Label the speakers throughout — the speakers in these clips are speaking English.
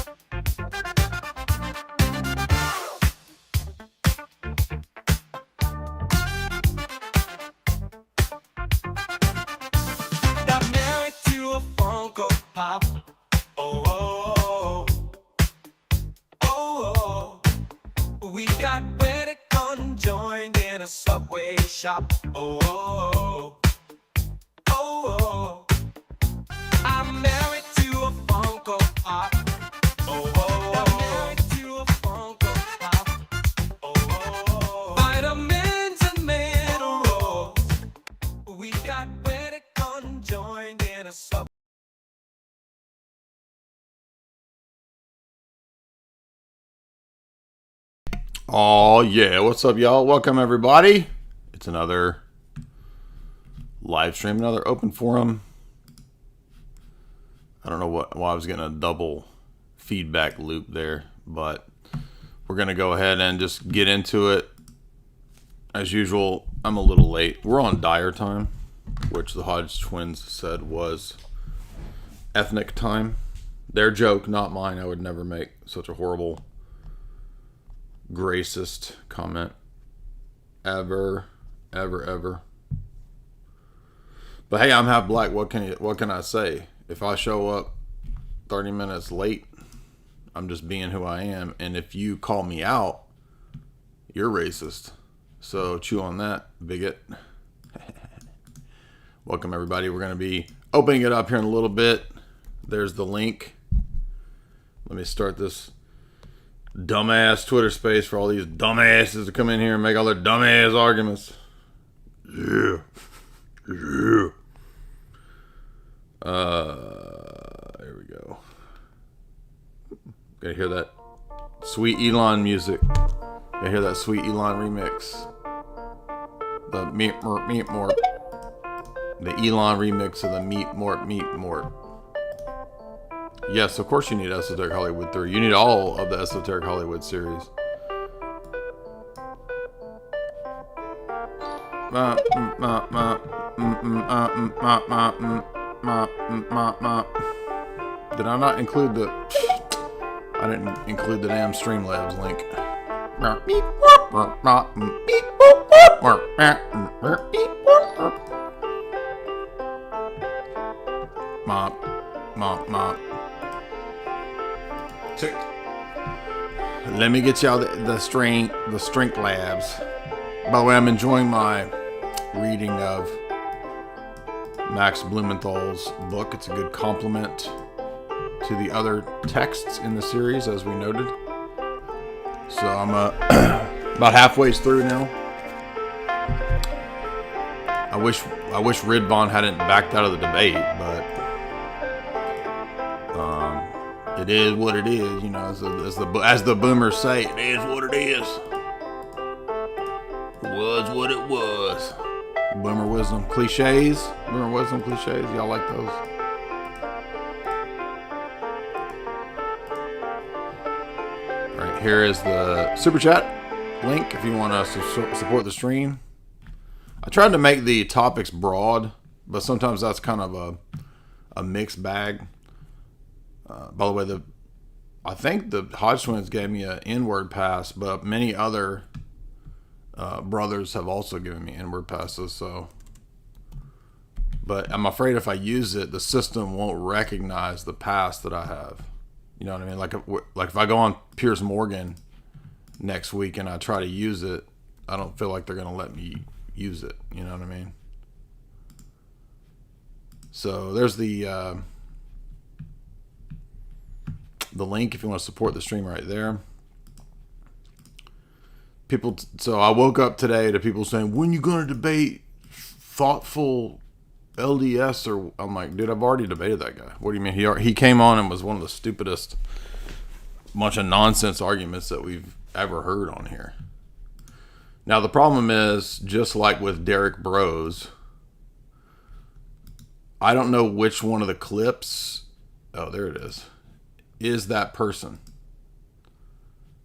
Speaker 1: Got married to a Funko Pop. Oh, oh, oh, oh. We got wedded conjoined in a Subway shop. Oh, oh, oh, oh. I'm married to a Funko Pop. Oh, oh, I'm married to a Funko Pop. Oh, oh, vitamins and minerals. We got wedded conjoined in a Subway.
Speaker 2: Oh yeah, what's up y'all? Welcome everybody. It's another live stream, another open forum. I don't know why I was getting a double feedback loop there, but we're gonna go ahead and just get into it. As usual, I'm a little late. We're on Dyer time, which the Hodge twins said was ethnic time. Their joke, not mine. I would never make such a horrible racist comment ever. But hey, I'm half black. What can I say? If I show up 30 minutes late, I'm just being who I am. And if you call me out, you're racist. So chew on that, bigot. Welcome everybody. We're going to be opening it up here in a little bit. There's the link. Let me start this dumbass Twitter space for all these dumbasses to come in here and make all their dumbass arguments. Yeah. Here we go. Gotta hear that sweet Elon music. Gotta hear that sweet Elon remix. The Meet Mort. The Elon remix of the Meet Mort. Yes, of course you need Esoteric Hollywood 3. You need all of the Esoteric Hollywood series. Did I not include the... I didn't include the damn Streamlabs link. Let me get y'all the strength labs. By the way, I'm enjoying my reading of Max Blumenthal's book. It's a good complement to the other texts in the series, as we noted. So I'm about halfway through now. I wish Ridvan hadn't backed out of the debate, but it is what it is, you know. As the boomers say, it is what it is. It was what it was. Boomer wisdom cliches. Y'all like those? All right, here is the super chat link if you want to support the stream. I tried to make the topics broad, but sometimes that's kind of a mixed bag. By the way, I think the Hodge twins gave me an N-word pass, but many other brothers have also given me N-word passes. So, but I'm afraid if I use it, the system won't recognize the pass that I have. You know what I mean? Like if I go on Piers Morgan next week and I try to use it, I don't feel like they're gonna let me use it. You know what I mean? So there's the link if you want to support the stream right there. So I woke up today to people saying, when you going to debate thoughtful LDS? Or I'm like, dude, I've already debated that guy. What do you mean? He came on and was one of the stupidest bunch of nonsense arguments that we've ever heard on here. Now the problem is, just like with Derek Bros, I don't know which one of the clips, oh there it is that person.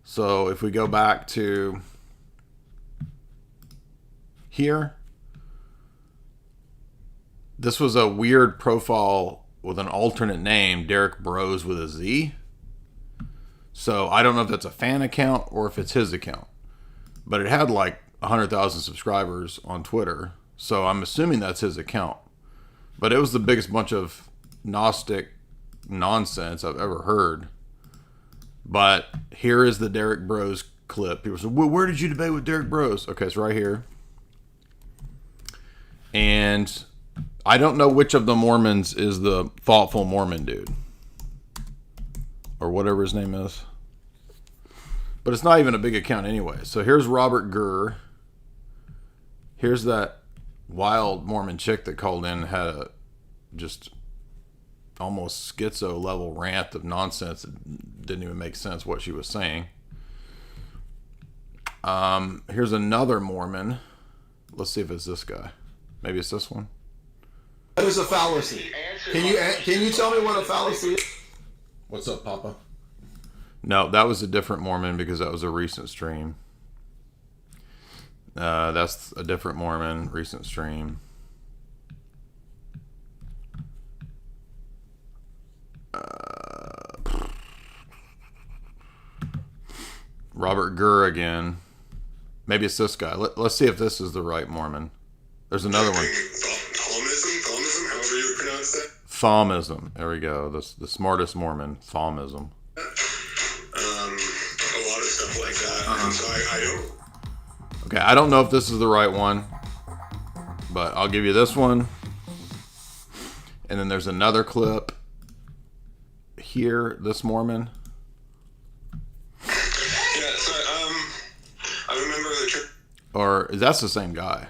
Speaker 2: So if we go back to here, this was a weird profile with an alternate name, Derek Bros with a Z. So I don't know if that's a fan account or if it's his account. But it had like 100,000 subscribers on Twitter. So I'm assuming that's his account. But it was the biggest bunch of Gnostic nonsense I've ever heard. But here is the Derek Bros clip. People say, well, where did you debate with Derek Bros? Okay, it's right here. And I don't know which of the Mormons is the thoughtful Mormon dude. Or whatever his name is. But it's not even a big account anyway. So here's Robert Gurr. Here's that wild Mormon chick that called in and had a just almost schizo level rant of nonsense that didn't even make sense what she was saying. Here's another Mormon. Let's see if it's this guy. Maybe it's this one.
Speaker 3: What is a fallacy? Can you tell me what a fallacy is?
Speaker 2: What's up, Papa? No, that was a different Mormon because that was a recent stream. That's a different Mormon, recent stream. Robert Gurr again. Maybe it's this guy. Let's see if this is the right Mormon. There's another one.
Speaker 4: Tomism, however you would pronounce that.
Speaker 2: Thomism. There we go. The smartest Mormon. Thomism.
Speaker 4: A lot of stuff like that. So I don't.
Speaker 2: Okay, I don't know if this is the right one, but I'll give you this one. And then there's another clip here. This Mormon.
Speaker 4: Yeah. So I remember the church.
Speaker 2: Or that's the same guy.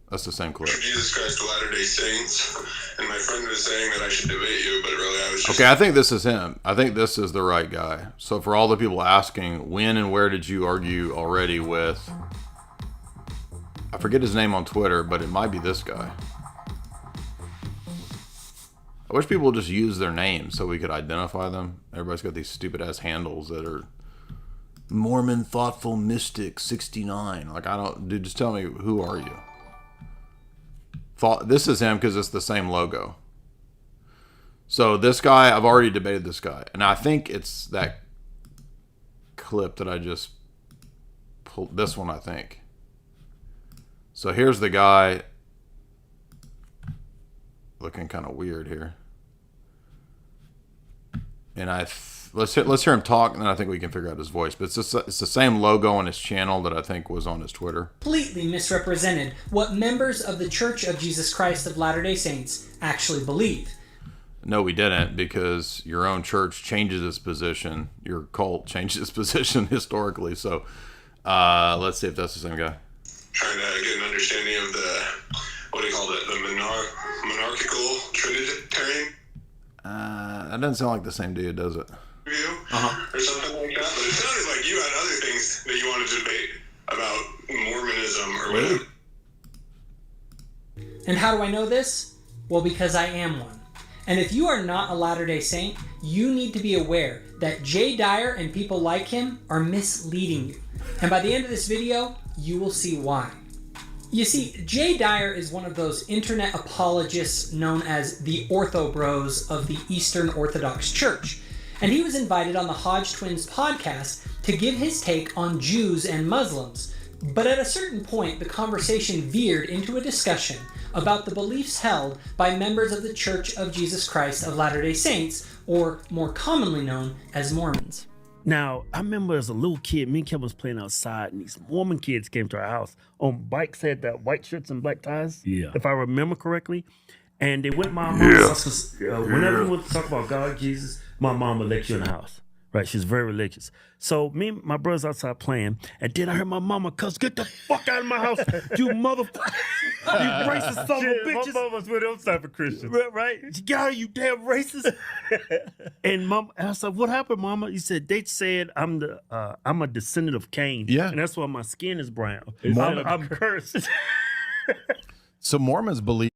Speaker 2: That's the same clip.
Speaker 4: Jesus Christ of Latter-day Saints, and my friend was saying that I should debate you, but really I was just...
Speaker 2: Okay, I think this is him. I think this is the right guy. So for all the people asking, when and where did you argue already with... I forget his name on Twitter, but it might be this guy. I wish people would just use their names so we could identify them. Everybody's got these stupid-ass handles that are... Mormon Thoughtful Mystic 69. Like, I don't... Dude, just tell me, who are you? This is him because it's the same logo. So this guy, I've already debated this guy. And I think it's that clip that I just pulled. This one, I think. So here's the guy looking kind of weird here. And let's hear him talk, and then I think we can figure out his voice. But it's the same logo on his channel that I think was on his Twitter.
Speaker 5: Completely misrepresented what members of the Church of Jesus Christ of Latter-day Saints actually believe.
Speaker 2: No, we didn't, because your own church changes its position. Your cult changes its position historically. So let's see if that's the same guy.
Speaker 4: Trying to get an understanding of the, what do you call it, the monarchical Trinitarian
Speaker 2: That doesn't sound like the same dude, does it?
Speaker 4: view, or something like that. But it sounded like you had other things that you wanted to debate about Mormonism or whatever.
Speaker 5: And how do I know this? Well, because I am one. And if you are not a Latter-day Saint, you need to be aware that Jay Dyer and people like him are misleading you. And by the end of this video, you will see why. You see, Jay Dyer is one of those internet apologists known as the Ortho Bros of the Eastern Orthodox Church. And he was invited on the Hodge Twins podcast to give his take on Jews and Muslims. But at a certain point, the conversation veered into a discussion about the beliefs held by members of the Church of Jesus Christ of Latter-day Saints, or more commonly known as Mormons.
Speaker 6: Now, I remember as a little kid, me and Kevin was playing outside, and these Mormon kids came to our house on bikes, had that white shirts and black ties, if I remember correctly. And they went my mom's house. Whenever we went to talk about God, Jesus, my mom would let you in the house. Right? She's very religious. So me and my brothers outside playing, and then I heard my mama cuss, "Get the fuck out of my house, you motherfucker! You racist son of a bitches!"
Speaker 7: My mama's with those type of Christians.
Speaker 6: Right? Get out, you damn racist! And I said, "What happened, Mama?" He said, "They said I'm a descendant of Cain, and that's why my skin is brown. I'm cursed."
Speaker 7: So Mormons believe.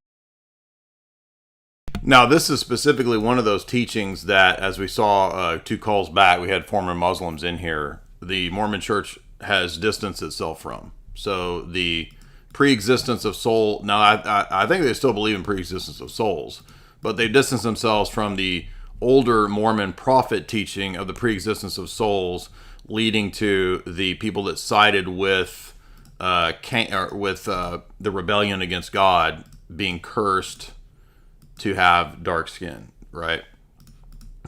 Speaker 2: Now, this is specifically one of those teachings that, as we saw 2 calls back, we had former Muslims in here, the Mormon Church has distanced itself from. So the pre-existence of soul, now I think they still believe in pre-existence of souls, but they've distanced themselves from the older Mormon prophet teaching of the pre-existence of souls, leading to the people that sided with the rebellion against God being cursed to have dark skin, right?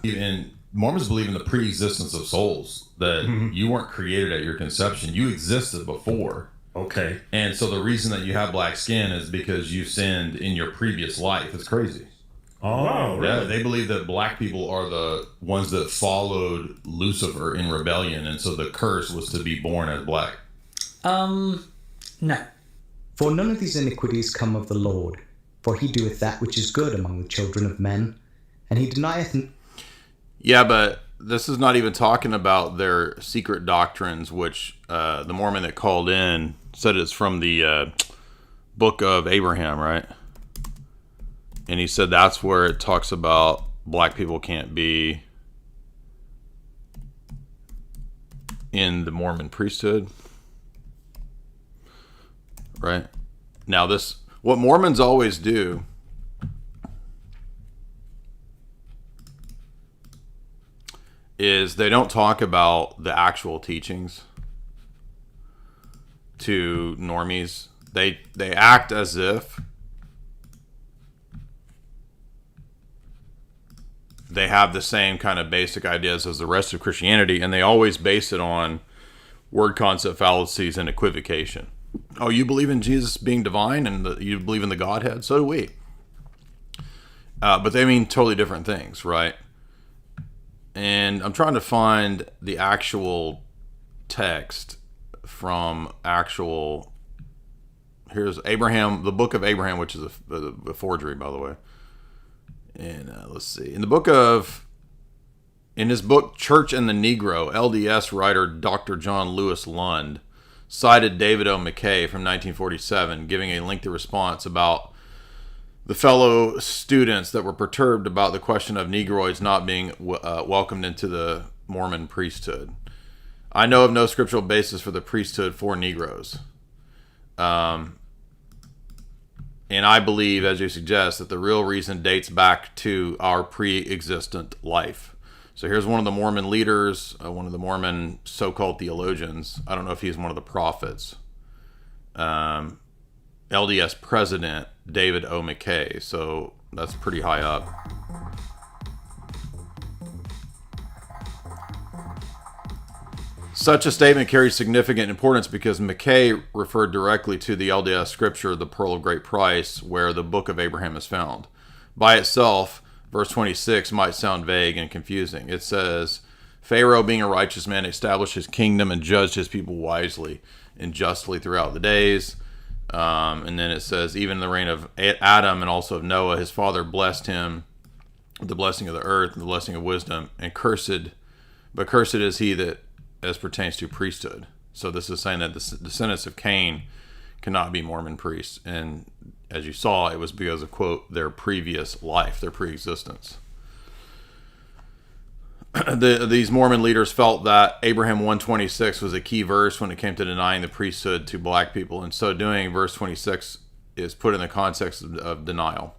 Speaker 7: And Mormons believe in the pre-existence of souls, that you weren't created at your conception. You existed before.
Speaker 6: Okay.
Speaker 7: And so the reason that you have black skin is because you sinned in your previous life. It's crazy.
Speaker 6: Oh,
Speaker 7: Yeah,
Speaker 6: really?
Speaker 7: they believe that black people are the ones that followed Lucifer in rebellion, and so the curse was to be born as black.
Speaker 5: No.
Speaker 8: For none of these iniquities come of the Lord, for he doeth that which is good among the children of men, and he denieth...
Speaker 2: Yeah, but this is not even talking about their secret doctrines, which the Mormon that called in said it's from the book of Abraham, right? And he said that's where it talks about black people can't be in the Mormon priesthood. Right? Now what Mormons always do is they don't talk about the actual teachings to normies. They act as if they have the same kind of basic ideas as the rest of Christianity, and they always base it on word concept fallacies and equivocation. Oh, you believe in Jesus being divine and you believe in the Godhead? So do we. But they mean totally different things, right? And I'm trying to find the actual text from here's Abraham, the book of Abraham, which is a forgery, by the way. And let's see. In his book, Church and the Negro, LDS writer Dr. John Lewis Lund cited David O. McKay from 1947, giving a lengthy response about the fellow students that were perturbed about the question of Negroids not being welcomed into the Mormon priesthood. I know of no scriptural basis for the priesthood for Negroes. And I believe, as you suggest, that the real reason dates back to our pre-existent life. So here's one of the Mormon leaders, one of the Mormon so-called theologians. I don't know if he's one of the prophets. LDS president, David O. McKay. So that's pretty high up. Such a statement carries significant importance because McKay referred directly to the LDS scripture, the Pearl of Great Price, where the book of Abraham is found. By itself, verse 26 might sound vague and confusing. It says, Pharaoh, being a righteous man, established his kingdom and judged his people wisely and justly throughout the days. And then it says, even in the reign of Adam and also of Noah, his father blessed him with the blessing of the earth and the blessing of wisdom, and cursed is he that as pertains to priesthood. So this is saying that the descendants of Cain cannot be Mormon priests. And as you saw, it was because of, quote, their previous life, their pre-existence. These Mormon leaders felt that Abraham 1:26 was a key verse when it came to denying the priesthood to black people. In so doing, verse 26 is put in the context of denial.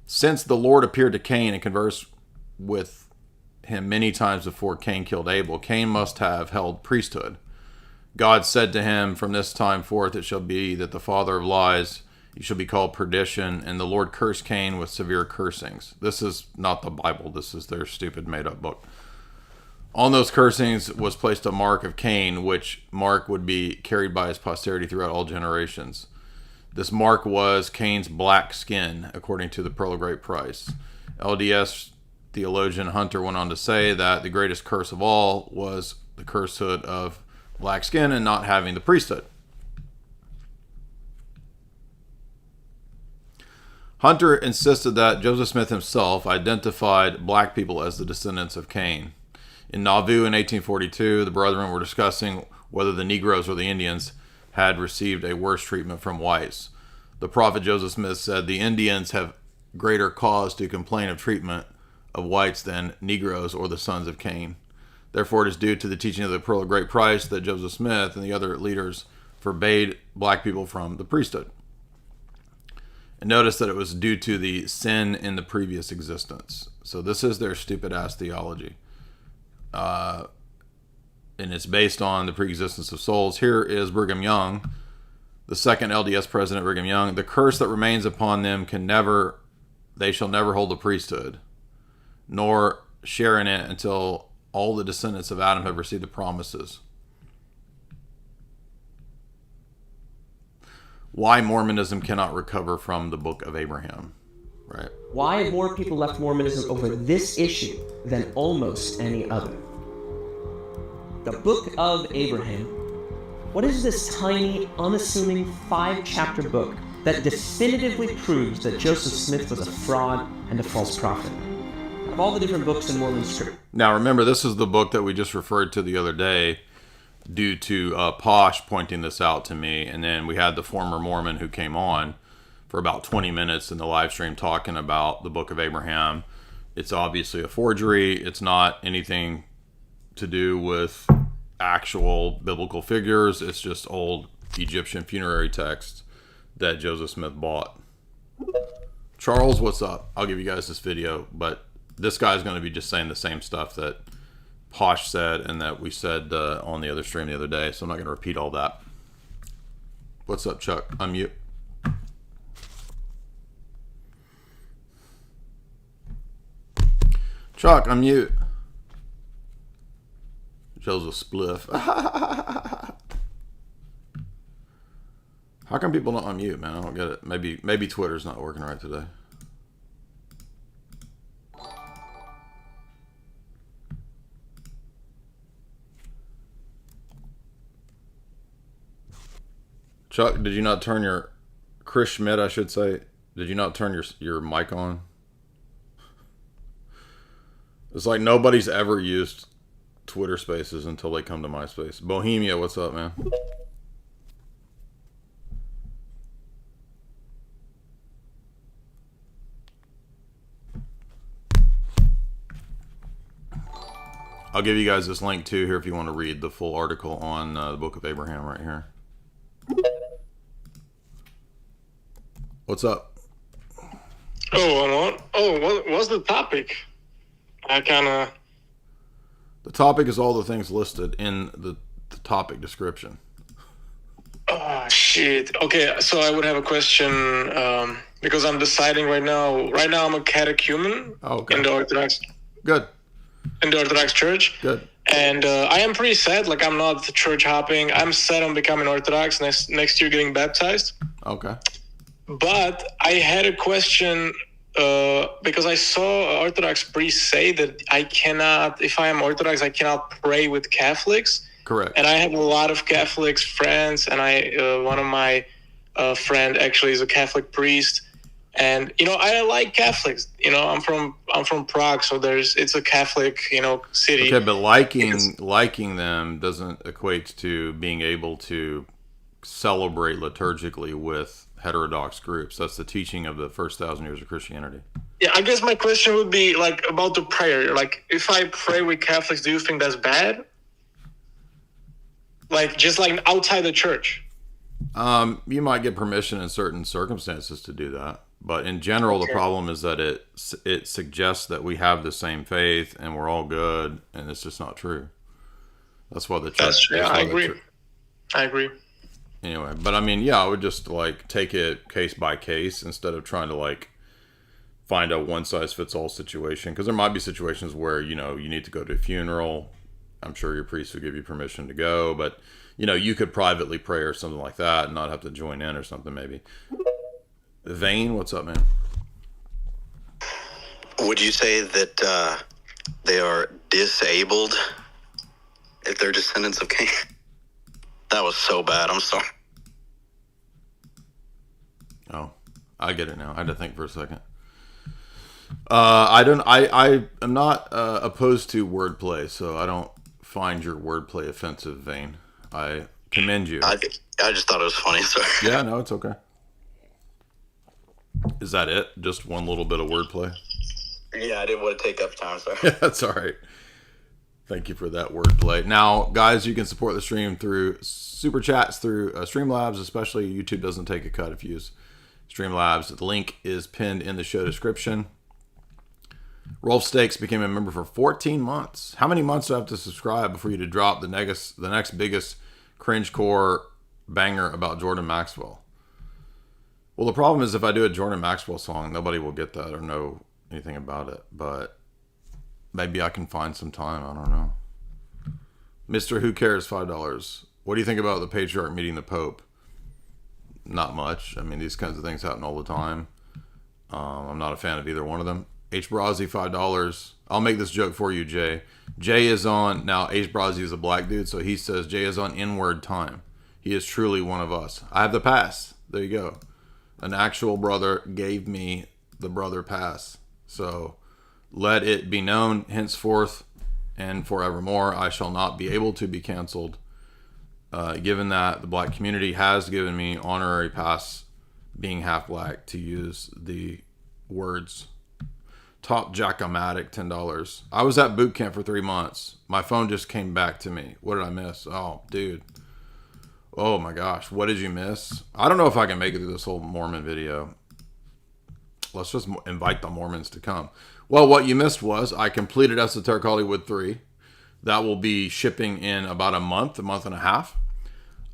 Speaker 2: Since the Lord appeared to Cain and conversed with him many times before Cain killed Abel, Cain must have held priesthood. God said to him, from this time forth it shall be that the father of lies, you shall be called perdition, and the Lord cursed Cain with severe cursings. This is not the Bible. This is their stupid made-up book. On those cursings was placed a mark of Cain, which mark would be carried by his posterity throughout all generations. This mark was Cain's black skin, according to the Pearl of Great Price. LDS theologian Hunter went on to say that the greatest curse of all was the cursehood of black skin and not having the priesthood. Hunter insisted that Joseph Smith himself identified black people as the descendants of Cain. In Nauvoo in 1842, the brethren were discussing whether the Negroes or the Indians had received a worse treatment from whites. The prophet Joseph Smith said, the Indians have greater cause to complain of treatment of whites than Negroes or the sons of Cain. Therefore, it is due to the teaching of the Pearl of Great Price that Joseph Smith and the other leaders forbade black people from the priesthood. And notice that it was due to the sin in the previous existence. So this is their stupid ass theology. And it's based on the preexistence of souls. Here is Brigham Young, the second LDS president, Brigham Young. The curse that remains upon them they shall never hold the priesthood, nor share in it until all the descendants of Adam have received the promises. Why Mormonism cannot recover from the Book of Abraham, right?
Speaker 9: Why have more people left Mormonism over this issue than almost any other? The Book of Abraham. What is this tiny, unassuming 5-chapter book that definitively proves that Joseph Smith was a fraud and a false prophet? Of all the different books in Mormon scripture.
Speaker 2: Now remember, this is the book that we just referred to the other day due to Posh pointing this out to me. And then we had the former Mormon who came on for about 20 minutes in the live stream talking about the Book of Abraham. It's obviously a forgery. It's not anything to do with actual biblical figures. It's just old Egyptian funerary texts that Joseph Smith bought. Charles, what's up? I'll give you guys this video, but this guy's going to be just saying the same stuff that Posh said and that we said on the other stream the other day, so I'm not going to repeat all that. What's up, Chuck? Unmute. Chuck, unmute. Joseph Spliff. How come people don't unmute, man? I don't get it. Maybe Twitter's not working right today. Chuck, did you not turn your... Chris Schmidt, I should say. Did you not turn your mic on? It's like nobody's ever used Twitter Spaces until they come to MySpace. Bohemia, what's up, man? I'll give you guys this link too here if you want to read the full article on the Book of Abraham right here. What's up?
Speaker 10: What's the topic? The
Speaker 2: topic is all the things listed in the topic description.
Speaker 10: Oh, shit. Okay, so I would have a question because I'm deciding right now. Right now, I'm a catechumen in the Orthodox.
Speaker 2: Good.
Speaker 10: In the Orthodox Church.
Speaker 2: Good.
Speaker 10: And I am pretty sad. Like, I'm not church hopping. I'm set on becoming Orthodox next year, getting baptized.
Speaker 2: Okay.
Speaker 10: But I had a question because I saw an Orthodox priest say that I cannot, if I am Orthodox, I cannot pray with Catholics.
Speaker 2: Correct.
Speaker 10: And I have a lot of Catholics friends, and one of my friend actually is a Catholic priest. And I like Catholics. I'm from Prague, so it's a Catholic city.
Speaker 2: Okay, but liking them doesn't equate to being able to celebrate liturgically with heterodox groups. That's the teaching of the first 1,000 years of Christianity.
Speaker 10: Yeah, I guess my question would be about the prayer. Like, if I pray with Catholics, do you think that's bad? Just outside the church.
Speaker 2: You might get permission in certain circumstances to do that, but in general, the problem is that it suggests that we have the same faith and we're all good, and it's just not true. That's why the church.
Speaker 10: I agree.
Speaker 2: Anyway, but I would just take it case by case instead of trying to find a one size fits all situation, because there might be situations where you need to go to a funeral. I'm sure your priest would give you permission to go, but you could privately pray or something like that and not have to join in or something maybe. Vane, what's up, man?
Speaker 11: Would you say that they are disabled if they're descendants of Cain? That was so bad. I'm sorry.
Speaker 2: Oh, I get it now. I had to think for a second. I am not opposed to wordplay, so I don't find your wordplay offensive, Vane. I commend you.
Speaker 11: I just thought it was funny. Sorry.
Speaker 2: Yeah, no, it's okay. Is that it? Just one little bit of wordplay?
Speaker 11: Yeah, I didn't want to take up time. Sorry.
Speaker 2: Yeah, that's all right. Thank you for that wordplay. Now, guys, you can support the stream through super chats, through Streamlabs, especially. YouTube doesn't take a cut if you use Streamlabs. The link is pinned in the show description. Rolf Stakes became a member for 14 months. How many months do I have to subscribe before you to drop the next biggest cringecore banger about Jordan Maxwell? Well, the problem is if I do a Jordan Maxwell song, nobody will get that or know anything about it. But maybe I can find some time. I don't know. Mr. Who Cares, $5. What do you think about the patriarch meeting the Pope? Not much. I mean, these kinds of things happen all the time. I'm not a fan of either one of them. H. Brazzi, $5. I'll make this joke for you, Jay. Jay is on, now H. Brazzi is a black dude, so he says Jay is on N-word time. He is truly one of us. I have the pass. There you go. An actual brother gave me the brother pass. So let it be known henceforth and forevermore, I shall not be able to be canceled. Given that the black community has given me honorary pass being half black to use the words. Top Jack-O-Matic, $10. I was at boot camp for 3 months. My phone just came back to me. What did I miss? Oh, dude. Oh my gosh. What did you miss? I don't know if I can make it through this whole Mormon video. Let's just invite the Mormons to come. Well, what you missed was I completed Esoteric Hollywood 3. That will be shipping in about a month and a half.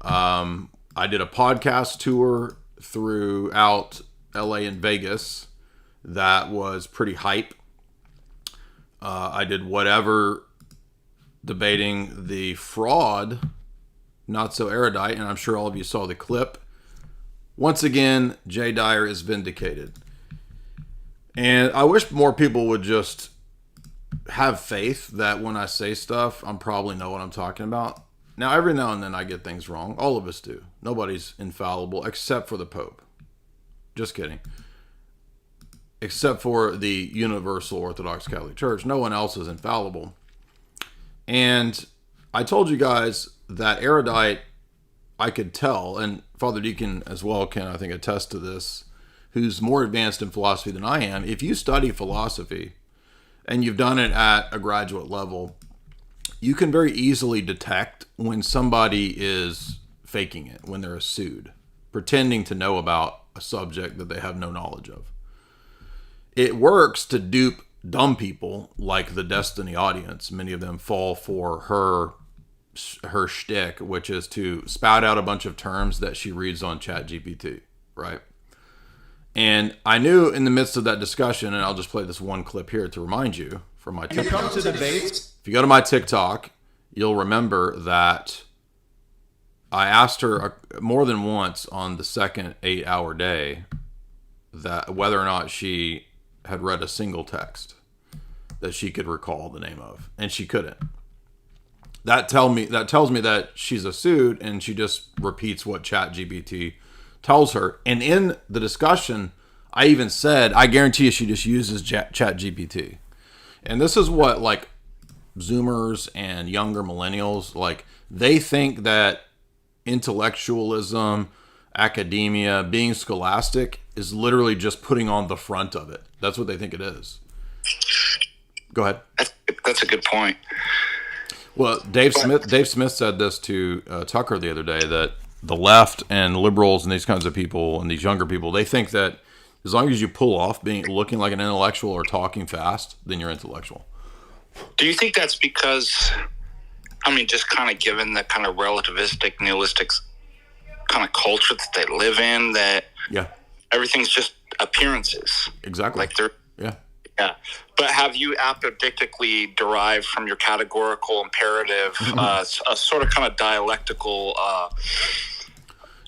Speaker 2: I did a podcast tour throughout LA and Vegas. That was pretty hype. I did whatever debating the fraud, not so erudite, and I'm sure all of you saw the clip. Once again, Jay Dyer is vindicated. And I wish more people would just have faith that when I say stuff, I'm probably know what I'm talking about. Now, every now and then I get things wrong. All of us do. Nobody's infallible except for the Pope. Just kidding. Except for the Universal Orthodox Catholic Church. No one else is infallible. And I told you guys that erudite, I could tell, and Father Deacon as well can, I think, attest to this, who's more advanced in philosophy than I am. If you study philosophy and you've done it at a graduate level, you can very easily detect when somebody is faking it, when they're a pseudo, pretending to know about a subject that they have no knowledge of. It works to dupe dumb people like the Destiny audience. Many of them fall for her shtick, which is to spout out a bunch of terms that she reads on ChatGPT, right? And I knew in the midst of that discussion, and I'll just play this one clip here to remind you from my TikTok.
Speaker 3: Come to debates.
Speaker 2: If you go to my TikTok, you'll remember that I asked her more than once on the second 8-hour day that whether or not she had read a single text that she could recall the name of, and she couldn't. That tells me that she's a pseudo, and she just repeats what ChatGPT tells her. And in the discussion, I even said, I guarantee you she just uses ChatGPT. And this is what, like, Zoomers and younger millennials, like, they think that intellectualism, academia, being scholastic is literally just putting on the front of it. That's what they think it is. Go ahead.
Speaker 11: That's a good point.
Speaker 2: Well, Dave Smith said this to Tucker the other day, that the left and liberals and these kinds of people and these younger people, they think that as long as you pull off looking like an intellectual or talking fast, then you're intellectual.
Speaker 11: Do you think that's because, I mean, just kind of given the kind of relativistic, nihilistic kind of culture that they live in, that everything's just appearances?
Speaker 2: Exactly.
Speaker 11: Like they're, yeah. But have you apodictically derived from your categorical imperative a sort of kind of dialectical...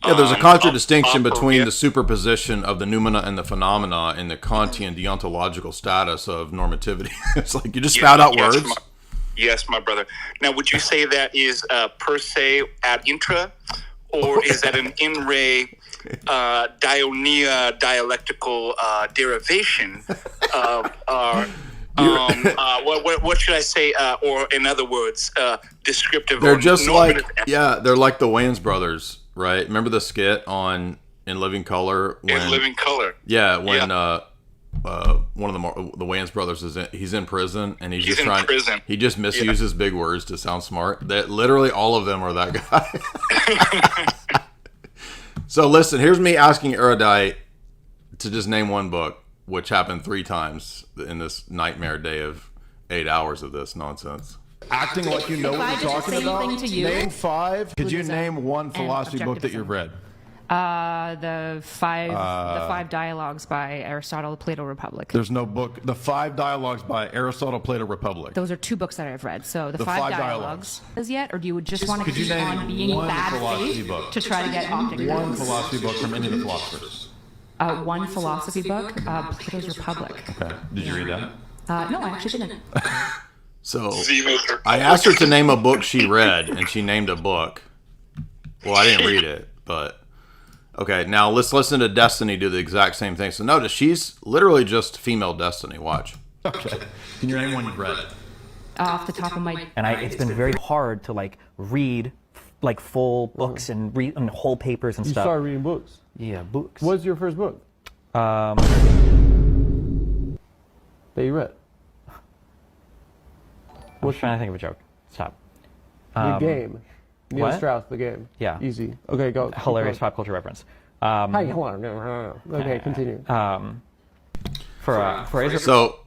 Speaker 2: there's a contradistinction between the superposition of the noumena and the phenomena and the Kantian deontological status of normativity. It's like you just spout out words.
Speaker 11: Yes, my brother. Now, would you say that is per se ad intra, or is that an in re Dionia dialectical derivation of what should I say? Or in other words, descriptive.
Speaker 2: They're just like they're like the Wayans brothers, right? Remember the skit in Living Color?
Speaker 11: In Living Color.
Speaker 2: Yeah, when one of the Wayans brothers he's in prison and he's just trying. He just misuses big words to sound smart. That literally all of them are that guy. So listen, here's me asking erudite to just name one book, which happened 3 times in this nightmare day of 8 hours of this nonsense.
Speaker 7: Acting like you know what you're talking about. Name 5. Could you name one philosophy book that you've read?
Speaker 12: The five dialogues by Aristotle, Plato, Republic.
Speaker 7: There's no book. The 5 dialogues by Aristotle, Plato, Republic.
Speaker 12: Those are 2 books that I've read. So the five dialogues is yet, or do you just want to keep on being bad faith to try to get optic?
Speaker 7: One philosophy book from any of the philosophers.
Speaker 12: One philosophy book, Plato's Republic.
Speaker 7: Okay. Did you read that?
Speaker 12: No, I actually didn't.
Speaker 2: So I asked her to name a book she read, and she named a book. Well, I didn't read it, but okay. Now let's listen to Destiny do the exact same thing. So notice she's literally just female Destiny. Watch.
Speaker 7: Okay. Can you name one you've read?
Speaker 12: Off the top of my...
Speaker 13: And it's been very hard to like read like full books and read whole papers and
Speaker 14: You
Speaker 13: stuff.
Speaker 14: started reading books?
Speaker 13: Yeah, books.
Speaker 14: What's your first book? That you read?
Speaker 13: I'm trying to think of a joke. Stop.
Speaker 14: The Game. Neil
Speaker 13: what?
Speaker 14: Strauss, The Game.
Speaker 13: Yeah.
Speaker 14: Easy. Okay, go.
Speaker 13: Hilarious pop culture reference.
Speaker 14: Hi, hold on. No. Okay, continue.
Speaker 2: So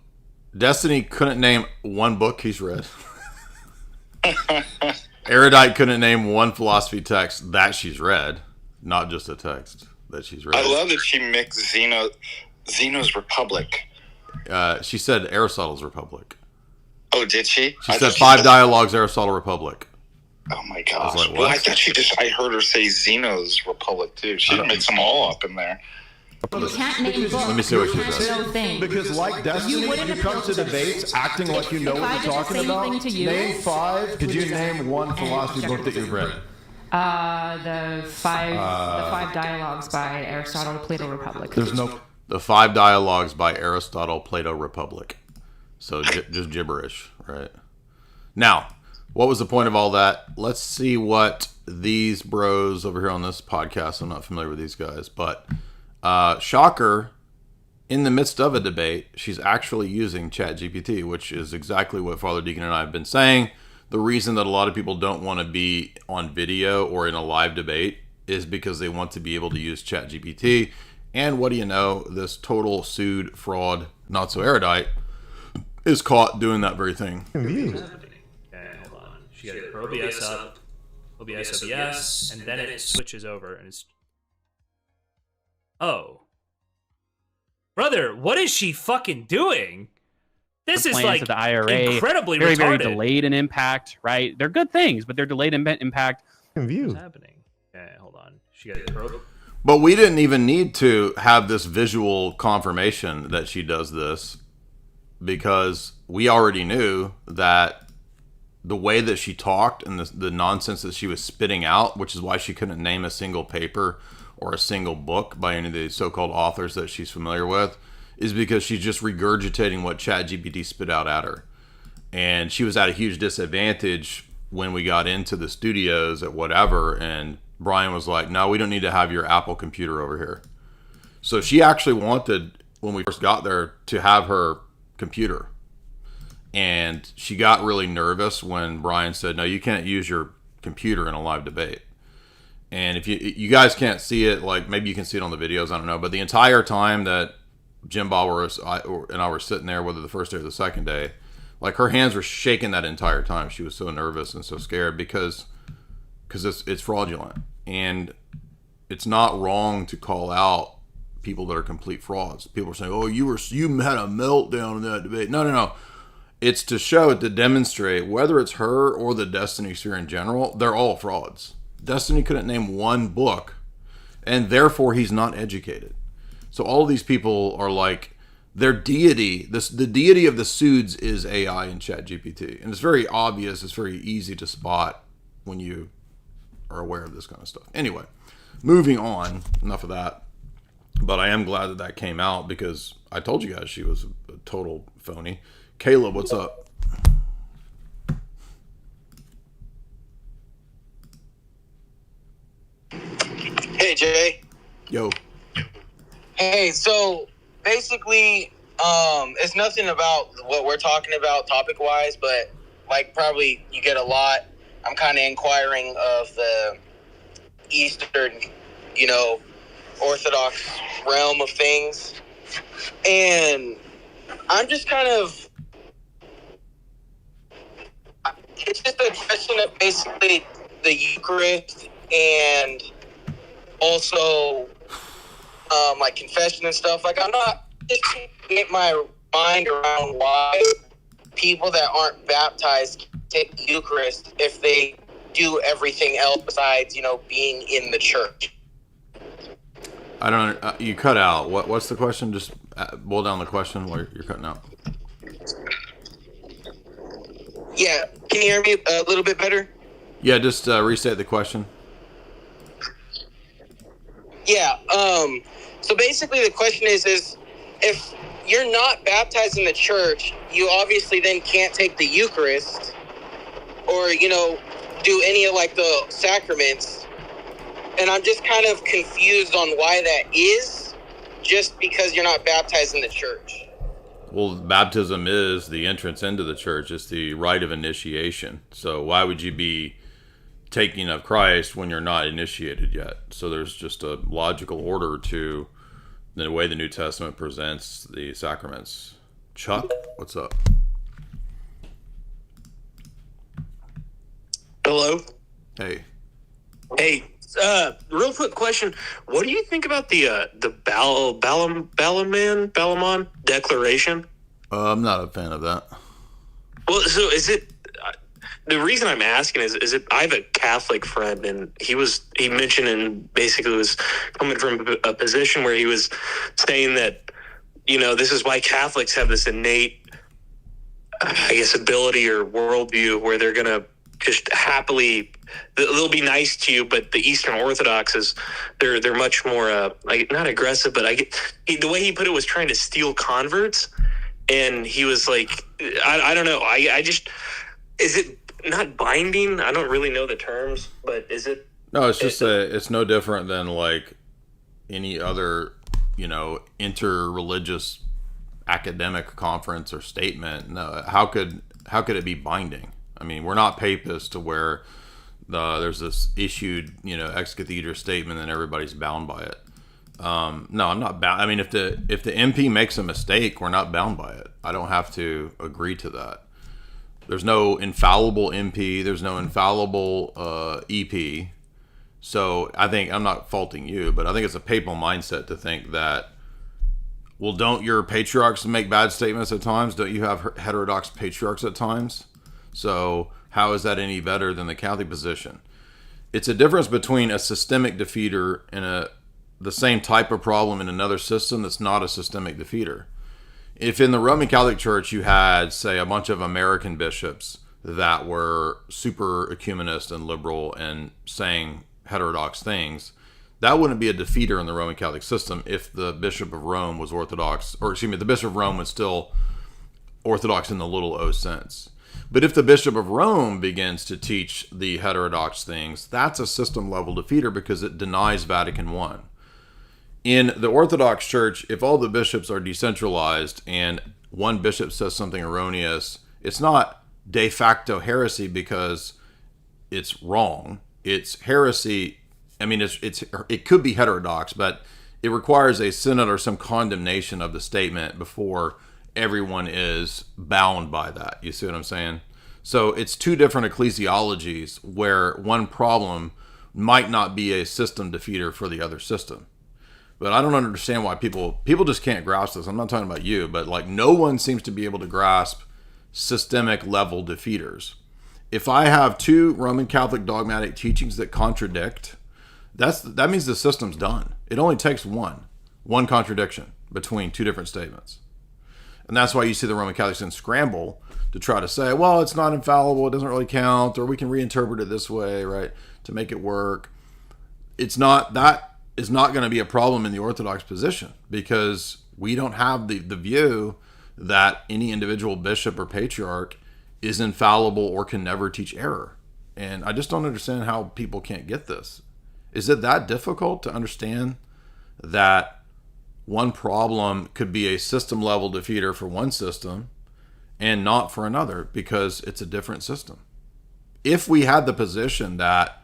Speaker 2: Destiny couldn't name one book he's read. Erudite couldn't name one philosophy text that she's read, not just a text that she's read.
Speaker 11: I love that she mixed Zeno's Republic.
Speaker 2: She said Aristotle's Republic.
Speaker 11: Oh, did she?
Speaker 2: She said 5 dialogues, Aristotle Republic.
Speaker 11: Oh my gosh!
Speaker 2: Like,
Speaker 11: well, I thought I heard her say Zeno's Republic too. She mixed them all up in there.
Speaker 12: You can't name books.
Speaker 2: Let me see what she says.
Speaker 7: Because like Destiny, you come to debates acting like you know what you're talking about. Name 5. Could you name one philosophy book that you've read?
Speaker 12: The five dialogues by Aristotle, Plato, Republic.
Speaker 2: The 5 dialogues by Aristotle, Plato, Republic. So just gibberish, right? Now, what was the point of all that? Let's see what these bros over here on this podcast, I'm not familiar with these guys, but shocker, in the midst of a debate, she's actually using ChatGPT, which is exactly what Father Deacon and I have been saying. The reason that a lot of people don't want to be on video or in a live debate is because they want to be able to use ChatGPT. And what do you know? This total PSEUD fraud, not so erudite, is caught doing that very thing.
Speaker 15: Okay, hold on. She got her OBS up, OBS, and then it switches over and it's... Oh. Brother, what is she fucking doing? This is like
Speaker 16: the IRA,
Speaker 15: incredibly
Speaker 16: very,
Speaker 15: retarded.
Speaker 16: very delayed in impact, right? They're good things, but they're delayed in impact.
Speaker 15: What's happening? Okay, hold on. She got her...
Speaker 2: But we didn't even need to have this visual confirmation that she does this, because we already knew that the way that she talked and the nonsense that she was spitting out, which is why she couldn't name a single paper or a single book by any of the so-called authors that she's familiar with, is because she's just regurgitating what ChatGPT spit out at her. And she was at a huge disadvantage when we got into the studios at whatever, and Brian was like, no, we don't need to have your Apple computer over here. So she actually wanted, when we first got there, to have her computer. And she got really nervous when Brian said, no, you can't use your computer in a live debate. And if you guys can't see it, like maybe you can see it on the videos, I don't know. But the entire time that Jim Bauer and I were sitting there, whether the first day or the second day, like her hands were shaking that entire time. She was so nervous and so scared because it's fraudulent. And it's not wrong to call out people that are complete frauds. People are saying, oh, you had a meltdown in that debate. No. It's to show, to demonstrate, whether it's her or the Destiny sphere in general, they're all frauds. Destiny couldn't name one book, and therefore he's not educated. So all of these people are like, their deity, the deity of the PSEUDs is AI and ChatGPT. And it's very obvious, it's very easy to spot when you are aware of this kind of stuff. Anyway, moving on, enough of that. But I am glad that came out, because I told you guys she was a total phony. Caleb, what's up?
Speaker 17: Hey, Jay.
Speaker 2: Yo.
Speaker 17: Hey, so basically, it's nothing about what we're talking about topic-wise, but like probably you get a lot. I'm kind of inquiring of the Eastern, Orthodox realm of things. And I'm just kind of, it's just a question of basically the Eucharist and also like confession and stuff. Like, I'm not just trying to get my mind around why people that aren't baptized take the Eucharist if they do everything else besides, you know, being in the church.
Speaker 2: I don't. You cut out. What's the question? Just boil down the question while you're cutting out.
Speaker 17: Yeah, can you hear me a little bit better?
Speaker 2: Yeah, just restate the question.
Speaker 17: Yeah. So basically, the question is if you're not baptized in the church, you obviously then can't take the Eucharist, or, you know, do any of like the sacraments. And I'm just kind of confused on why that is, just because you're not baptized in the church.
Speaker 2: Well, baptism is the entrance into the church. It's the rite of initiation. So why would you be taking of Christ when you're not initiated yet? So there's just a logical order to the way the New Testament presents the sacraments. Chuck, what's up?
Speaker 18: Hello.
Speaker 2: Hey.
Speaker 18: Hey. Real quick question: what do you think about the Balamon Declaration?
Speaker 2: I'm not a fan of that.
Speaker 18: Well, so is it? The reason I'm asking is it? I have a Catholic friend, and he mentioned and basically was coming from a position where he was saying that, you know, this is why Catholics have this innate, I guess, ability or worldview where they're gonna just happily, they'll be nice to you, but the Eastern Orthodox they're much more like, not aggressive, but the way he put it was trying to steal converts, and he was like, I don't know, I just, is it not binding? I don't really know the terms, but is it?
Speaker 2: No, it's just it's no different than like any other, you know, interreligious academic conference or statement. No, how could it be binding? I mean, we're not papists to where there's this issued, you know, ex cathedra statement and everybody's bound by it. No, I'm not bound. I mean, if the MP makes a mistake, we're not bound by it. I don't have to agree to that. There's no infallible MP. There's no infallible EP. So I think, I'm not faulting you, but I think it's a papal mindset to think that, well, don't your patriarchs make bad statements at times? Don't you have heterodox patriarchs at times? So how is that any better than the Catholic position? It's a difference between a systemic defeater and the same type of problem in another system that's not a systemic defeater. If in the Roman Catholic Church you had, say, a bunch of American bishops that were super ecumenist and liberal and saying heterodox things, that wouldn't be a defeater in the Roman Catholic system if the Bishop of Rome was Orthodox, or excuse me, the Bishop of Rome was still Orthodox in the little o sense. But if the Bishop of Rome begins to teach the heterodox things, that's a system level defeater because it denies Vatican I. In the Orthodox Church, if all the bishops are decentralized and one bishop says something erroneous, it's not de facto heresy because it's wrong. It's heresy. I mean, it could be heterodox, but it requires a synod or some condemnation of the statement before everyone is bound by that. You see what I'm saying? So it's two different ecclesiologies where one problem might not be a system defeater for the other system. But I don't understand why people just can't grasp this. I'm not talking about you, but like no one seems to be able to grasp systemic level defeaters. If I have two Roman Catholic dogmatic teachings that contradict, that means the system's done. It only takes one contradiction between two different statements. And that's why you see the Roman Catholics then scramble to try to say, well, it's not infallible, it doesn't really count, or we can reinterpret it this way, right, to make it work. That is not going to be a problem in the Orthodox position because we don't have the view that any individual bishop or patriarch is infallible or can never teach error. And I just don't understand how people can't get this. Is it that difficult to understand that one problem could be a system level defeater for one system and not for another because it's a different system? If we had the position that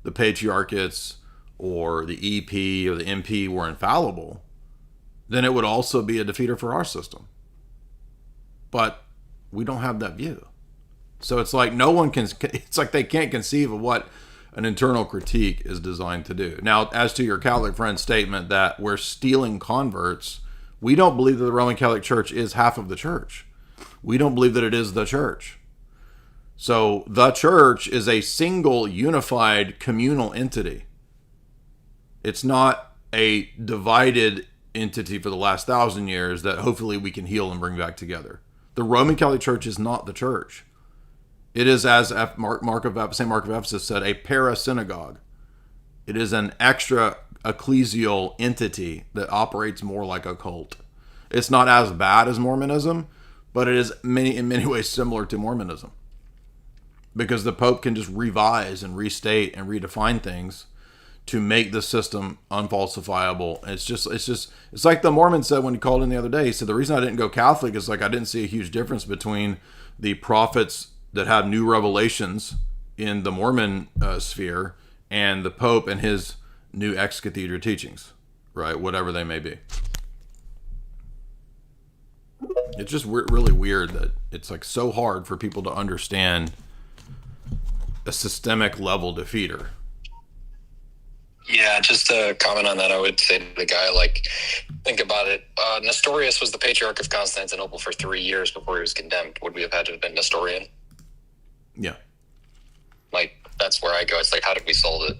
Speaker 2: the patriarchates or the EP or the MP were infallible, then it would also be a defeater for our system. But we don't have that view. So it's like it's like they can't conceive of what an internal critique is designed to do. Now, as to your Catholic friend's statement that we're stealing converts, we don't believe that the Roman Catholic Church is half of the church. We don't believe that it is the church. So the church is a single, unified, communal entity. It's not a divided entity for the last 1,000 years that hopefully we can heal and bring back together. The Roman Catholic Church is not the church. It is, as St. Mark of Ephesus said, a para-synagogue. It is an extra ecclesial entity that operates more like a cult. It's not as bad as Mormonism, but it is in many ways similar to Mormonism. Because the Pope can just revise and restate and redefine things to make the system unfalsifiable. It's like the Mormon said when he called in the other day. He said, the reason I didn't go Catholic is like I didn't see a huge difference between the prophets that have new revelations in the Mormon sphere and the Pope and his new ex cathedra teachings, right? Whatever they may be. It's just really weird that it's like so hard for people to understand a systemic level defeater.
Speaker 19: Yeah, just to comment on that, I would say to the guy, like, think about it. Nestorius was the Patriarch of Constantinople for 3 years before he was condemned. Would we have had to have been Nestorian?
Speaker 2: Yeah.
Speaker 19: Like, that's where I go. It's like, how did we solve it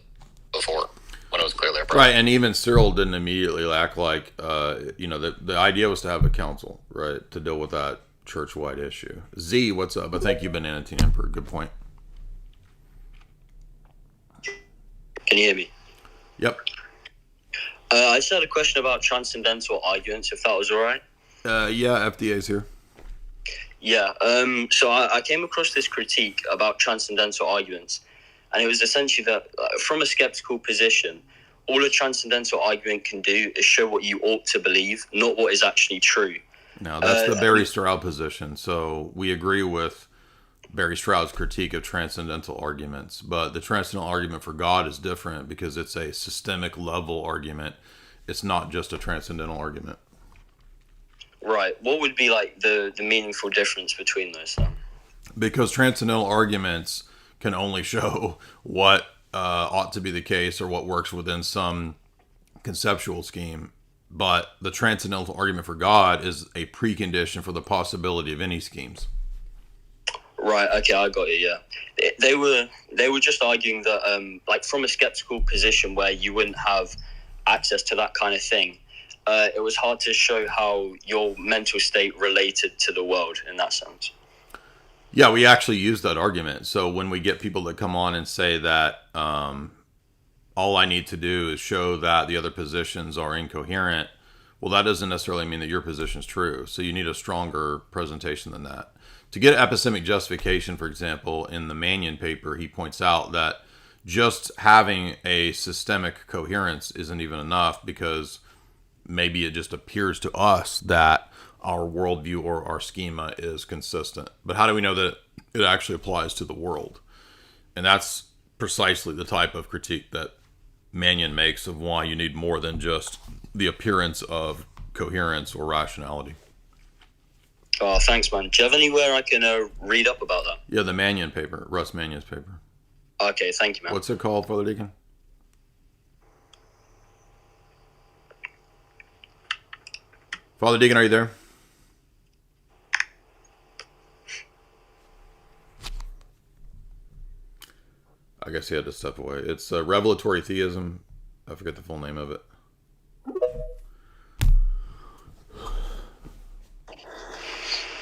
Speaker 19: before when it was clearly a problem?
Speaker 2: Right, and even Cyril didn't immediately act like, the idea was to have a council, right, to deal with that church-wide issue. Z, what's up? I think you've been in it, Emperor. Good point.
Speaker 20: Can you hear me?
Speaker 2: Yep.
Speaker 20: I just had a question about transcendental arguments, if that was all right.
Speaker 2: Yeah, FDA's here.
Speaker 20: Yeah, so I came across this critique about transcendental arguments, and it was essentially that from a skeptical position, all a transcendental argument can do is show what you ought to believe, not what is actually true.
Speaker 2: Now, that's the Barry Stroud position, so we agree with Barry Stroud's critique of transcendental arguments, but the transcendental argument for God is different because it's a systemic level argument. It's not just a transcendental argument.
Speaker 20: Right. What would be like the meaningful difference between those then?
Speaker 2: Because transcendental arguments can only show what ought to be the case or what works within some conceptual scheme, but the transcendental argument for God is a precondition for the possibility of any schemes.
Speaker 20: Right. Okay, I got it. Yeah, they were just arguing that, like, from a skeptical position where you wouldn't have access to that kind of thing, it was hard to show how your mental state related to the world in that sense.
Speaker 2: Yeah, we actually use that argument. So when we get people that come on and say that all I need to do is show that the other positions are incoherent, well, that doesn't necessarily mean that your position is true. So you need a stronger presentation than that. To get epistemic justification, for example, in the Mannion paper, he points out that just having a systemic coherence isn't even enough because maybe it just appears to us that our worldview or our schema is consistent. But how do we know that it actually applies to the world? And that's precisely the type of critique that Mannion makes of why you need more than just the appearance of coherence or rationality.
Speaker 20: Oh, thanks, man. Do you have anywhere I can read up about that?
Speaker 2: Yeah, the Mannion paper, Russ Mannion's paper.
Speaker 20: Okay, thank you, man.
Speaker 2: What's it called, Father Deacon? Father Deacon, are you there? I guess he had to step away. It's Revelatory Theism. I forget the full name of it.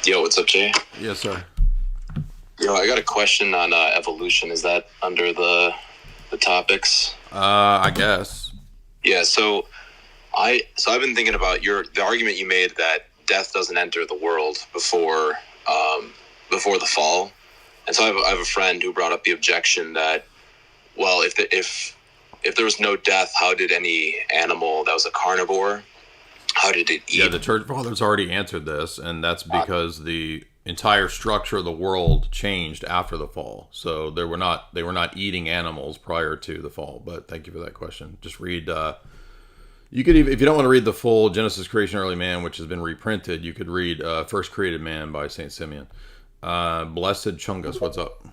Speaker 19: Yo, what's up, Jay?
Speaker 2: Yes, sir.
Speaker 19: Yo, I got a question on evolution. Is that under the topics?
Speaker 2: I guess.
Speaker 19: Yeah. So I've been thinking about the argument you made that death doesn't enter the world before the fall, and so I have a friend who brought up the objection that, well, if there was no death, how did any animal that was a carnivore, how did it eat?
Speaker 2: Yeah, the Church Fathers already answered this, and that's because the entire structure of the world changed after the fall. So they were not eating animals prior to the fall. But thank you for that question. Just read. You You could even, if you don't want to read the full Genesis, Creation, Early Man, which has been reprinted, you could read First Created Man by Saint Simeon. Blessed Chungus, what's up?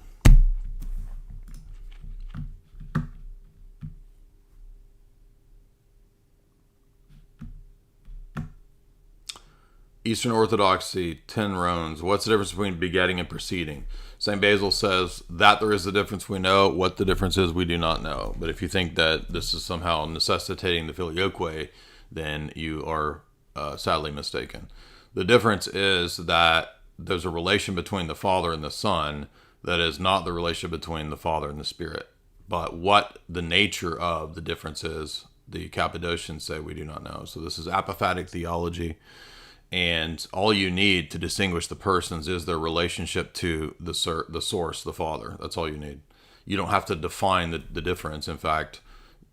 Speaker 2: Eastern Orthodoxy, 10 Roans. What's the difference between begetting and proceeding? St. Basil says that there is a difference we know. What the difference is, we do not know. But if you think that this is somehow necessitating the filioque, then you are sadly mistaken. The difference is that there's a relation between the Father and the Son that is not the relation between the Father and the Spirit. But what the nature of the difference is, the Cappadocians say we do not know. So this is apophatic theology. And all you need to distinguish the persons is their relationship to the source, the Father. That's all you need. You don't have to define the difference. In fact,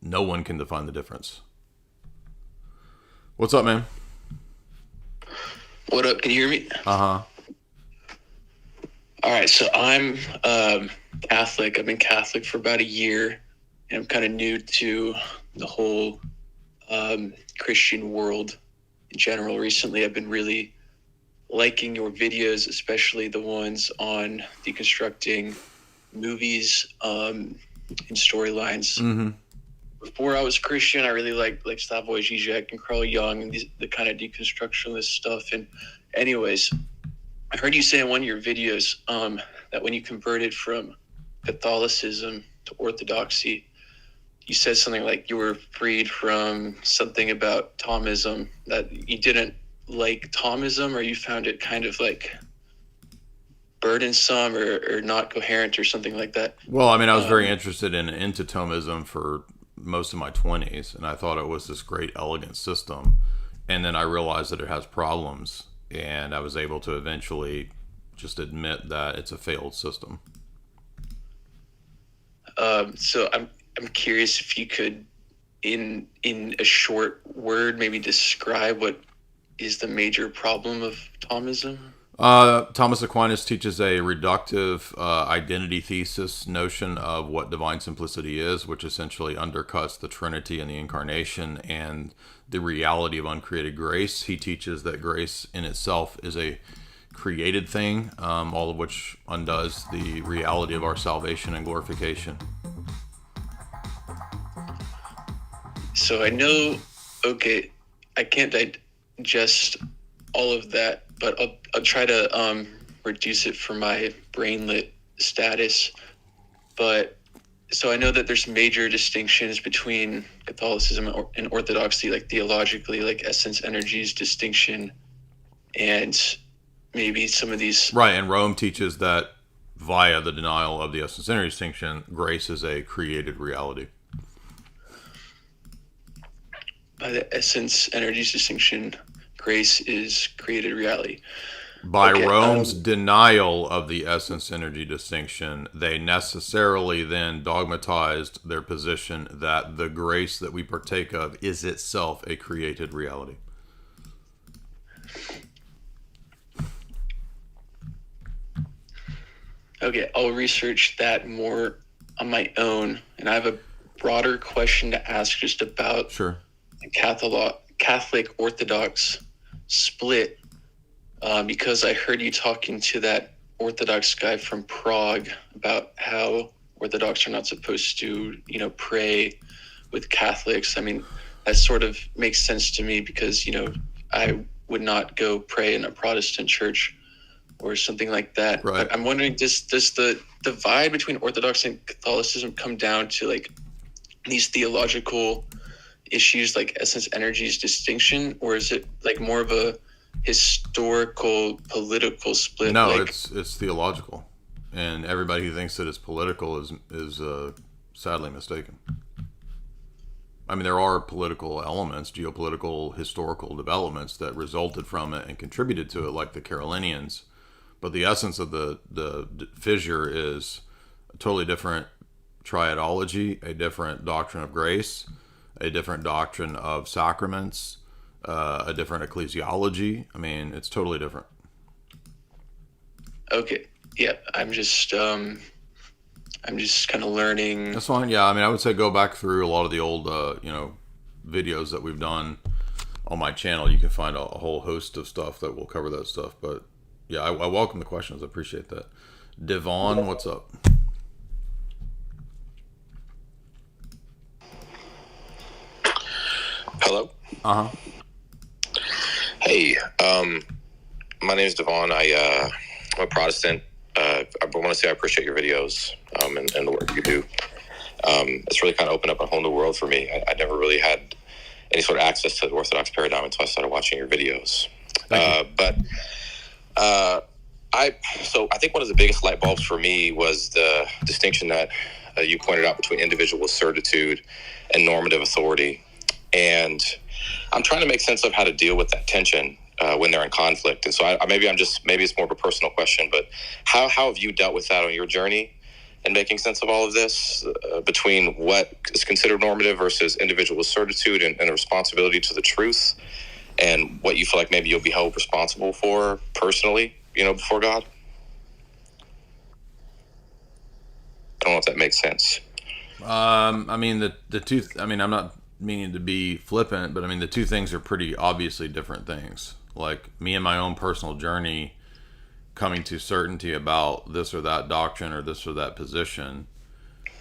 Speaker 2: no one can define the difference. What's up, man?
Speaker 10: What up? Can you hear me?
Speaker 2: Uh-huh.
Speaker 10: All right, so I'm Catholic. I've been Catholic for about a year, and I'm kind of new to the whole Christian world in general. Recently, I've been really liking your videos, especially the ones on deconstructing movies and storylines.
Speaker 2: Mm-hmm.
Speaker 10: Before I was Christian, I really liked like Slavoj Žižek and Carl Jung and the kind of deconstructionist stuff. And anyways, I heard you say in one of your videos that when you converted from Catholicism to Orthodoxy, you said something like you were freed from something about Tomism, that you didn't like Tomism, or you found it kind of like burdensome or not coherent or something like that.
Speaker 2: Well, I mean, I was very interested into Tomism for most of my 20s, and I thought it was this great, elegant system. And then I realized that it has problems, and I was able to eventually just admit that it's a failed system.
Speaker 10: So I'm curious if you could, in a short word, maybe describe what is the major problem of Thomism?
Speaker 2: Thomas Aquinas teaches a reductive identity thesis notion of what divine simplicity is, which essentially undercuts the Trinity and the Incarnation and the reality of uncreated grace. He teaches that grace in itself is a created thing, all of which undoes the reality of our salvation and glorification.
Speaker 10: So I know, okay, I can't digest all of that, but I'll try to reduce it for my brainlet status. But so I know that there's major distinctions between Catholicism and Orthodoxy, like theologically, like essence, energies, distinction, and maybe some of these.
Speaker 2: Right, and Rome teaches that via the denial of the essence, energy distinction, grace is a created reality.
Speaker 10: By the essence, energies distinction, grace is created reality.
Speaker 2: By Rome's denial of the essence energy distinction, they necessarily then dogmatized their position that the grace that we partake of is itself a created reality.
Speaker 10: Okay, I'll research that more on my own. And I have a broader question to ask just about the Catholic Orthodox split, because I heard you talking to that Orthodox guy from Prague about how Orthodox are not supposed to, pray with Catholics. I mean, that sort of makes sense to me because, I would not go pray in a Protestant church or something like that.
Speaker 2: Right.
Speaker 10: But I'm wondering, does the divide between Orthodox and Catholicism come down to like these theological issues like essence energies distinction, or is it like more of a historical political split?
Speaker 2: No, it's theological, and everybody who thinks that it's political is sadly mistaken. I mean, there are political elements, geopolitical, historical developments that resulted from it and contributed to it, like the Carolinians, but the essence of the fissure is a totally different triadology, a different doctrine of grace, a different doctrine of sacraments, a different ecclesiology. I mean, it's totally different.
Speaker 10: Okay. Yeah. I'm just kind of learning.
Speaker 2: That's fine. Yeah. I mean, I would say go back through a lot of the old, videos that we've done on my channel, you can find a whole host of stuff that will cover that stuff. But yeah, I welcome the questions. I appreciate that. Devon, what's up?
Speaker 21: Hello. Hey, my name is Devon. I'm a Protestant. I want to say I appreciate your videos and the work you do. It's really kind of opened up a whole new world for me. I never really had any sort of access to the Orthodox paradigm until I started watching your videos. So I think one of the biggest light bulbs for me was the distinction that you pointed out between individual certitude and normative authority. And I'm trying to make sense of how to deal with that tension when they're in conflict. And so maybe it's more of a personal question, but how have you dealt with that on your journey and making sense of all of this between what is considered normative versus individual certitude and a responsibility to the truth, and what you feel like maybe you'll be held responsible for personally, before God? I don't know if that makes sense.
Speaker 2: I mean, the two, I'm not meaning to be flippant, but I mean, the two things are pretty obviously different things. Like me and my own personal journey coming to certainty about this or that doctrine or this or that position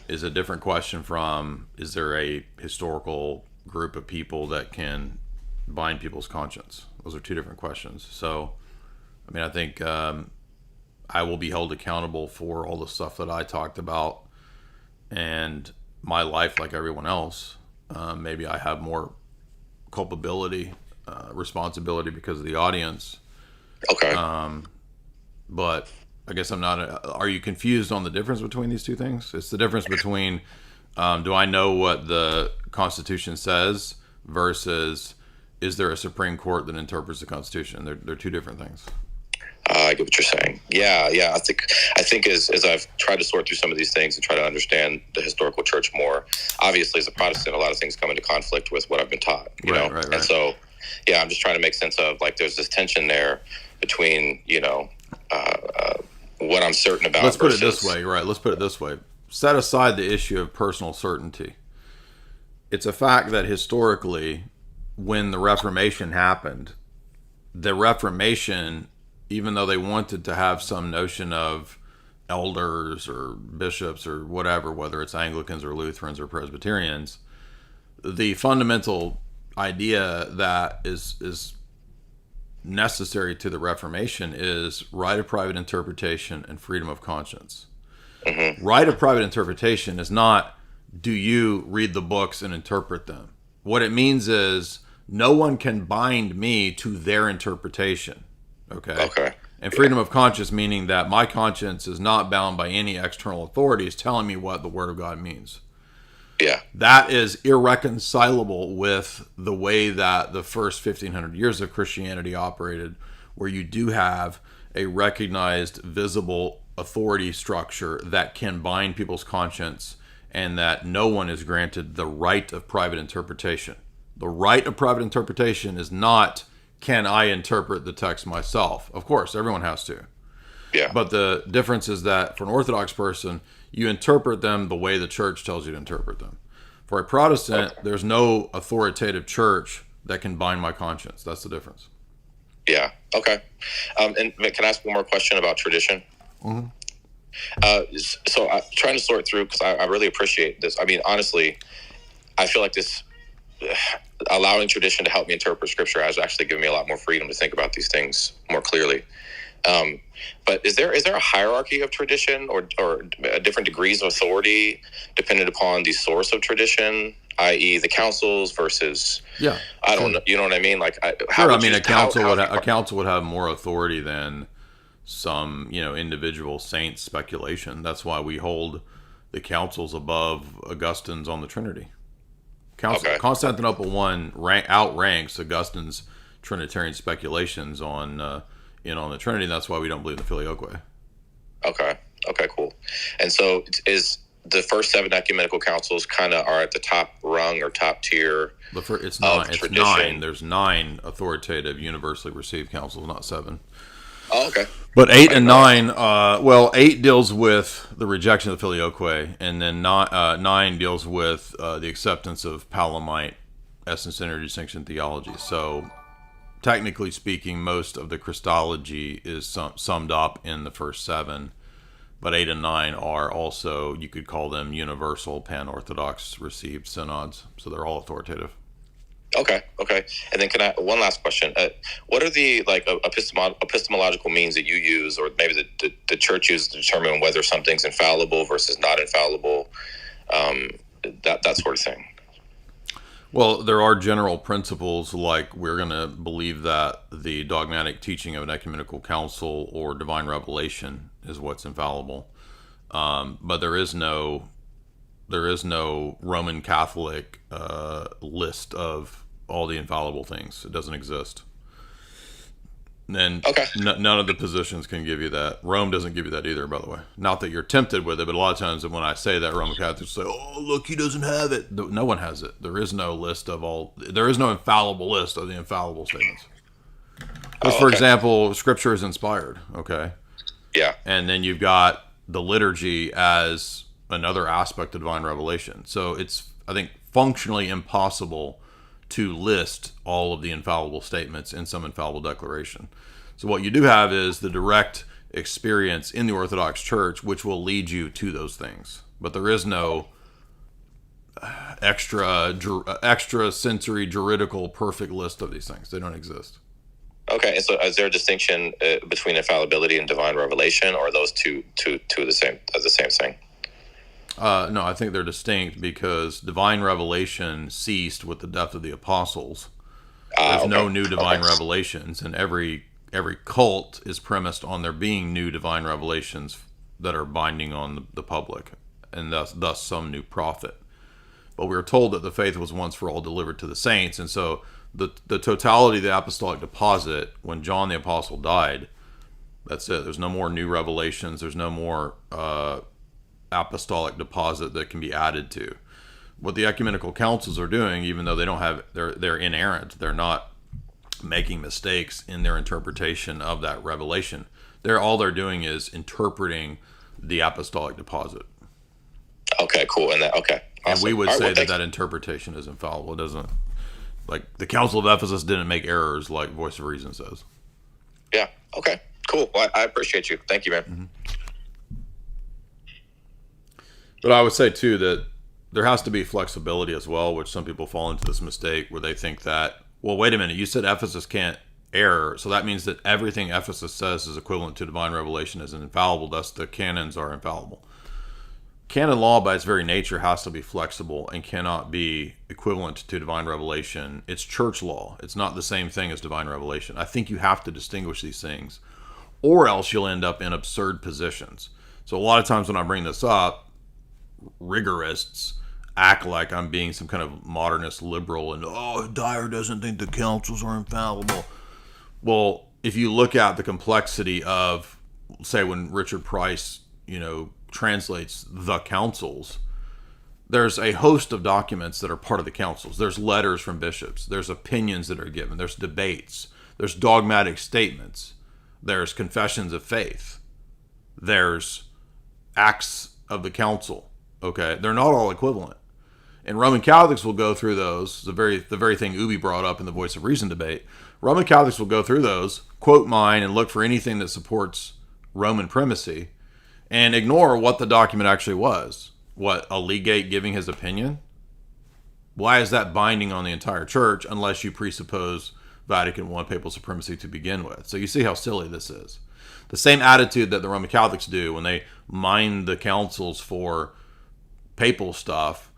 Speaker 2: is a different question from, is there a historical group of people that can bind people's conscience? Those are two different questions. So, I mean, I think I will be held accountable for all the stuff that I talked about and my life like everyone else. Maybe I have more culpability, responsibility because of the audience.
Speaker 21: Okay.
Speaker 2: But I guess I'm not. Are you confused on the difference between these two things? It's the difference between do I know what the Constitution says versus is there a Supreme Court that interprets the Constitution? They're two different things.
Speaker 21: I get what you're saying. Yeah. I think as I've tried to sort through some of these things and try to understand the historical church more, obviously as a Protestant, a lot of things come into conflict with what I've been taught, you know? Right. And so, yeah, I'm just trying to make sense of, like, there's this tension there between, what I'm certain about.
Speaker 2: Let's put it this way, right? Let's put it this way. Set aside the issue of personal certainty. It's a fact that historically, when the Reformation happened, the Reformation, even though they wanted to have some notion of elders or bishops or whatever, whether it's Anglicans or Lutherans or Presbyterians, the fundamental idea that is necessary to the Reformation is right of private interpretation and freedom of conscience. Mm-hmm. Right of private interpretation is not, do you read the books and interpret them? What it means is no one can bind me to their interpretation. Okay. And freedom of conscience, meaning that my conscience is not bound by any external authorities telling me what the Word of God means.
Speaker 21: Yeah.
Speaker 2: That is irreconcilable with the way that the first 1,500 years of Christianity operated, where you do have a recognized, visible authority structure that can bind people's conscience, and that no one is granted the right of private interpretation. The right of private interpretation is not, can I interpret the text myself? Of course, everyone has to.
Speaker 21: Yeah.
Speaker 2: But the difference is that for an Orthodox person, you interpret them the way the church tells you to interpret them. For a Protestant, there's no authoritative church that can bind my conscience. That's the difference.
Speaker 21: Yeah. Okay. And can I ask one more question about tradition?
Speaker 2: Mm-hmm.
Speaker 21: So I'm trying to sort through, because I really appreciate this. I mean, honestly, I feel like this allowing tradition to help me interpret Scripture has actually given me a lot more freedom to think about these things more clearly. But is there a hierarchy of tradition or different degrees of authority dependent upon the source of tradition, i.e. the councils versus?
Speaker 2: Yeah,
Speaker 21: I don't know. You know what I mean? Like,
Speaker 2: a council would have more authority than some individual saint speculation. That's why we hold the councils above Augustine's on the Trinity. Constantinople I outranks Augustine's Trinitarian speculations on the Trinity. That's why we don't believe the Filioque.
Speaker 21: Okay, cool. And so is the first 7 ecumenical councils kind of are at the top rung or top tier?
Speaker 2: It's 9. There's 9 authoritative, universally received councils, not 7.
Speaker 21: Oh, okay.
Speaker 2: But 8 and 9, 8 deals with the rejection of the Filioque, and then 9 deals with the acceptance of Palamite essence-centered distinction theology. So, technically speaking, most of the Christology is summed up in the first 7, but 8 and 9 are also, you could call them universal pan-Orthodox received synods. So they're all authoritative.
Speaker 21: Okay. And then one last question. What are the epistemological means that you use, or maybe the church uses to determine whether something's infallible versus not infallible, that sort of thing?
Speaker 2: Well, there are general principles, like we're going to believe that the dogmatic teaching of an ecumenical council or divine revelation is what's infallible. But there is no Roman Catholic list of all the infallible things. It doesn't exist. And none of the positions can give you that. Rome doesn't give you that either, by the way. Not that you're tempted with it, but a lot of times when I say that, Roman Catholics say, "Oh, look, he doesn't have it." No one has it. There is no list of all. There is no infallible list of the infallible statements. For example, Scripture is inspired. Okay.
Speaker 21: Yeah.
Speaker 2: And then you've got the liturgy as another aspect of divine revelation. So it's, I think, functionally impossible to list all of the infallible statements in some infallible declaration. So what you do have is the direct experience in the Orthodox Church, which will lead you to those things. But there is no extra sensory juridical perfect list of these things. They don't exist.
Speaker 21: Okay, and so is there a distinction between infallibility and divine revelation, or are those two the same thing?
Speaker 2: No, I think they're distinct because divine revelation ceased with the death of the apostles. There's no new divine revelations, and every cult is premised on there being new divine revelations that are binding on the public, and thus some new prophet. But we were told that the faith was once for all delivered to the saints, and so the totality of the apostolic deposit, when John the Apostle died, that's it. There's no more new revelations. There's no more apostolic deposit that can be added to. What the ecumenical councils are doing, even though they don't have, they're inerrant. They're not making mistakes in their interpretation of that revelation. All they're doing is interpreting the apostolic deposit.
Speaker 21: Okay, cool. And awesome.
Speaker 2: And we would say that interpretation is infallible. It doesn't, like the Council of Ephesus didn't make errors like Voice of Reason says.
Speaker 21: Yeah. Okay. Cool. Well, I appreciate you. Thank you, man.
Speaker 2: Mm-hmm. But I would say too that there has to be flexibility as well, which some people fall into this mistake where they think that, well, wait a minute, you said Ephesus can't err, so that means that everything Ephesus says is equivalent to divine revelation as infallible, thus the canons are infallible. Canon law by its very nature has to be flexible and cannot be equivalent to divine revelation. It's church law. It's not the same thing as divine revelation. I think you have to distinguish these things, or else you'll end up in absurd positions. So a lot of times when I bring this up, rigorists act like I'm being some kind of modernist liberal and, Dyer doesn't think the councils are infallible. Well, if you look at the complexity of, say, when Richard Price, translates the councils, there's a host of documents that are part of the councils. There's letters from bishops. There's opinions that are given. There's debates. There's dogmatic statements. There's confessions of faith. There's acts of the council. Okay, they're not all equivalent. And Roman Catholics will go through those, the very thing Ubi brought up in the Voice of Reason debate. Roman Catholics will go through those, quote mine, and look for anything that supports Roman primacy, and ignore what the document actually was. What, a legate giving his opinion? Why is that binding on the entire church unless you presuppose Vatican I papal supremacy to begin with? So you see how silly this is. The same attitude that the Roman Catholics do when they mine the councils for papal stuff,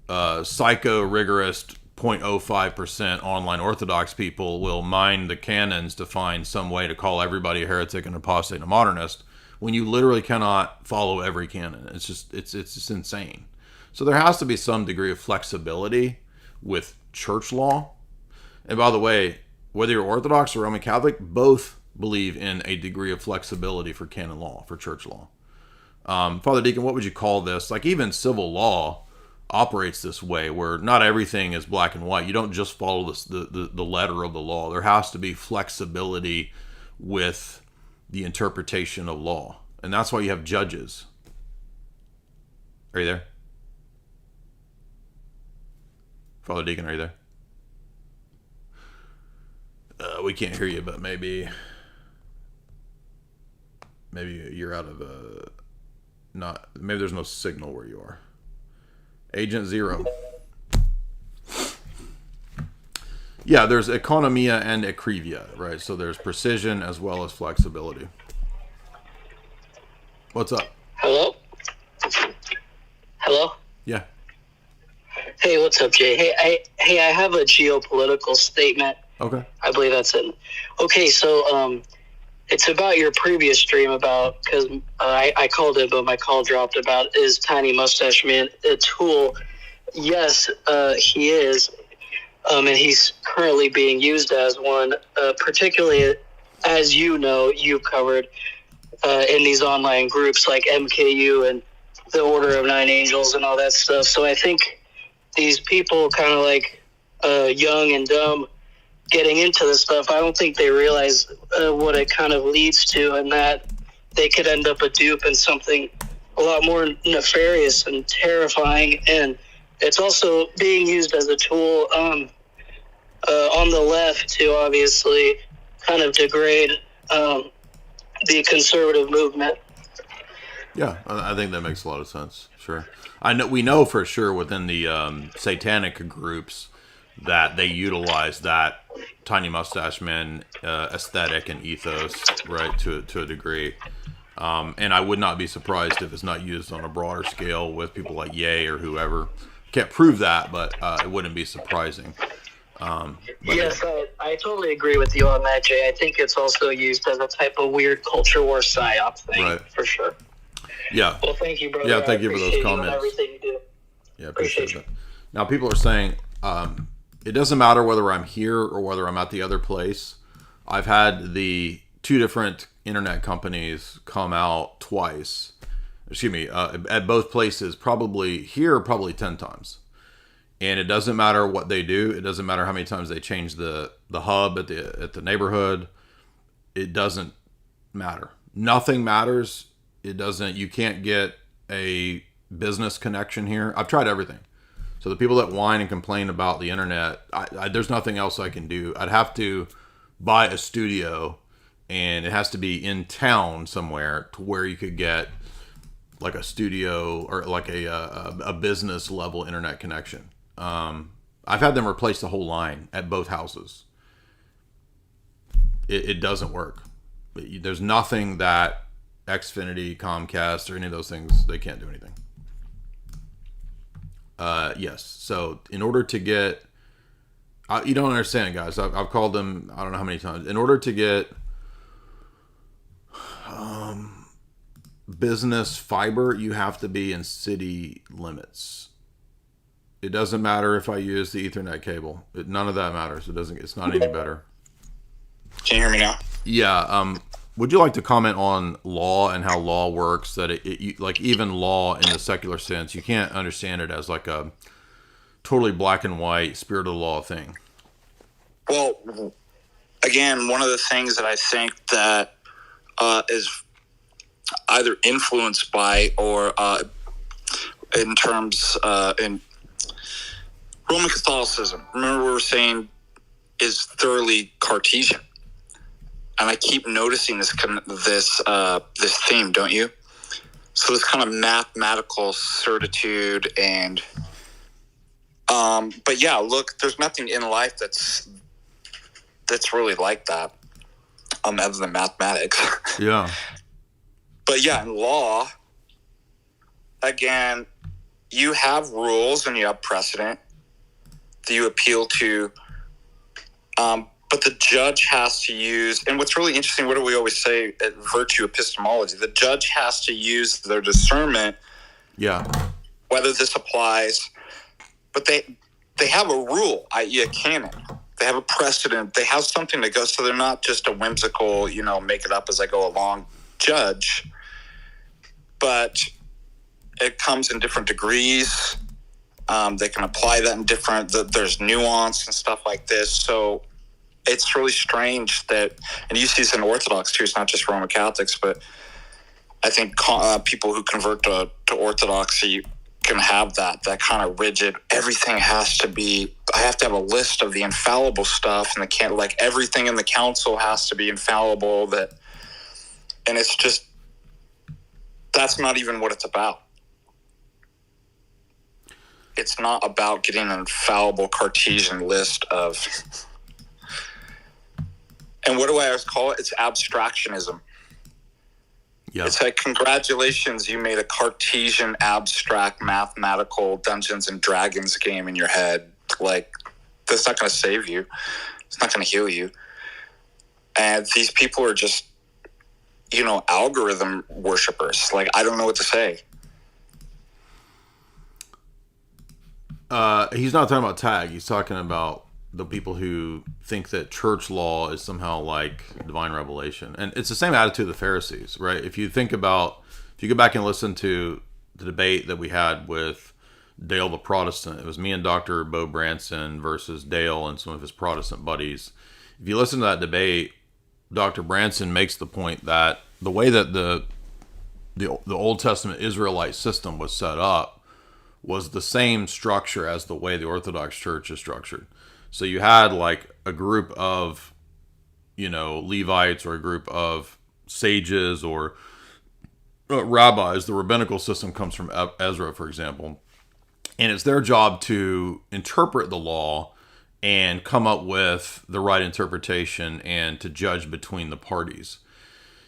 Speaker 2: psycho-rigorist 0.05% online Orthodox people will mine the canons to find some way to call everybody a heretic, an apostate, and a modernist, when you literally cannot follow every canon. It's just insane. So there has to be some degree of flexibility with church law. And by the way, whether you're Orthodox or Roman Catholic, both believe in a degree of flexibility for canon law, for church law. Father Deacon, what would you call this? Like, even civil law operates this way, where not everything is black and white. You don't just follow the letter of the law. There has to be flexibility with the interpretation of law. And that's why you have judges. Are you there? Father Deacon, are you there? We can't hear you, but maybe you're out of maybe there's no signal where you are. Agent Zero. Yeah, there's economia and akrivia, right? So there's precision as well as flexibility. What's up?
Speaker 1: Hello? Hello?
Speaker 2: Yeah.
Speaker 1: Hey, what's up, Jay? Hey, I have a geopolitical statement.
Speaker 2: Okay.
Speaker 1: I believe that's it. Okay, so it's about your previous stream about, because I called it, but my call dropped, about is Tiny Mustache Man a tool? Yes, he is. And he's currently being used as one, particularly, as you know, you've covered in these online groups like MKU and the Order of Nine Angels and all that stuff. So I think these people kind of like young and dumb getting into this stuff, I don't think they realize what it kind of leads to, and that they could end up a dupe in something a lot more nefarious and terrifying. And it's also being used as a tool on the left to obviously kind of degrade the conservative movement.
Speaker 2: Yeah, I think that makes a lot of sense. Sure. We know for sure within the satanic groups that they utilize that Tiny Mustache Man aesthetic and ethos, right, to a degree. And I would not be surprised if it's not used on a broader scale with people like Ye or whoever. Can't prove that, but it wouldn't be surprising.
Speaker 1: Yes, I totally agree with you on that, Jay. I think it's also used as a type of weird culture war psyop thing, right, for sure.
Speaker 2: Yeah.
Speaker 1: Well, thank you, brother.
Speaker 2: Yeah, thank you for those comments.
Speaker 1: Everything you do.
Speaker 2: Yeah, appreciate that. Now, people are saying it doesn't matter whether I'm here or whether I'm at the other place. I've had the two different internet companies come out twice. Excuse me, at both places, probably 10 times. And it doesn't matter what they do. It doesn't matter how many times they change the hub at the neighborhood. It doesn't matter. Nothing matters. It doesn't. You can't get a business connection here. I've tried everything. So the people that whine and complain about the internet, there's nothing else I can do. I'd have to buy a studio, and it has to be in town somewhere to where you could get like a studio or like a business level internet connection. I've had them replace the whole line at both houses. It doesn't work. There's nothing that Xfinity, Comcast, or any of those things, they can't do anything. Yes. So in order to get, you don't understand, guys. I've called them, I don't know how many times. In order to get business fiber, you have to be in city limits. It doesn't matter if I use the Ethernet cable. None of that matters. It's not any better.
Speaker 11: Can you hear me now?
Speaker 2: Yeah. Would you like to comment on law and how law works? That like even law in the secular sense, you can't understand it as like a totally black and white spirit of the law thing.
Speaker 11: Well, again, one of the things that I think that is either influenced by or in terms in Roman Catholicism, remember we were saying, is thoroughly Cartesian. And I keep noticing this theme, don't you? So this kind of mathematical certitude and, but yeah, look, there's nothing in life that's really like that, other than mathematics.
Speaker 2: Yeah.
Speaker 11: But yeah, in law, again, you have rules and you have precedent that you appeal to, but the judge has to use, and what's really interesting, what do we always say at virtue epistemology? The judge has to use their discernment, whether this applies, but they have a rule, i.e. a canon. They have a precedent. They have something to go, so they're not just a whimsical, make it up as I go along judge, but it comes in different degrees. They can apply that in different, there's nuance and stuff like this. So it's really strange that, and you see this in Orthodox too, it's not just Roman Catholics, but I think people who convert to Orthodoxy can have that kind of rigid, everything has to be, I have to have a list of the infallible stuff, and everything in the council has to be infallible, and it's just, that's not even what it's about. It's not about getting an infallible Cartesian list of, and what do I always call it? It's abstractionism. Yeah. It's like, congratulations, you made a Cartesian, abstract, mathematical Dungeons and Dragons game in your head. Like, that's not going to save you. It's not going to heal you. And these people are just, algorithm worshipers. Like, I don't know what to say.
Speaker 2: He's not talking about tag. He's talking about the people who think that church law is somehow like divine revelation. And it's the same attitude of the Pharisees, right? If you go back and listen to the debate that we had with Dale the Protestant, it was me and Dr. Bo Branson versus Dale and some of his Protestant buddies. If you listen to that debate, Dr. Branson makes the point that the way that the Old Testament Israelite system was set up was the same structure as the way the Orthodox Church is structured. So you had like a group of, Levites or a group of sages or rabbis. The rabbinical system comes from Ezra, for example. And it's their job to interpret the law and come up with the right interpretation and to judge between the parties.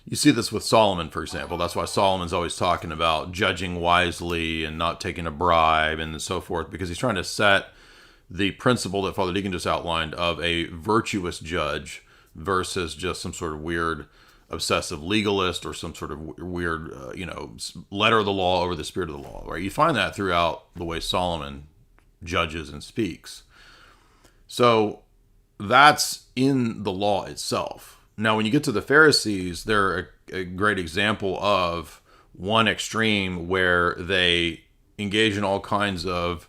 Speaker 2: You see this with Solomon, for example. That's why Solomon's always talking about judging wisely and not taking a bribe and so forth, because he's trying to set the principle that Father Deacon just outlined of a virtuous judge versus just some sort of weird obsessive legalist or some sort of weird, letter of the law over the spirit of the law, right? You find that throughout the way Solomon judges and speaks. So that's in the law itself. Now, when you get to the Pharisees, they're a great example of one extreme where they engage in all kinds of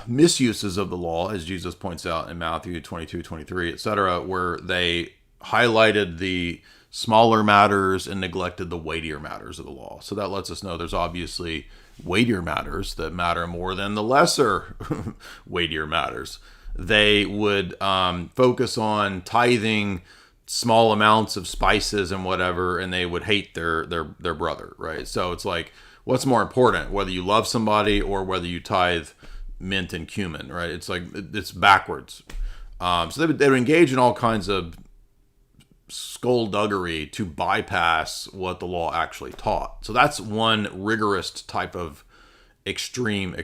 Speaker 2: misuses of the law, as Jesus points out in Matthew 22, 23, etc., where they highlighted the smaller matters and neglected the weightier matters of the law. So that lets us know there's obviously weightier matters that matter more than the lesser weightier matters. They would focus on tithing small amounts of spices and whatever, and they would hate their brother, right? So it's like, what's more important, whether you love somebody or whether you tithe mint and cumin, right? It's like, it's backwards. So they would engage in all kinds of skullduggery to bypass what the law actually taught. So that's one rigorous type of extreme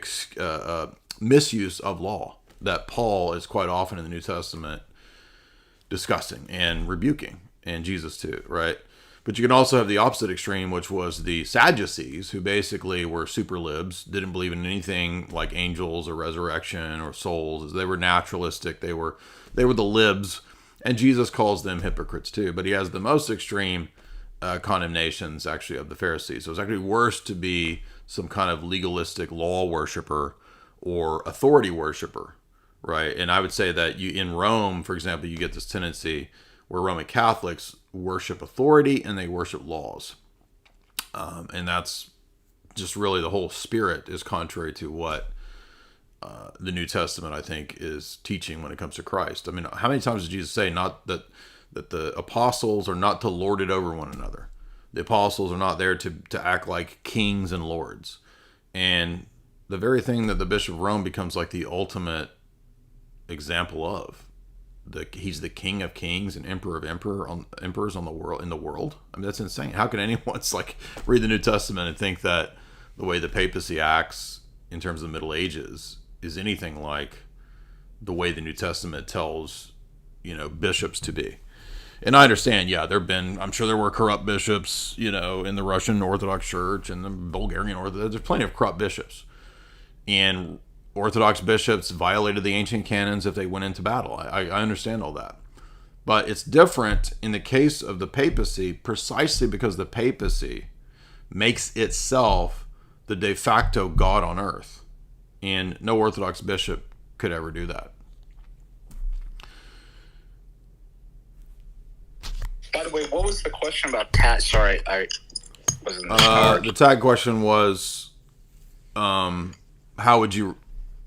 Speaker 2: misuse of law that Paul is quite often in the New Testament discussing and rebuking, and Jesus too, right? But you can also have the opposite extreme, which was the Sadducees, who basically were super libs, didn't believe in anything like angels or resurrection or souls. They were naturalistic. They were the libs, and Jesus calls them hypocrites too. But he has the most extreme condemnations actually of the Pharisees. So it's actually worse to be some kind of legalistic law worshiper or authority worshiper, right? And I would say that in Rome, for example, you get this tendency where Roman Catholics worship authority and they worship laws. And that's just really the whole spirit is contrary to what the New Testament, I think, is teaching when it comes to Christ. I mean, how many times did Jesus say not that the apostles are not to lord it over one another? The apostles are not there to act like kings and lords. And the very thing that the Bishop of Rome becomes like the ultimate example of, he's the king of kings and emperor of emperors in the world. I mean, that's insane. How can anyone read the New Testament and think that the way the papacy acts in terms of the Middle Ages is anything like the way the New Testament tells, bishops to be? And I understand, I'm sure there were corrupt bishops, in the Russian Orthodox Church and the Bulgarian Orthodox. There's plenty of corrupt bishops. And Orthodox bishops violated the ancient canons if they went into battle. I understand all that. But it's different in the case of the papacy precisely because the papacy makes itself the de facto God on earth. And no Orthodox bishop could ever do that.
Speaker 11: By the way, what was the question about tag? Sorry, I wasn't.
Speaker 2: The tag question was, how would you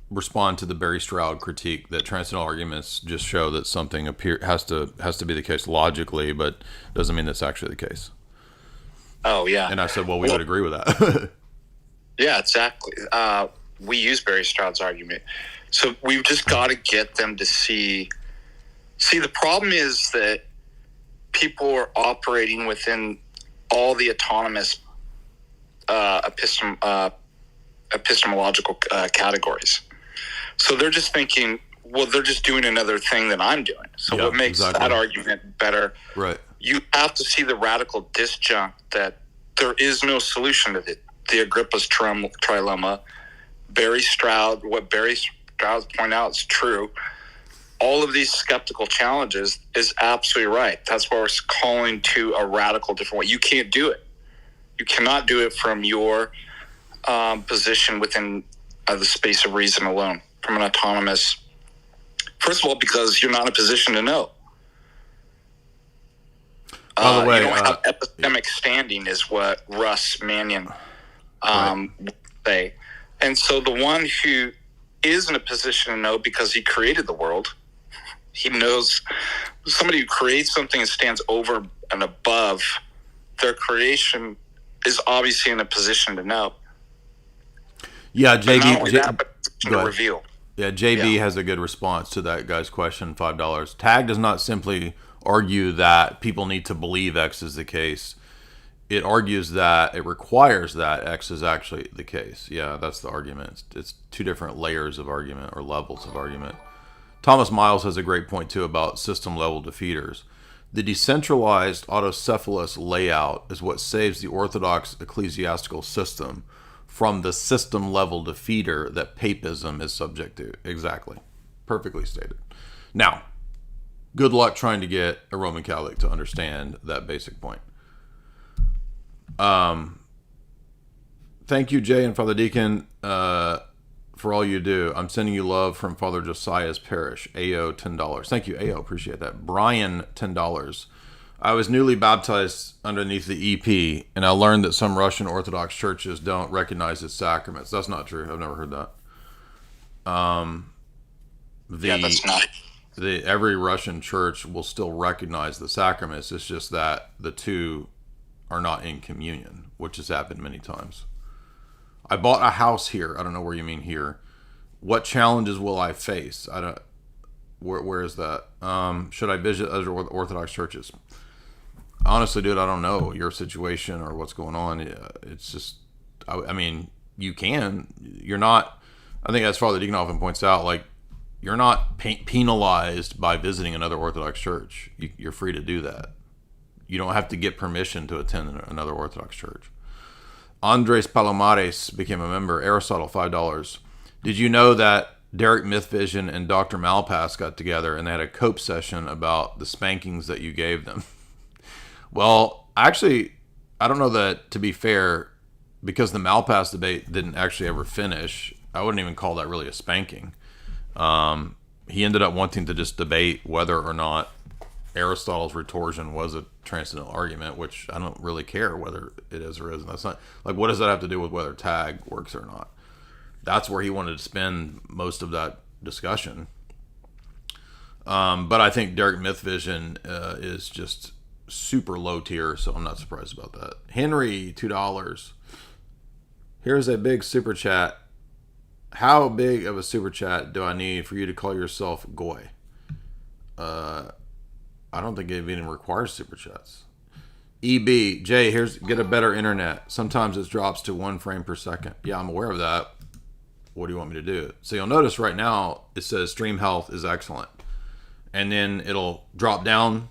Speaker 2: respond to the Barry Stroud critique that transcendental arguments just show that something has to be the case logically, but doesn't mean that's actually the case?
Speaker 21: Oh yeah.
Speaker 2: And I said, well, we would agree with that.
Speaker 21: Yeah, exactly. We use Barry Stroud's argument. So we've just got to get them to see. The problem is that people are operating within all the autonomous epistemological categories. So they're just thinking, well, they're just doing another thing that I'm doing. So what makes that argument better?
Speaker 2: Right.
Speaker 21: You have to see the radical disjunct that there is no solution to the Agrippa's trilemma. What Barry Stroud pointed out is true. All of these skeptical challenges is absolutely right. That's why we're calling to a radical different way. You can't do it. You cannot do it from your position within the space of reason alone, from an autonomous. First of all, because you're not in a position to know.
Speaker 2: By the way,
Speaker 21: you don't have epistemic standing, is what Russ Mannion would say. And so the one who is in a position to know because he created the world, he knows. Somebody who creates something and stands over and above their creation is obviously in a position to know.
Speaker 2: Yeah,
Speaker 21: to reveal.
Speaker 2: Yeah, JB has a good response to that guy's question, $5. Tag does not simply argue that people need to believe X is the case. It argues that it requires that X is actually the case. Yeah, that's the argument. It's two different layers of argument or levels of argument. Thomas Miles has a great point, too, about system-level defeaters. The decentralized autocephalous layout is what saves the Orthodox ecclesiastical system from the system-level defeater that papism is subject to. Exactly. Perfectly stated. Now, good luck trying to get a Roman Catholic to understand that basic point. Thank you, Jay and Father Deacon, for all you do. I'm sending you love from Father Josiah's parish. AO, $10. Thank you, AO. Appreciate that. Brian, $10. I was newly baptized underneath the EP, and I learned that some Russian Orthodox churches don't recognize its sacraments. That's not true. I've never heard that.
Speaker 21: That's not.
Speaker 2: Every Russian church will still recognize the sacraments. It's just that the two are not in communion, which has happened many times. I bought a house here. I don't know where you mean here. What challenges will I face? I don't. Where is that? Should I visit other Orthodox churches? Honestly, dude, I don't know your situation or what's going on. It's just, I mean, you can. You're not. I think as Father Deacon often points out, like, you're not penalized by visiting another Orthodox church. You're free to do that. You don't have to get permission to attend another Orthodox church. Andres Palomares became a member. Aristotle, $5. Did you know that Derek Mythvision and Dr. Malpass got together and they had a cope session about the spankings that you gave them? Well, actually, I don't know that, to be fair, because the Malpass debate didn't actually ever finish, I wouldn't even call that really a spanking. He ended up wanting to just debate whether or not Aristotle's retorsion was a transcendental argument, which I don't really care whether it is or isn't. That's not, like, what does that have to do with whether tag works or not? That's where he wanted to spend most of that discussion. But I think Derek Mythvision is just super low tier, so I'm not surprised about that. Henry, $2. Here's a big super chat. How big of a super chat do I need for you to call yourself Goy? I don't think it even requires super chats. EB, Jay, get a better internet. Sometimes it drops to 1 frame per second. Yeah, I'm aware of that. What do you want me to do? So you'll notice right now it says stream health is excellent. And then it'll drop down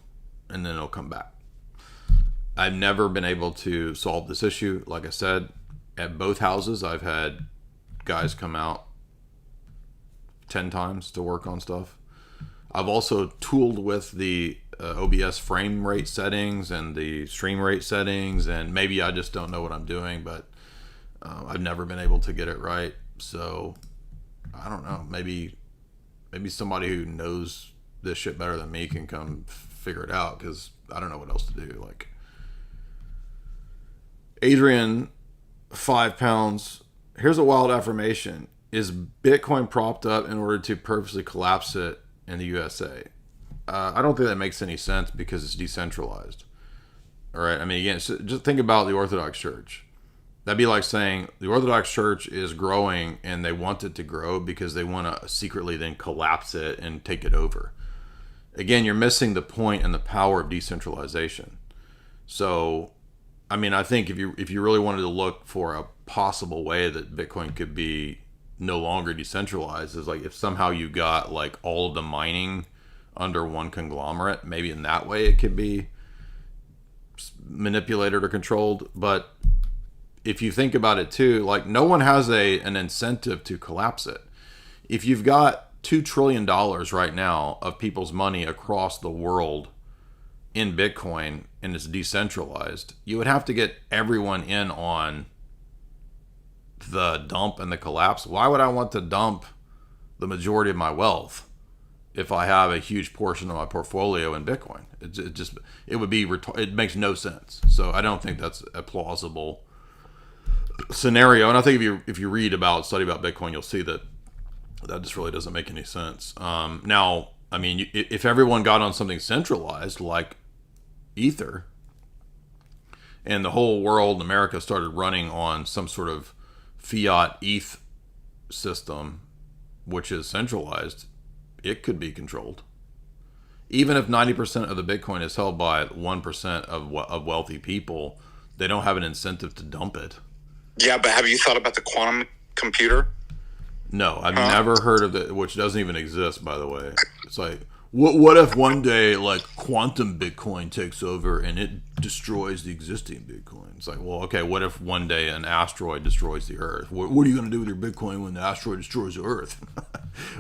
Speaker 2: and then it'll come back. I've never been able to solve this issue. Like I said, at both houses, I've had guys come out 10 times to work on stuff. I've also tooled with the OBS frame rate settings and the stream rate settings, and maybe I just don't know what I'm doing, but I've never been able to get it right. So I don't know. Maybe somebody who knows this shit better than me can come figure it out, because I don't know what else to do. Like, Adrian, £5. Here's a wild affirmation. Is Bitcoin propped up in order to purposely collapse it in the USA? I don't think that makes any sense because it's decentralized. All right. I mean, again, so just think about the Orthodox Church. That'd be like saying the Orthodox Church is growing and they want it to grow because they want to secretly then collapse it and take it over. Again, you're missing the point and the power of decentralization. So, I mean, I think if you really wanted to look for a possible way that Bitcoin could be no longer decentralized, is like if somehow you got like all of the mining under one conglomerate, maybe in that way it could be manipulated or controlled. But if you think about it too, like no one has an incentive to collapse it. If you've got $2 trillion right now of people's money across the world in Bitcoin and it's decentralized, you would have to get everyone in on the dump and the collapse. Why would I want to dump the majority of my wealth if I have a huge portion of my portfolio in Bitcoin? It makes no sense. So I don't think that's a plausible scenario. And I think if you study about Bitcoin, you'll see that just really doesn't make any sense. Now, I mean, if everyone got on something centralized like Ether and the whole world in America started running on some sort of fiat ETH system, which is centralized, it could be controlled. Even if 90% of the Bitcoin is held by 1% of wealthy people, they don't have an incentive to dump it.
Speaker 11: Yeah, but have you thought about the quantum computer?
Speaker 2: No, I've never heard of it, which doesn't even exist, by the way. It's like, what if one day, like, quantum Bitcoin takes over and it destroys the existing Bitcoin? It's like, well, okay, what if one day an asteroid destroys the Earth? What are you going to do with your Bitcoin when the asteroid destroys the Earth?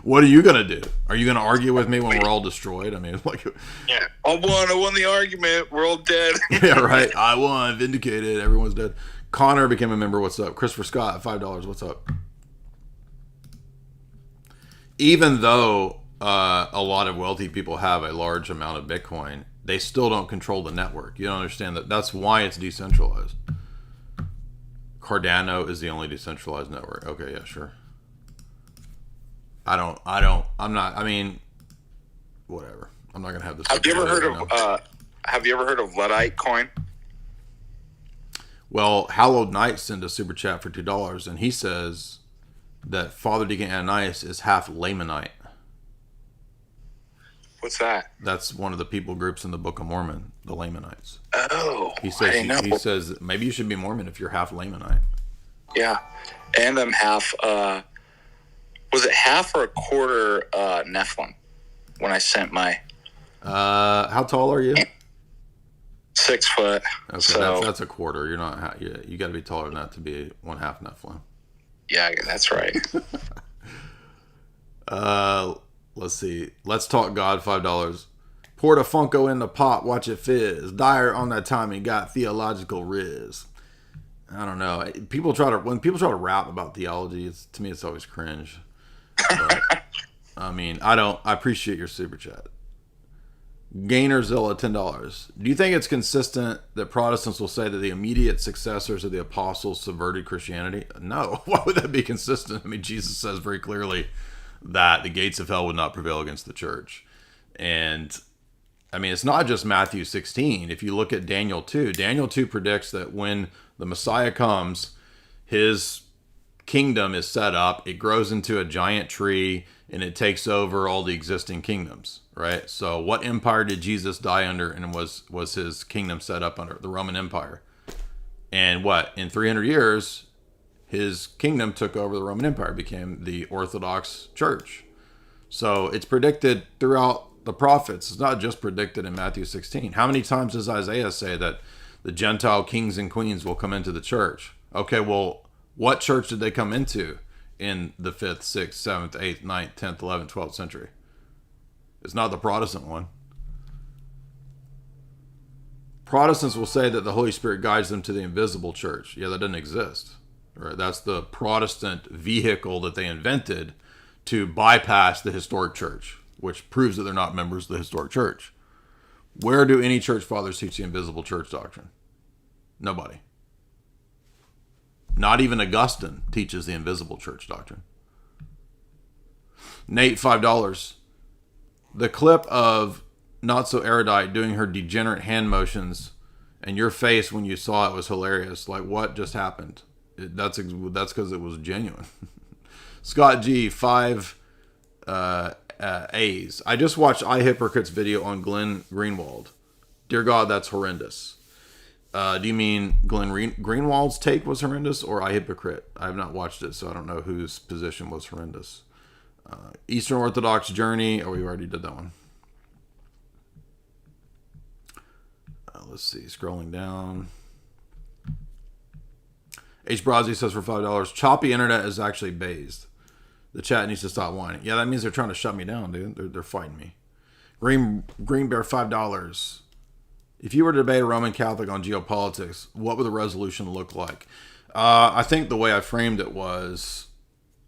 Speaker 2: What are you going to do? Are you going to argue with me when we're all destroyed? I mean, like...
Speaker 11: Yeah, I won the argument. We're all dead.
Speaker 2: Yeah, right. I won. Vindicated. Everyone's dead. Connor became a member. What's up? Christopher Scott, $5. What's up? Even though a lot of wealthy people have a large amount of Bitcoin, they still don't control the network. You don't understand that. That's why it's decentralized. Cardano is the only decentralized network. Okay, yeah, sure. I'm not, I mean, whatever. I'm not going to have this.
Speaker 11: Have you ever heard of Luddite coin?
Speaker 2: Well, Hallowed Knight sent a super chat for $2, and he says that Father Deacon Ananias is half Lamanite.
Speaker 11: What's that?
Speaker 2: That's one of the people groups in the Book of Mormon, the Lamanites.
Speaker 11: Oh,
Speaker 2: he says maybe you should be Mormon if you're half Lamanite.
Speaker 11: Yeah, and I'm half. Was it half or a quarter Nephilim? When I sent my.
Speaker 2: How tall are you?
Speaker 11: 6 foot.
Speaker 2: Okay,
Speaker 11: so
Speaker 2: that's a quarter. You're not. You got to be taller than that to be 1/2 Nephilim.
Speaker 11: Yeah, that's right.
Speaker 2: Let's see. Let's talk God. $5. Poured a Funko in the pot. Watch it fizz. Dyer on that time and got theological riz. I don't know. When people try to rap about theology, to me it's always cringe. But, I mean, I appreciate your super chat. Gainerzilla, $10. Do you think it's consistent that Protestants will say that the immediate successors of the apostles subverted Christianity? No. Why would that be consistent? I mean, Jesus says very clearly that the gates of hell would not prevail against the church. And, I mean, it's not just Matthew 16. If you look at Daniel 2, Daniel 2 predicts that when the Messiah comes, his kingdom is set up, it grows into a giant tree, and it takes over all the existing kingdoms, right? So what empire did Jesus die under and was his kingdom set up under? The Roman Empire. And what? In 300 years, his kingdom took over the Roman Empire, became the Orthodox Church. So it's predicted throughout the prophets. It's not just predicted in Matthew 16. How many times does Isaiah say that the Gentile kings and queens will come into the church? Okay, well, what church did they come into in the 5th, 6th, 7th, 8th, 9th, 10th, 11th, 12th century? It's not the Protestant one. Protestants will say that the Holy Spirit guides them to the invisible church. Yeah, that doesn't exist. Right? That's the Protestant vehicle that they invented to bypass the historic church, which proves that they're not members of the historic church. Where do any church fathers teach the invisible church doctrine? Nobody. Not even Augustine teaches the invisible church doctrine. Nate, $5. The clip of Not So Erudite doing her degenerate hand motions and your face when you saw it was hilarious. Like, what just happened? That's because it was genuine. Scott G, 5 A's. I just watched iHypocrite's video on Glenn Greenwald. Dear God, that's horrendous. Do you mean Glenn Greenwald's take was horrendous or iHypocrite? I have not watched it, so I don't know whose position was horrendous. Eastern Orthodox Journey. Oh, we already did that one. Let's see. Scrolling down. H. Brazzi says for $5, choppy internet is actually based. The chat needs to stop whining. Yeah, that means they're trying to shut me down, dude. They're fighting me. Green Bear, $5. If you were to debate a Roman Catholic on geopolitics, what would the resolution look like? I think the way I framed it was,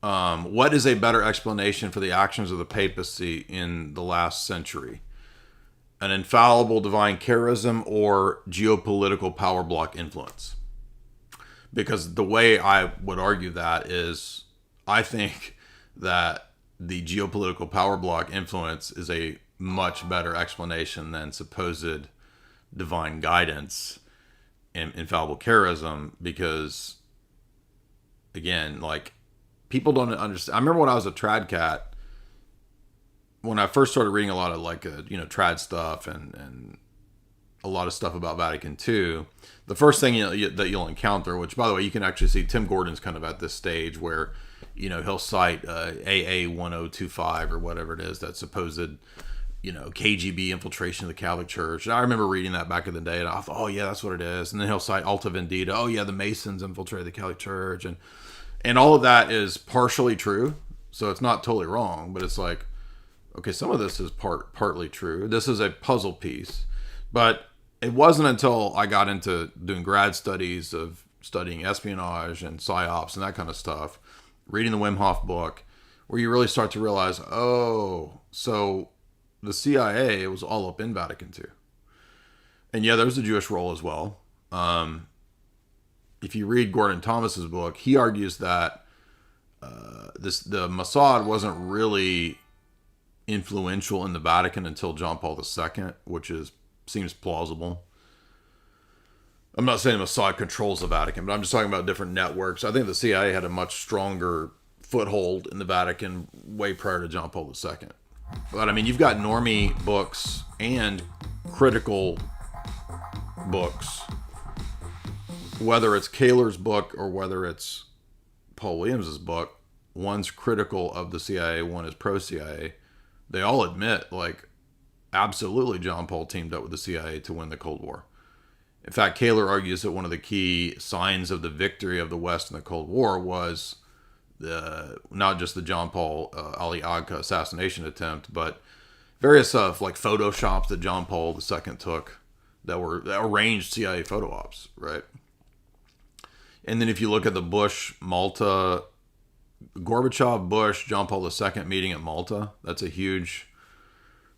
Speaker 2: what is a better explanation for the actions of the papacy in the last century? An infallible divine charism or geopolitical power block influence? Because the way I would argue that is, I think that the geopolitical power block influence is a much better explanation than supposed divine guidance and infallible charism, because again, like, people don't understand. I remember when I was a trad cat, when I first started reading a lot of like trad stuff and a lot of stuff about Vatican II, the first thing that you'll encounter, which by the way you can actually see, Tim Gordon's kind of at this stage where he'll cite AA 1025 or whatever it is, that supposed KGB infiltration of the Catholic Church. And I remember reading that back in the day, and I thought, oh yeah, that's what it is. And then he'll cite Alta Vendita. Oh yeah, the Masons infiltrated the Catholic Church, and all of that is partially true. So it's not totally wrong, but it's like, okay, some of this is partly true. This is a puzzle piece, but it wasn't until I got into doing grad studies of studying espionage and psyops and that kind of stuff, reading the Wim Hof book, where you really start to realize, oh, so the CIA was all up in Vatican II. And yeah, there's a Jewish role as well. If you read Gordon Thomas's book, he argues that the Mossad wasn't really influential in the Vatican until John Paul II, which seems plausible. I'm not saying Mossad controls the Vatican, but I'm just talking about different networks. I think the CIA had a much stronger foothold in the Vatican way prior to John Paul II. But I mean, you've got normie books and critical books, whether it's Kaler's book or whether it's Paul Williams's book. One's critical of the CIA, one is pro-CIA. They all admit, like, absolutely John Paul teamed up with the CIA to win the Cold War. In fact, Kaler argues that one of the key signs of the victory of the West in the Cold War was not just the John Paul Ali Agca assassination attempt, but various like photoshops that John Paul II took that arranged CIA photo ops, right? And then if you look at the Gorbachev, Bush, John Paul II meeting at Malta, that's a huge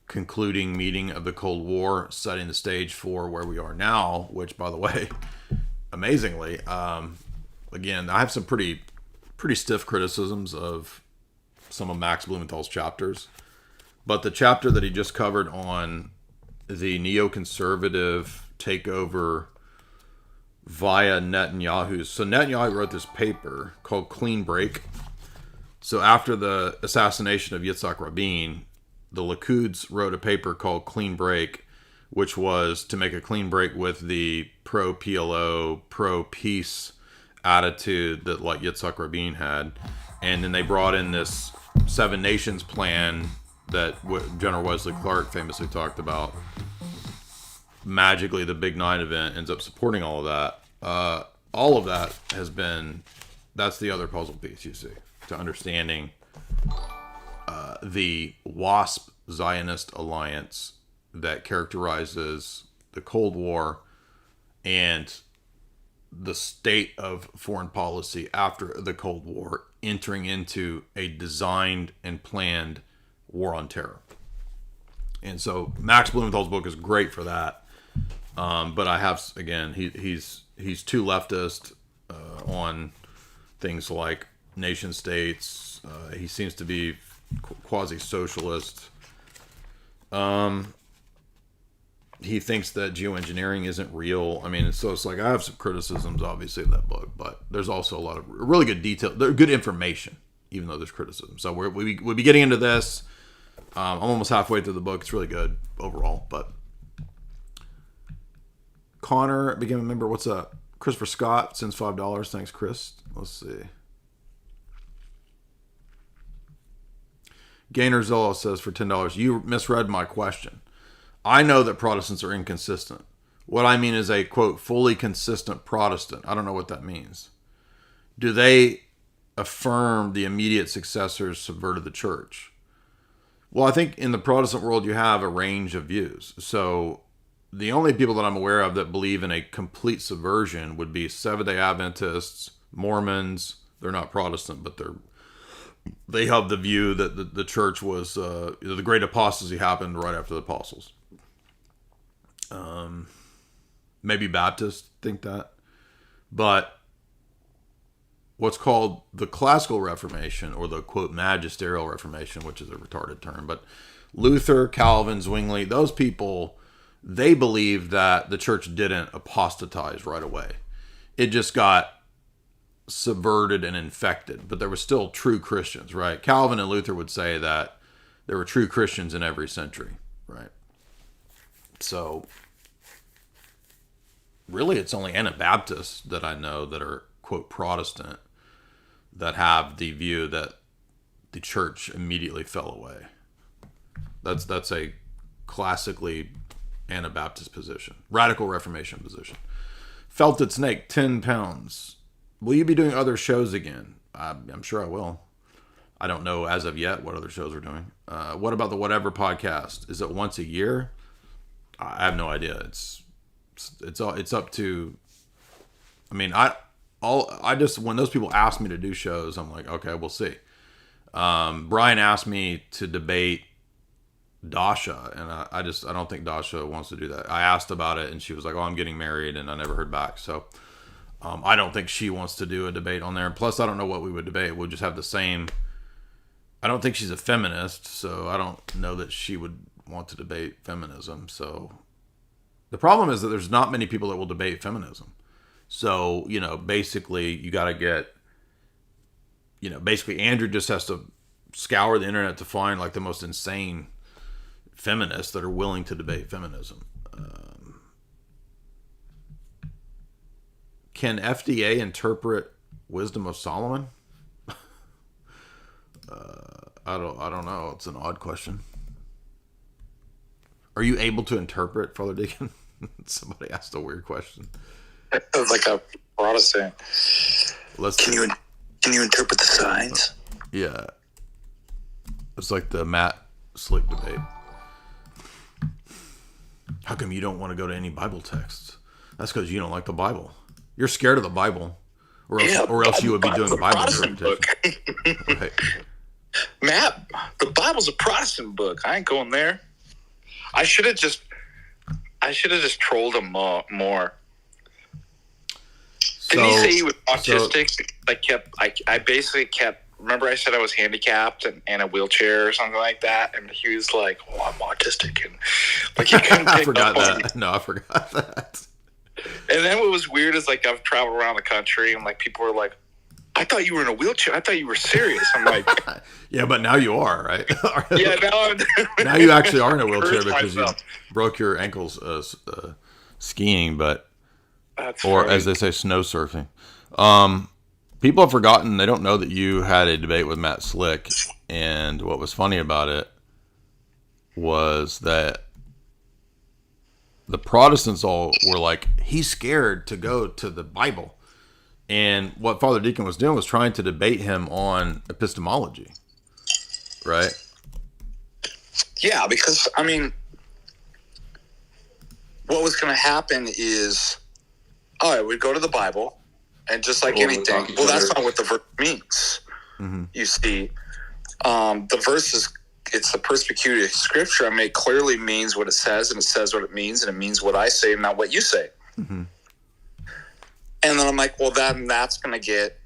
Speaker 2: concluding meeting of the Cold War, setting the stage for where we are now, which, by the way, amazingly, again, I have some pretty stiff criticisms of some of Max Blumenthal's chapters, but the chapter that he just covered on the neoconservative takeover via Netanyahu. So Netanyahu wrote this paper called Clean Break. So after the assassination of Yitzhak Rabin, the Likud wrote a paper called Clean Break, which was to make a clean break with the pro-PLO, pro-peace attitude that like Yitzhak Rabin had. And then they brought in this Seven Nations plan that General Wesley Clark famously talked about. Magically, the Big Nine event ends up supporting all of that. All of that has been, that's the other puzzle piece, you see, to understanding the WASP Zionist alliance that characterizes the Cold War and the state of foreign policy after the Cold War, entering into a designed and planned war on terror. And so Max Blumenthal's book is great for that. But I have, again, he's too leftist on things like nation states. He seems to be quasi-socialist. He thinks that geoengineering isn't real. I mean, so it's like I have some criticisms, obviously, of that book, but there's also a lot of really good detail, good information, even though there's criticism. So we'll be getting into this. I'm almost halfway through the book. It's really good overall, but Connor became a member. What's up? Christopher Scott sends $5. Thanks, Chris. Let's see. Gainer Zillow says for $10, you misread my question. I know that Protestants are inconsistent. What I mean is a, quote, fully consistent Protestant. I don't know what that means. Do they affirm the immediate successors subverted the church? Well, I think in the Protestant world, you have a range of views. So the only people that I'm aware of that believe in a complete subversion would be Seventh-day Adventists, Mormons. They're not Protestant, but they have the view that the church was, the great apostasy happened right after the apostles. Maybe Baptists think that. But what's called the Classical Reformation, or the, quote, Magisterial Reformation, which is a retarded term, but Luther, Calvin, Zwingli, those people, they believe that the church didn't apostatize right away. It just got subverted and infected, but there were still true Christians, right? Calvin and Luther would say that there were true Christians in every century, right? So really it's only Anabaptists that I know that are, quote, Protestant, that have the view that the church immediately fell away. That's a classically Anabaptist position, radical Reformation position. Felted Snake, 10 pounds. Will you be doing other shows again? I'm sure I will. I don't know as of yet what other shows we're doing. What about the Whatever podcast? Is it once a year? I have no idea. It's up to. I mean, I just, when those people ask me to do shows, I'm like, okay, we'll see. Brian asked me to debate Dasha, and I don't think Dasha wants to do that. I asked about it, and she was like, "Oh, I'm getting married," and I never heard back. So. I don't think she wants to do a debate on there. Plus, I don't know what we would debate. We'll just have the same. I don't think she's a feminist, so I don't know that she would want to debate feminism. So the problem is that there's not many people that will debate feminism. So, basically you got to get, basically Andrew just has to scour the internet to find like the most insane feminists that are willing to debate feminism. Can FDA interpret Wisdom of Solomon? I don't know. It's an odd question. Are you able to interpret, Father Deacon? Somebody asked a weird question.
Speaker 11: Like a Protestant. Can you interpret the signs?
Speaker 2: Yeah. It's like the Matt Slick debate. How come you don't want to go to any Bible texts? That's because you don't like the Bible. You're scared of the Bible, or else you would be doing Bible interpretation. Right.
Speaker 11: Matt, the Bible's a Protestant book. I ain't going there. I should have just trolled him more. Didn't he say he was autistic? I basically kept. Remember, I said I was handicapped and in a wheelchair or something like that, and he was like, "Oh, I'm autistic," and like he couldn't pick
Speaker 2: I forgot
Speaker 11: up
Speaker 2: that. No, I forgot that.
Speaker 11: And then what was weird is like I've traveled around the country and like people were like, "I thought you were in a wheelchair. I thought you were serious." I'm like,
Speaker 2: "Yeah, but now you are, right?"
Speaker 11: Yeah,
Speaker 2: now you actually are in a wheelchair because you broke your ankles skiing, as they say, snow surfing. People have forgotten. They don't know that you had a debate with Matt Slick, and what was funny about it was that the Protestants all were like, he's scared to go to the Bible. And what Father Deacon was doing was trying to debate him on epistemology. Right?
Speaker 11: Yeah, because, I mean, what was going to happen is, all right, we'd go to the Bible, and just like anything, well, that's not what the verse means.
Speaker 2: Mm-hmm.
Speaker 11: You see, the verse is, it's the perspicuity of Scripture. I mean, it clearly means what it says, and it says what it means, and it means what I say, not what you say.
Speaker 2: Mm-hmm.
Speaker 11: And then I'm like, well, that's going to get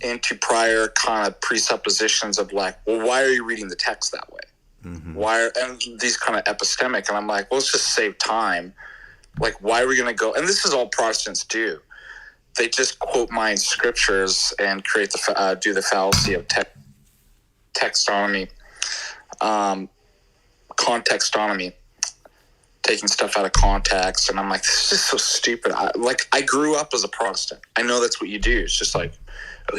Speaker 11: into prior kind of presuppositions of like, well, why are you reading the text that way? And these kind of epistemic, and I'm like, well, let's just save time. Like, why are we going to go? And this is all Protestants do. They just quote mine scriptures and create do the fallacy of textonomy, contextonomy, taking stuff out of context. And I'm like, this is just so stupid. I grew up as a Protestant. I know that's what you do. It's just like,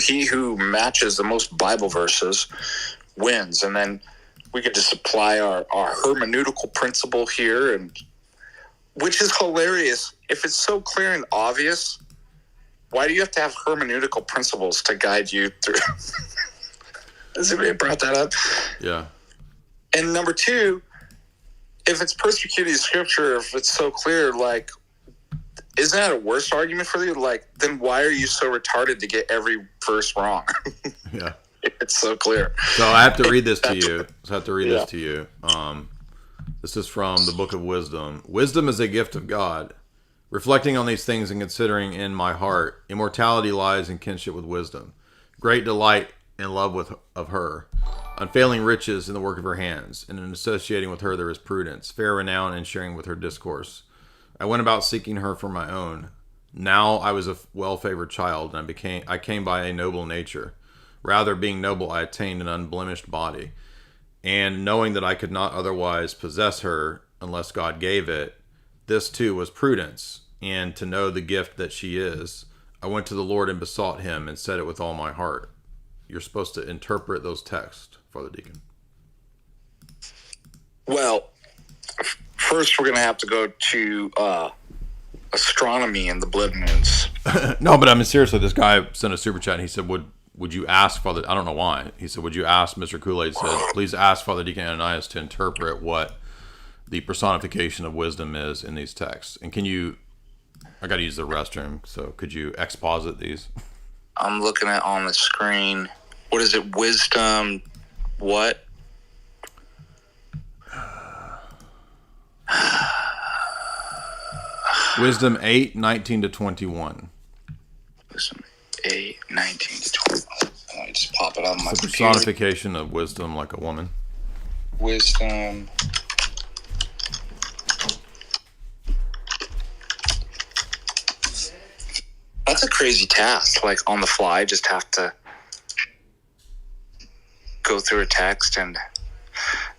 Speaker 11: he who matches the most Bible verses wins. And then we could just apply our hermeneutical principle here, and which is hilarious. If it's so clear and obvious, why do you have to have hermeneutical principles to guide you through? Has anybody brought that up?
Speaker 2: Yeah.
Speaker 11: And number two, if it's persecuting scripture, if it's so clear, like, isn't that a worse argument for you? Like, then why are you so retarded to get every verse wrong?
Speaker 2: Yeah.
Speaker 11: It's so clear.
Speaker 2: So I have to read this to you. This is from the Book of Wisdom. Wisdom is a gift of God. Reflecting on these things and considering in my heart, immortality lies in kinship with wisdom. Great delight and love of her. Unfailing riches in the work of her hands. And in associating with her there is prudence. Fair renown in sharing with her discourse. I went about seeking her for my own. Now I was a well-favored child, and I came by a noble nature. Rather, being noble, I attained an unblemished body. And knowing that I could not otherwise possess her unless God gave it, this too was prudence. And to know the gift that she is, I went to the Lord and besought him and said it with all my heart. You're supposed to interpret those texts, Father Deacon.
Speaker 11: Well, first we're going to have to go to astronomy and the blood moons.
Speaker 2: No, but I mean, seriously, this guy sent a super chat and he said, would you ask Father, I don't know why, he said, would you ask, Mr. Kool-Aid said, please ask Father Deacon Ananias to interpret what the personification of wisdom is in these texts. And can you, I got to use the restroom, so could you exposit these?
Speaker 11: I'm looking at on the screen. What is it? Wisdom, what?
Speaker 2: Wisdom 8, 19 to 21.
Speaker 11: Wisdom 8, 19 to 21. I just pop it on my
Speaker 2: computer. The personification of wisdom like a woman.
Speaker 11: Wisdom. That's a crazy task. Like on the fly, just have to go through a text. And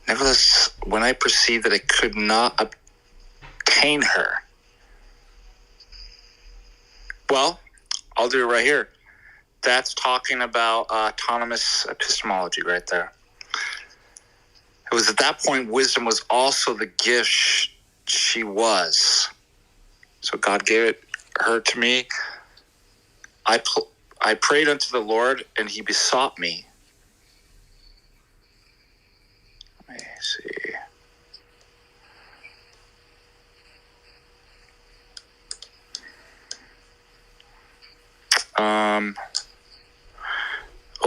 Speaker 11: nevertheless, when I perceived that I could not obtain her, well, I'll do it right here. That's talking about autonomous epistemology right there. It was at that point wisdom was also the gift she was. So God gave her to me. I prayed unto the Lord, and he besought me. Let me see.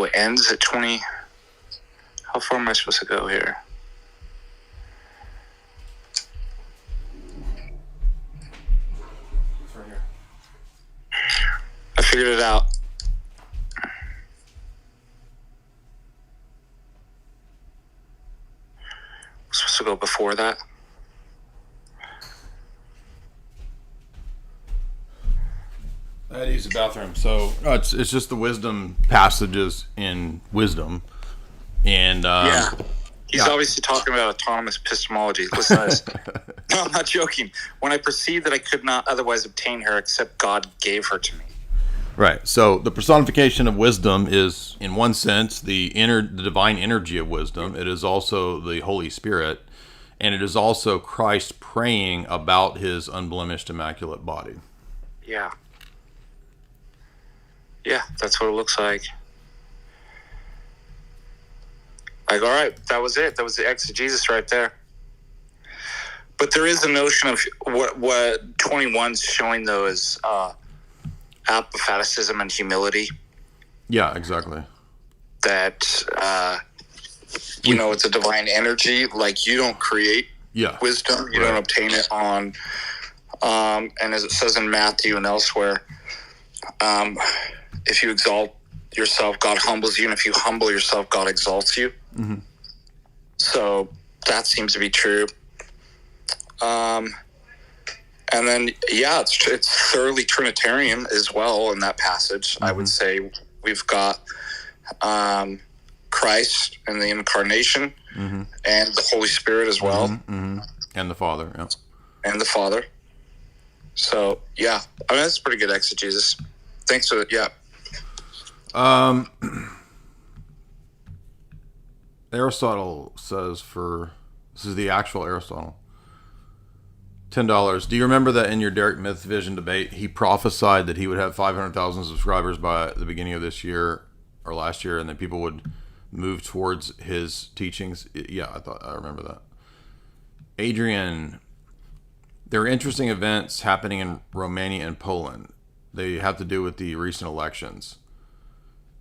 Speaker 11: It ends at 20. How far am I supposed to go here? I figured it out. I'm supposed to go before that.
Speaker 2: I had to use the bathroom. So it's just the wisdom passages in wisdom. And
Speaker 11: He's obviously talking about autonomous epistemology. Listen to this. No, I'm not joking. When I perceived that I could not otherwise obtain her except God gave her to me.
Speaker 2: Right. So the personification of wisdom is, in one sense, the divine energy of wisdom. It is also the Holy Spirit, and it is also Christ praying about his unblemished, immaculate body.
Speaker 11: Yeah. Yeah, that's what it looks like. Like, all right, that was it. That was the exegesis right there. But there is a notion of what 21's showing, though, is apophaticism and humility.
Speaker 2: Yeah, exactly.
Speaker 11: That, it's a divine energy. Like, you don't create wisdom. You don't obtain it on, and as it says in Matthew and elsewhere, if you exalt yourself, God humbles you, and if you humble yourself, God exalts you.
Speaker 2: Mm-hmm.
Speaker 11: So that seems to be true. And then, yeah, it's thoroughly Trinitarian as well in that passage.
Speaker 2: Mm-hmm.
Speaker 11: I would say we've got Christ and the incarnation,
Speaker 2: mm-hmm.
Speaker 11: and the Holy Spirit as well.
Speaker 2: Mm-hmm. Mm-hmm. And the Father, yeah.
Speaker 11: And the Father. So, yeah, I mean, that's pretty good exegesis. Thanks for it, yeah.
Speaker 2: Aristotle says this is the actual Aristotle, $10. Do you remember that in your Derek Myth Vision debate, he prophesied that he would have 500,000 subscribers by the beginning of this year or last year, and that people would move towards his teachings? Yeah, I remember that. Adrian, there are interesting events happening in Romania and Poland. They have to do with the recent elections.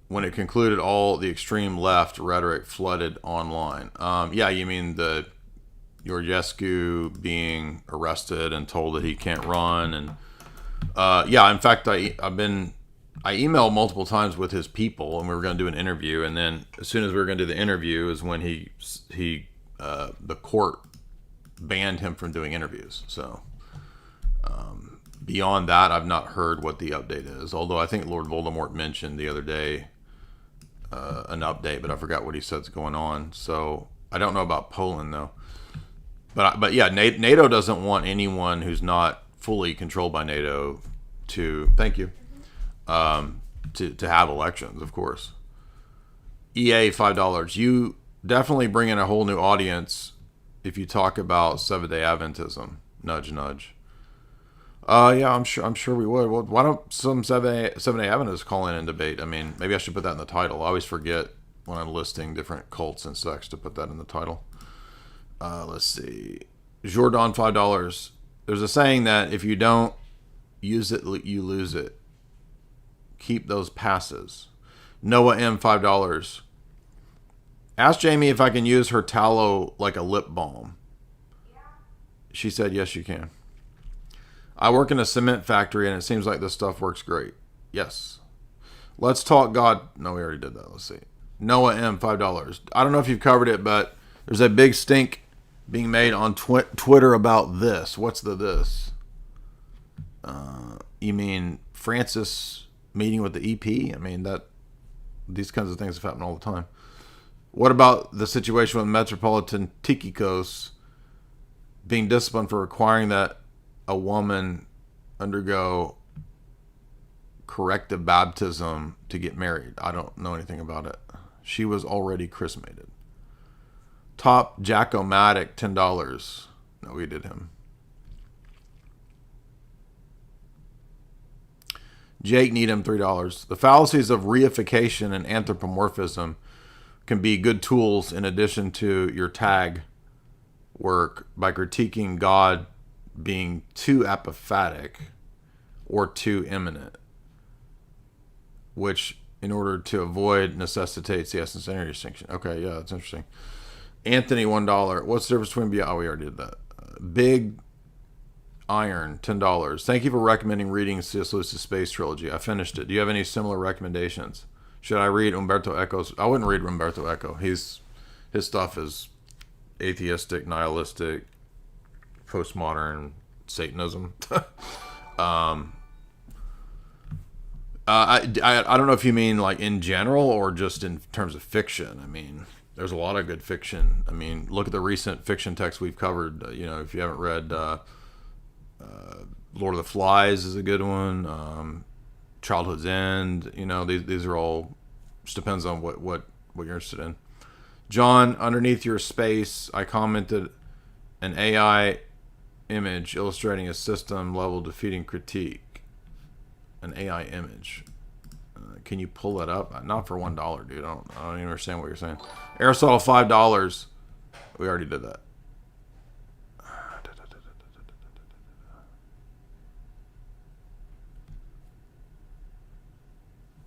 Speaker 2: When it concluded, all the extreme left rhetoric flooded online. Yeah, you mean the Georgescu being arrested and told that he can't run, and yeah, in fact, I emailed multiple times with his people, and we were going to do an interview, and then as soon as we were going to do the interview is when the court banned him from doing interviews. So beyond that, I've not heard what the update is, although I think Lord Voldemort mentioned the other day an update, but I forgot what he said's going on. So I don't know about Poland though. But yeah, NATO doesn't want anyone who's not fully controlled by NATO to to have elections, of course. EA $5. You definitely bring in a whole new audience if you talk about Seventh-day Adventism. Nudge, nudge. Yeah, I'm sure we would. Well, why don't some Seventh-day Adventists call in and debate? I mean, maybe I should put that in the title. I always forget when I'm listing different cults and sects to put that in the title. Let's see. Jordan $5. There's a saying that if you don't use it, you lose it. Keep those passes. Noah M $5. Ask Jamie if I can use her tallow like a lip balm. She said yes, you can. I work in a cement factory and it seems like this stuff works great. Yes. Let's talk God. No, we already did that. Let's see. Noah M $5. I don't know if you've covered it, but there's a big stink being made on Twitter about this. What's this? You mean Francis meeting with the EP? I mean, these kinds of things have happened all the time. What about the situation with Metropolitan Tychicus being disciplined for requiring that a woman undergo corrective baptism to get married? I don't know anything about it. She was already chrismated. Top Jack-O-Matic $10. No, we did him. Jake Needham $3. The fallacies of reification and anthropomorphism can be good tools in addition to your tag work by critiquing God being too apophatic or too immanent, which in order to avoid necessitates the essence energy distinction. Okay, yeah, that's interesting. Anthony $1. What's the difference between we already did that. Big Iron $10. Thank you for recommending reading C.S. Lewis's Space Trilogy. I finished it. Do you have any similar recommendations? Should I read Umberto Eco's? I wouldn't read Umberto Eco. His stuff is atheistic, nihilistic, postmodern Satanism. I don't know if you mean like in general or just in terms of fiction. I mean, there's a lot of good fiction. I mean, look at the recent fiction texts we've covered. If you haven't read Lord of the Flies is a good one. Childhood's End. These are all, just depends on what you're interested in. John, underneath your space, I commented an AI image illustrating a system level defeating critique. An AI image. Can you pull that up? Not for $1, dude. I don't even understand what you're saying. Aristotle $5. We already did that.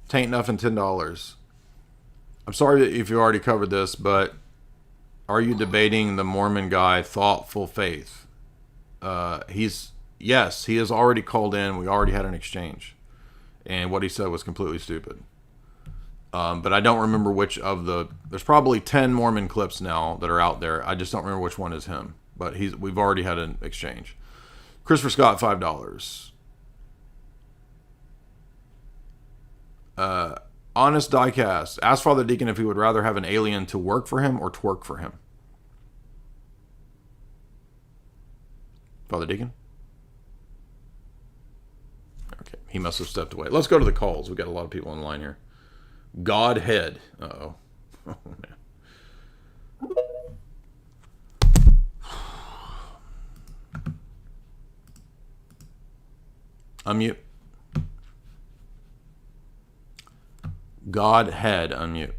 Speaker 2: Taint Nuffin $10. I'm sorry if you already covered this, but are you debating the Mormon guy, Thoughtful Faith? Yes, he has already called in. We already had an exchange. And what he said was completely stupid. But I don't remember which of there's probably 10 Mormon clips now that are out there. I just don't remember which one is him. But we've already had an exchange. Christopher Scott, $5. Honest Diecast. Ask Father Deacon if he would rather have an alien to work for him or twerk for him. Father Deacon? Okay, he must have stepped away. Let's go to the calls. We've got a lot of people on the line here. Godhead. Uh-oh. Oh, man. Unmute. Godhead, unmute.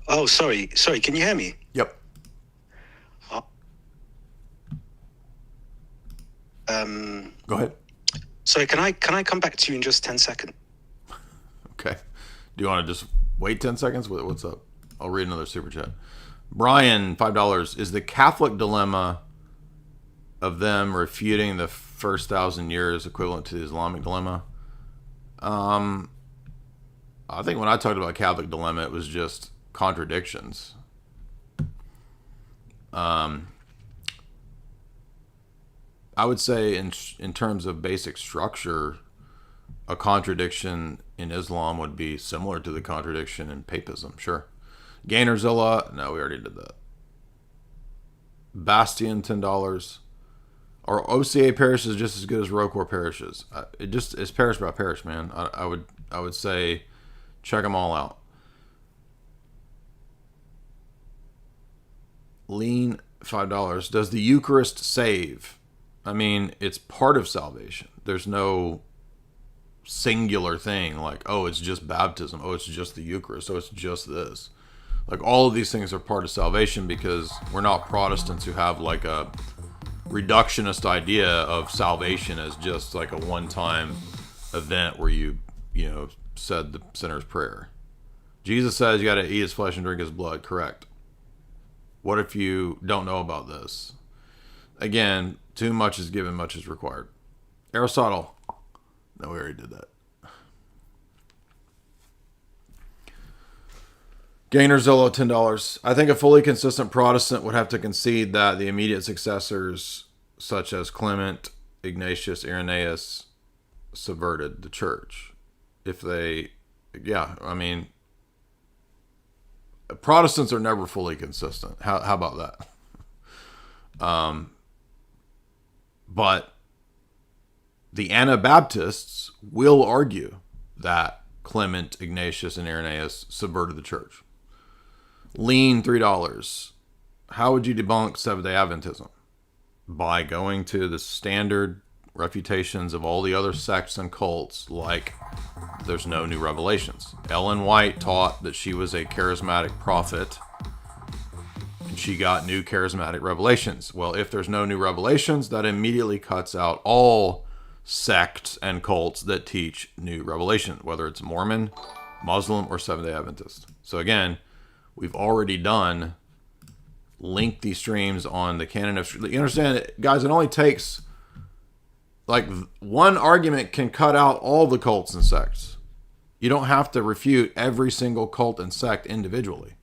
Speaker 4: Oh, sorry. Can you hear me?
Speaker 2: Yep. Go ahead.
Speaker 4: Sorry, can I come back to you in just 10 seconds?
Speaker 2: Okay. Do you want to just wait 10 seconds? What's up? I'll read another super chat. Brian, $5. Is the Catholic dilemma of them refuting the first 1,000 years equivalent to the Islamic dilemma? I think when I talked about Catholic dilemma, it was just contradictions. I would say in terms of basic structure, a contradiction in Islam would be similar to the contradiction in papism. Sure. Gainerzilla, no, we already did that. Bastion, $10. Are OCA parishes just as good as Rocor parishes? It's parish by parish, man. I would say check them all out. Lean, $5. Does the Eucharist save? I mean, it's part of salvation. There's no singular thing like, oh, it's just baptism. Oh, it's just the Eucharist. Oh, it's just this. Like, all of these things are part of salvation because we're not Protestants who have like a reductionist idea of salvation as just like a one-time event where you said the sinner's prayer. Jesus says you got to eat his flesh and drink his blood. Correct. What if you don't know about this? Again, too much is given, much is required. Aristotle. No, we already did that. Gainerzilla, $10. I think a fully consistent Protestant would have to concede that the immediate successors, such as Clement, Ignatius, Irenaeus, subverted the church. Protestants are never fully consistent. How about that? But the Anabaptists will argue that Clement, Ignatius, and Irenaeus subverted the church. Lean, $3. How would you debunk Seventh-day Adventism? By going to the standard refutations of all the other sects and cults, like there's no new revelations. Ellen White taught that she was a charismatic prophet and she got new charismatic revelations. Well, if there's no new revelations, that immediately cuts out all sects and cults that teach new revelation, whether it's Mormon, Muslim, or Seventh-day Adventist. So again, we've already done lengthy streams on the canon of... You understand, guys, it only takes... like, one argument can cut out all the cults and sects. You don't have to refute every single cult and sect individually.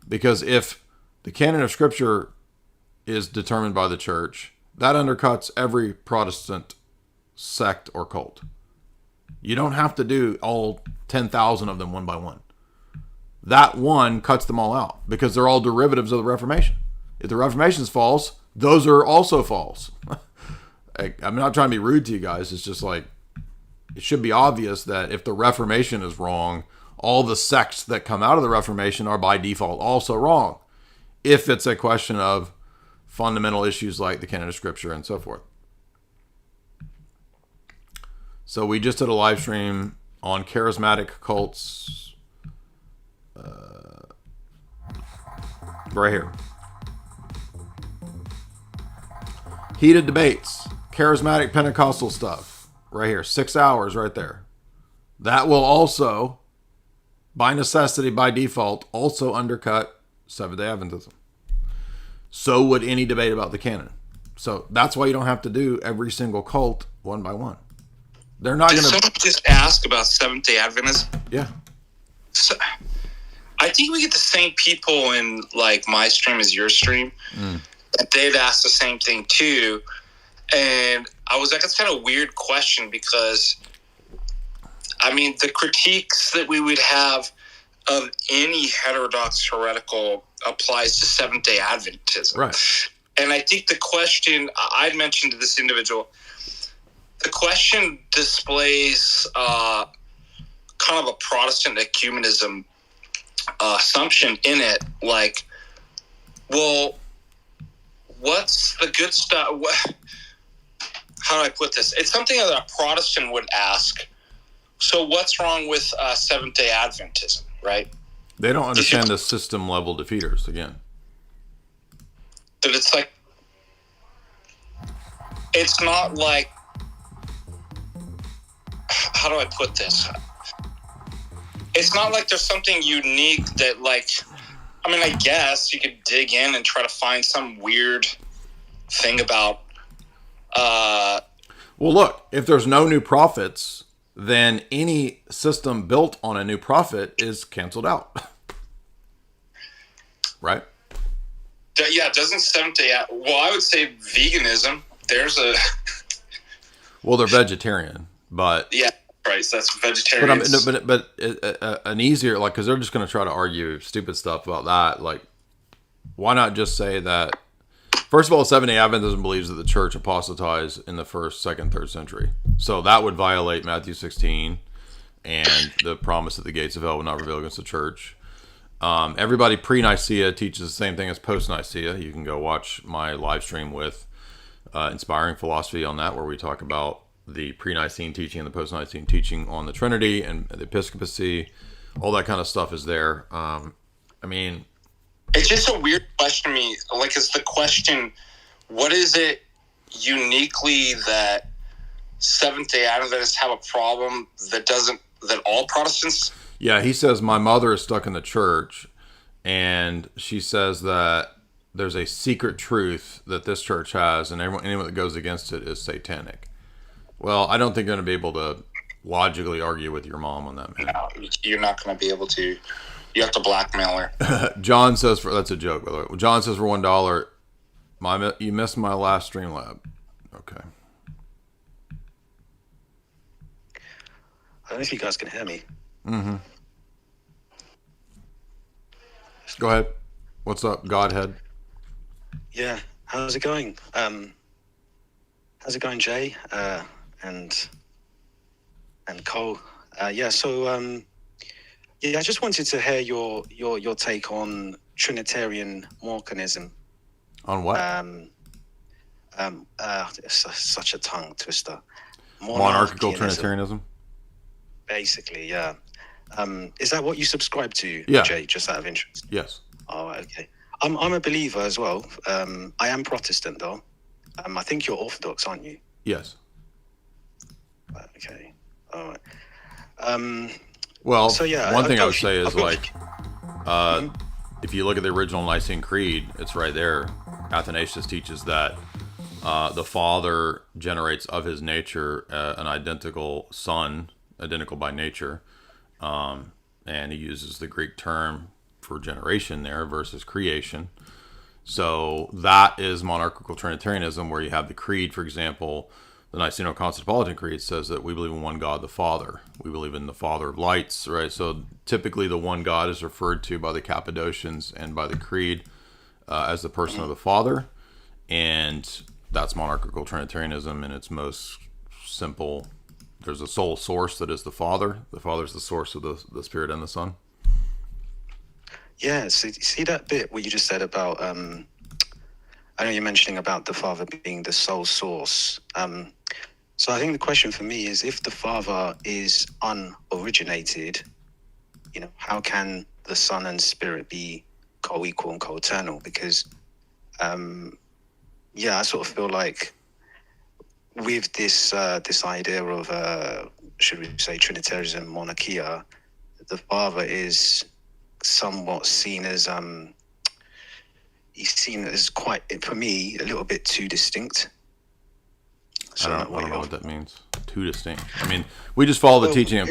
Speaker 2: Because if the canon of Scripture is determined by the church, that undercuts every Protestant sect or cult. You don't have to do all 10,000 of them one by one. That one cuts them all out because they're all derivatives of the Reformation. If the Reformation's false, those are also false. I'm not trying to be rude to you guys. It's just like, it should be obvious that if the Reformation is wrong, all the sects that come out of the Reformation are by default also wrong. If it's a question of fundamental issues like the canon of Scripture and so forth. So we just did a live stream on charismatic cults. Right here. Heated debates. Charismatic Pentecostal stuff. Right here. 6 hours right there. That will also, by necessity, by default, also undercut Seventh-day Adventism. So would any debate about the canon. So that's why you don't have to do every single cult one by one. They're not going to.
Speaker 11: Someone just ask about Seventh-day Adventists?
Speaker 2: Yeah.
Speaker 11: So, I think we get the same people in like my stream as your stream. They'd ask the same thing too, and I was like, "That's kind of a weird question," because I mean, the critiques that we would have of any heterodox heretical applies to Seventh-day Adventism.
Speaker 2: Right.
Speaker 11: And I think the question I'd mentioned to this individual, the question displays kind of a Protestant ecumenism assumption in it. Like, well, what's the good stuff? How do I put this? It's something that a Protestant would ask. So what's wrong with Seventh-day Adventism, right?
Speaker 2: They don't understand the system-level defeaters, again.
Speaker 11: That it's like, it's not like, how do I put this? It's not like there's something unique that, like, I mean, I guess you could dig in and try to find some weird thing about...
Speaker 2: Well, look, if there's no new prophets, then any system built on a new prophet is canceled out. Right?
Speaker 11: Yeah, doesn't Seventh-day... Well, I would say veganism. There's a...
Speaker 2: Well, they're vegetarian, but...
Speaker 11: Yeah, right, so that's vegetarian.
Speaker 2: But an easier, like, because they're just going to try to argue stupid stuff about that. Like, why not just say that... First of all, Seventh-day Adventism believes that the church apostatized in the 1st, 2nd, 3rd century. So that would violate Matthew 16 and the promise that the gates of hell would not prevail against the church. Everybody pre-Nicaea teaches the same thing as post-Nicaea. You can go watch my live stream with Inspiring Philosophy on that, where we talk about the pre-Nicene teaching and the post-Nicene teaching on the Trinity and the episcopacy. All that kind of stuff is there. I mean...
Speaker 11: It's just a weird question to me. Like, it's the question, what is it uniquely that Seventh-day Adventists have a problem that all Protestants...
Speaker 2: Yeah, he says, my mother is stuck in the church, and she says that there's a secret truth that this church has, and anyone that goes against it is satanic. Well, I don't think you're going to be able to logically argue with your mom on that, man.
Speaker 11: No, you're not going to be able to. You have to blackmail her.
Speaker 2: John says, that's a joke, by the way. John says for $1, you missed my last Streamlab. Okay.
Speaker 4: I don't know if you guys can hear me.
Speaker 2: Mm-hmm. Go ahead. What's up, Godhead?
Speaker 4: Yeah, how's it going? How's it going, Jay? And Cole? Yeah, so yeah, I just wanted to hear your take on Trinitarian Mormonism.
Speaker 2: On what?
Speaker 4: It's such a tongue twister.
Speaker 2: Monarchical Trinitarianism.
Speaker 4: Basically, yeah. Is that what you subscribe to,
Speaker 2: yeah.
Speaker 4: Jay? Just out of interest.
Speaker 2: Yes.
Speaker 4: Oh, okay. I'm a believer as well. I am Protestant though. I think you're Orthodox, aren't you?
Speaker 2: Yes.
Speaker 4: Okay. All right.
Speaker 2: Well,
Speaker 4: so yeah,
Speaker 2: one thing I would say is like, if you look at the original Nicene Creed, it's right there. Athanasius teaches that the Father generates of his nature an identical Son, identical by nature, and he uses the Greek term for generation there versus creation. So that is monarchical Trinitarianism, where you have the creed, for example, the Niceno-Constantinopolitan Creed says that we believe in one God, the Father. We believe in the Father of lights, right? So typically the one God is referred to by the Cappadocians and by the Creed as the person of the Father. And that's monarchical Trinitarianism in its most simple. There's a sole source that is the Father. The Father is the source of the Spirit and the Son.
Speaker 4: Yeah, so see that bit what you just said about, I know you're mentioning about the Father being the sole source. So I think the question for me is, if the Father is unoriginated, how can the Son and Spirit be co-equal and co-eternal? Because, I sort of feel like with this idea of, should we say, Trinitarianism, monarchia, the Father is somewhat seen as he's seen as quite, for me, a little bit too distinct.
Speaker 2: I don't know what that means. Two distinct. I mean, we just follow the teaching of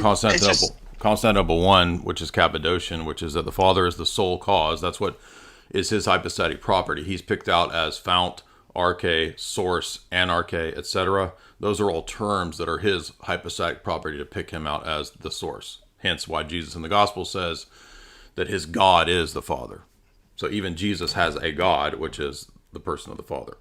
Speaker 2: Constantinople 1, which is Cappadocian, which is that the Father is the sole cause. That's what is his hypostatic property. He's picked out as fount, arche, source, anarche, etc. Those are all terms that are his hypostatic property to pick him out as the source. Hence why Jesus in the gospel says that his God is the Father. So even Jesus has a God, which is the person of the Father.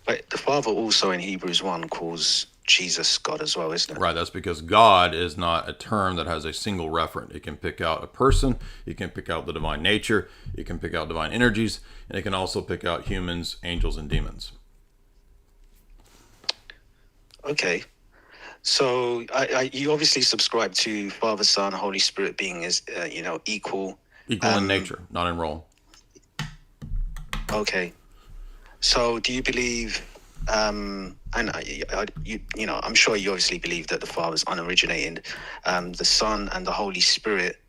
Speaker 4: But the Father also in Hebrews 1 calls Jesus God as well, isn't it?
Speaker 2: Right, that's because God is not a term that has a single referent. It can pick out a person, it can pick out the divine nature, it can pick out divine energies, and it can also pick out humans, angels, and demons.
Speaker 4: Okay. So you obviously subscribe to Father, Son, Holy Spirit being equal.
Speaker 2: Equal in nature, not in role.
Speaker 4: Okay. So do you believe, and I'm sure you obviously believe that the Father is unoriginated, the Son and the Holy Spirit.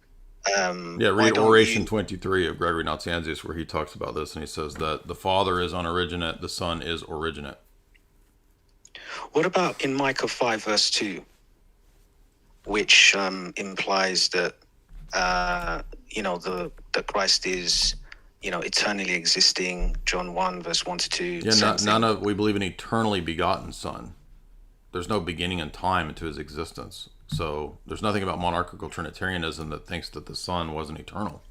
Speaker 2: Read Oration 23 of Gregory Nazianzus, where he talks about this, and he says that the Father is unoriginate, the Son is originate.
Speaker 4: What about in Micah 5 verse 2, which implies that that Christ is eternally existing? John 1 verse 1 to 2.
Speaker 2: We believe in eternally begotten Son. There's no beginning in time into his existence. So there's nothing about monarchical Trinitarianism that thinks that the Son wasn't eternal.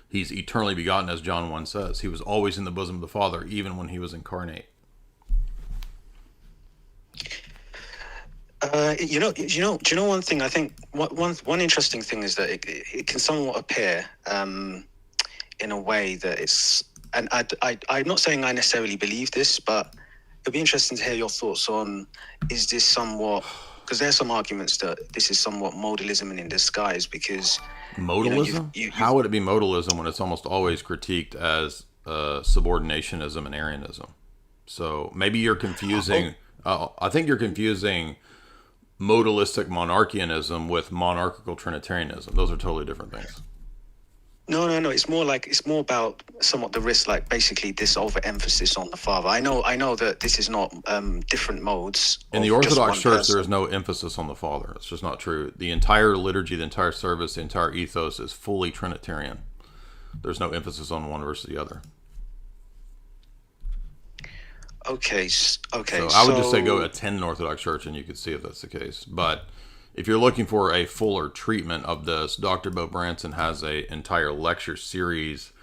Speaker 2: He's eternally begotten, as John 1 says. He was always in the bosom of the Father, even when he was incarnate.
Speaker 4: Do you know one thing? I think one interesting thing is that it can somewhat appear in a way that it's, and I'm not saying I necessarily believe this, but it'd be interesting to hear your thoughts on, is this somewhat, because there's some arguments that this is somewhat modalism in disguise, because
Speaker 2: modalism? How would it be modalism when it's almost always critiqued as subordinationism and Arianism? So maybe you're confusing, I think you're confusing modalistic monarchianism with monarchical Trinitarianism. Those are totally different things.
Speaker 4: No. It's more about somewhat the risk, like basically this overemphasis on the Father. I know that this is not different modes.
Speaker 2: In the Orthodox Church, there is no emphasis on the Father. It's just not true. The entire liturgy, the entire service, the entire ethos is fully Trinitarian. There's no emphasis on one versus the other.
Speaker 4: Okay.
Speaker 2: So I would just say go attend an Orthodox Church and you could see if that's the case. But if you're looking for a fuller treatment of this, Dr. Bo Branson has an entire lecture series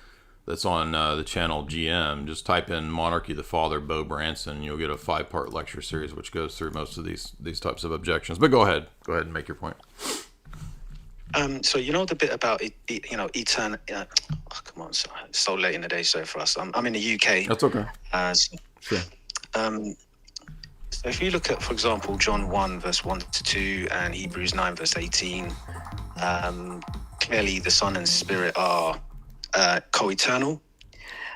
Speaker 2: that's on the channel GM. Just type in Monarchy the Father, Bo Branson, and you'll get a 5-part lecture series which goes through most of these types of objections. But go ahead and make your point.
Speaker 4: So the bit about eternal. Come on, sorry. It's so late in the day, so for us, I'm in the UK.
Speaker 2: That's okay.
Speaker 4: Sure. So if you look at, for example, John 1 verse 1 to 2 and Hebrews 9 verse 18, clearly the Son and Spirit are co-eternal.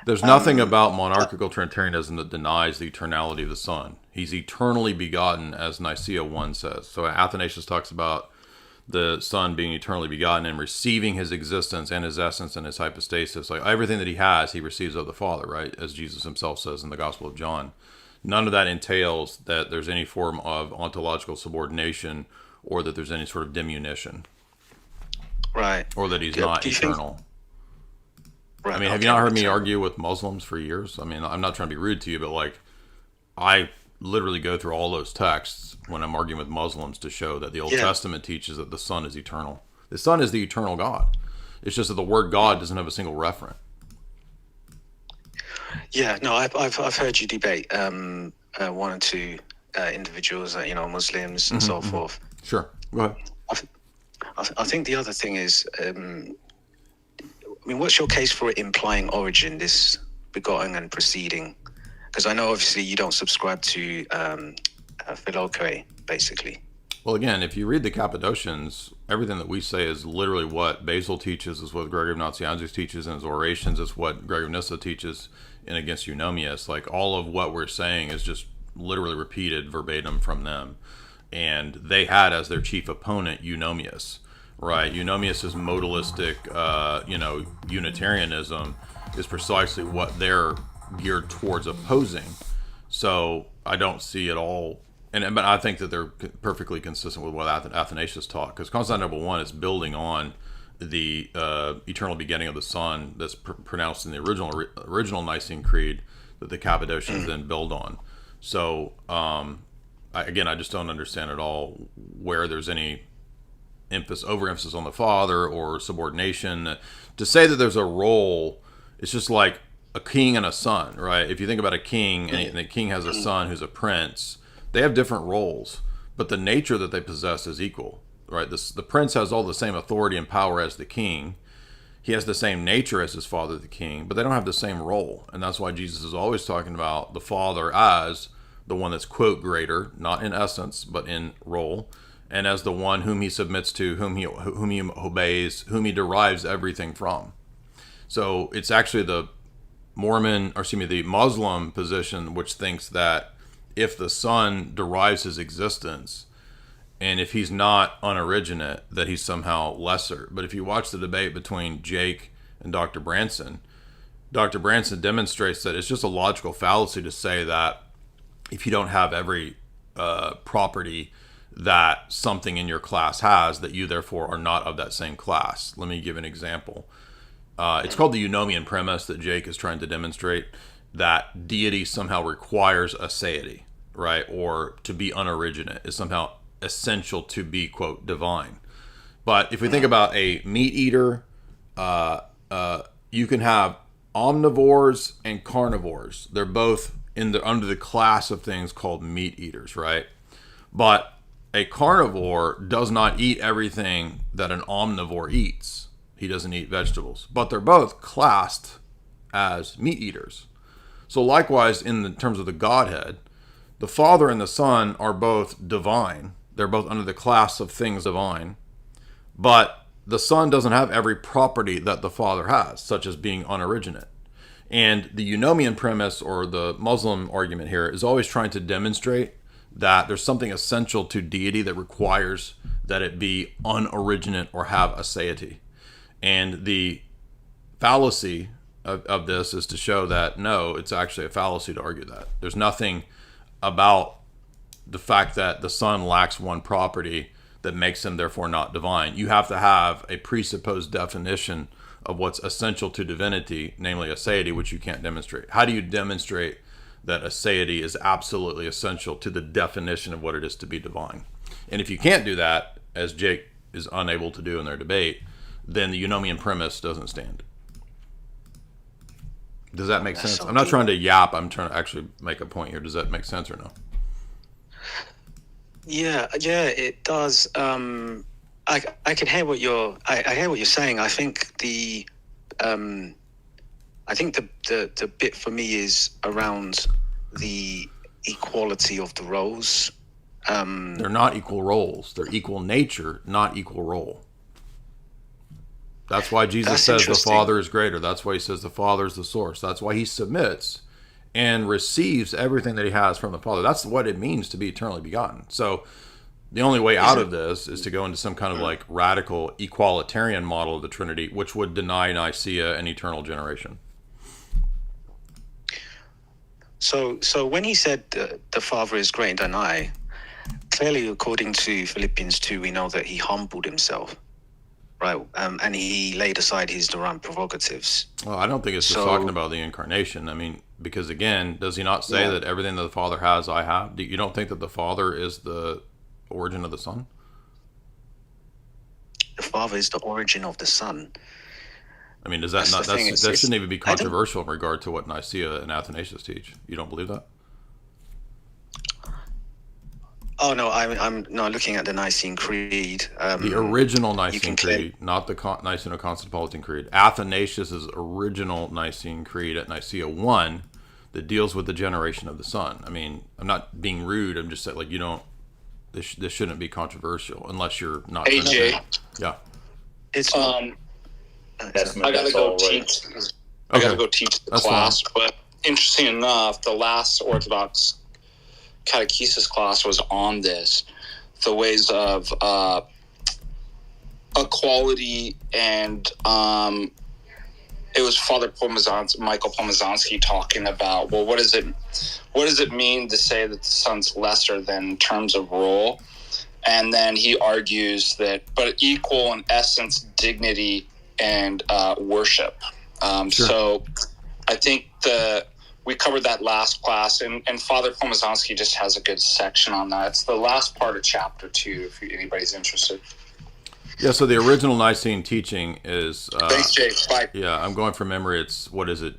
Speaker 2: There's nothing about monarchical Trinitarianism that denies the eternality of the Son. He's eternally begotten, as Nicaea 1 says. So Athanasius talks about the Son being eternally begotten and receiving his existence and his essence and his hypostasis. Like everything that he has, he receives of the Father, right? As Jesus himself says in the Gospel of John. None of that entails that there's any form of ontological subordination or that there's any sort of diminution.
Speaker 4: Right.
Speaker 2: Or that he's not eternal. Right. I mean, have you not heard me argue with Muslims for years? I mean, I'm not trying to be rude to you, but I literally go through all those texts when I'm arguing with Muslims to show that the Old Testament teaches that the Son is eternal. The Son is the eternal God. It's just that the word God doesn't have a single referent.
Speaker 4: Yeah, no, I've heard you debate one or two individuals, Muslims and so forth.
Speaker 2: Sure, go ahead.
Speaker 4: I think the other thing is, what's your case for implying origin, this begotten and preceding? Because I know obviously you don't subscribe to Philoque, basically.
Speaker 2: Well, again, if you read the Cappadocians, everything that we say is literally what Basil teaches, is what Gregory of Nazianzus teaches in his orations, is what Gregory of Nyssa teaches in Against Eunomius. Like, all of what we're saying is just literally repeated verbatim from them. And they had as their chief opponent Eunomius, right? Eunomius's modalistic, Unitarianism is precisely what they're geared towards opposing. So I don't see at all, but I think that they're perfectly consistent with what Athanasius taught, because Constantinople I is building on the eternal begetting of the Son that's pronounced in the original Nicene Creed that the Cappadocians then build on. So I just don't understand at all where there's any overemphasis on the Father or subordination. To say that there's a role, it's just like a king and a son, right? If you think about a king, and the king has a son who's a prince, they have different roles, but the nature that they possess is equal, right? The prince has all the same authority and power as the king. He has the same nature as his father, the king, but they don't have the same role. And that's why Jesus is always talking about the Father as the one that's, quote, greater, not in essence, but in role, and as the one whom he submits to, whom he obeys, whom he derives everything from. So it's actually the Muslim position which thinks that if the Son derives his existence, and if he's not unoriginate, that he's somehow lesser. But if you watch the debate between Jake and Dr. Branson demonstrates that it's just a logical fallacy to say that if you don't have every property that something in your class has, that you therefore are not of that same class. Let me give an example. It's called the Eunomian premise that Jake is trying to demonstrate, that deity somehow requires aseity, right? Or to be unoriginate is somehow essential to be, quote, divine. But if we think about a meat eater, you can have omnivores and carnivores. They're both under the class of things called meat eaters, right? But a carnivore does not eat everything that an omnivore eats. He doesn't eat vegetables, but they're both classed as meat eaters. So likewise, in terms of the Godhead, the Father and the Son are both divine. They're both under the class of things divine, but the Son doesn't have every property that the Father has, such as being unoriginate. And the Eunomian premise, or the Muslim argument here, is always trying to demonstrate that there's something essential to deity that requires that it be unoriginate or have aseity. And the fallacy of this is to show that, no, it's actually a fallacy to argue that. There's nothing about the fact that the Son lacks one property that makes him therefore not divine. You have to have a presupposed definition of what's essential to divinity, namely aseity, which you can't demonstrate. How do you demonstrate that aseity is absolutely essential to the definition of what it is to be divine? And if you can't do that, as Jake is unable to do in their debate, then the Eunomian premise doesn't stand. Does that make sense? I'm not trying to yap. I'm trying to actually make a point here. Does that make sense or no?
Speaker 4: Yeah, it does. I can hear what you're. I hear what you're saying. I think the bit for me is around the equality of the roles.
Speaker 2: They're not equal roles. They're equal nature, not equal role. That's why Jesus says the Father is greater. That's why he says the Father is the source. That's why he submits and receives everything that he has from the Father. That's what it means to be eternally begotten. So the only way out of this is to go into some kind of like radical equalitarian model of the Trinity, which would deny Nicaea and eternal generation.
Speaker 4: So when he said the Father is greater than I, clearly according to Philippians 2, we know that he humbled himself. Right, and he laid aside his divine prerogatives.
Speaker 2: Well, I don't think it's just talking about the incarnation. I mean, because again, does he not say that everything that the Father has, I have? You don't think that the Father is the origin of the Son?
Speaker 4: The Father is the origin of the Son.
Speaker 2: I mean, does that not? That shouldn't even be controversial in regard to what Nicaea and Athanasius teach. You don't believe that?
Speaker 4: Oh no, I'm not looking at the Nicene Creed.
Speaker 2: The original Nicene Creed, not the Niceno-Constantinopolitan Creed. Athanasius' original Nicene Creed at Nicaea 1 that deals with the generation of the Son. I mean, I'm not being rude. I'm just saying, like, you don't. This shouldn't be controversial unless you're not.
Speaker 11: AJ.
Speaker 2: Yeah.
Speaker 4: It's.
Speaker 11: I gotta go teach. I gotta go teach the class. Fine. But interesting enough, the last Orthodox catechesis class was on this, the ways of equality and it was Father Michael Pomazanski talking about, well, what does it mean to say that the Son's lesser than in terms of role? And then he argues that, but equal in essence, dignity, and worship. So I think we covered that last class, and Father Pomazanski just has a good section on that. It's the last part of chapter 2, if anybody's interested.
Speaker 2: Yeah, so the original Nicene teaching is...
Speaker 11: Thanks, Jake. Bye.
Speaker 2: Yeah, I'm going from memory. It's, what is it?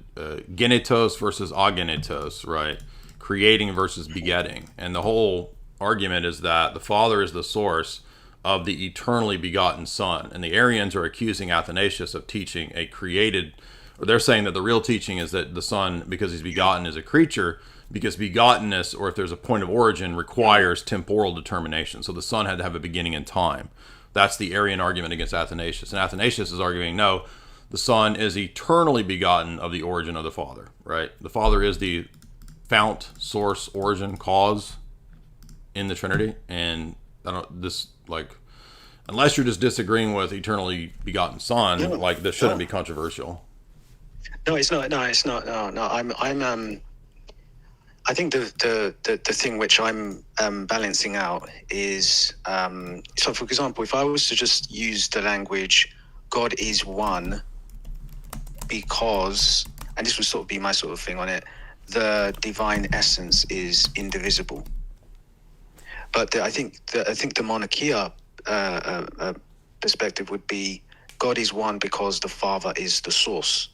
Speaker 2: Genetos versus agenetos, right? Creating versus begetting. And the whole argument is that the Father is the source of the eternally begotten Son. And the Arians are accusing Athanasius of teaching a created... Or they're saying that the real teaching is that the Son, because he's begotten, is a creature, because begottenness, or if there's a point of origin, requires temporal determination. So the Son had to have a beginning in time. That's the Arian argument against Athanasius. And Athanasius is arguing, no, the Son is eternally begotten of the origin of the Father, right? The Father is the fount, source, origin, cause in the Trinity. And unless you're just disagreeing with eternally begotten Son, this shouldn't be controversial.
Speaker 4: No, it's not. No, it's not. No. I think the thing which I'm balancing out is, so for example, if I was to just use the language, God is one because, and this would sort of be my sort of thing on it, the divine essence is indivisible. But I think the monarchia perspective would be, God is one because the Father is the source.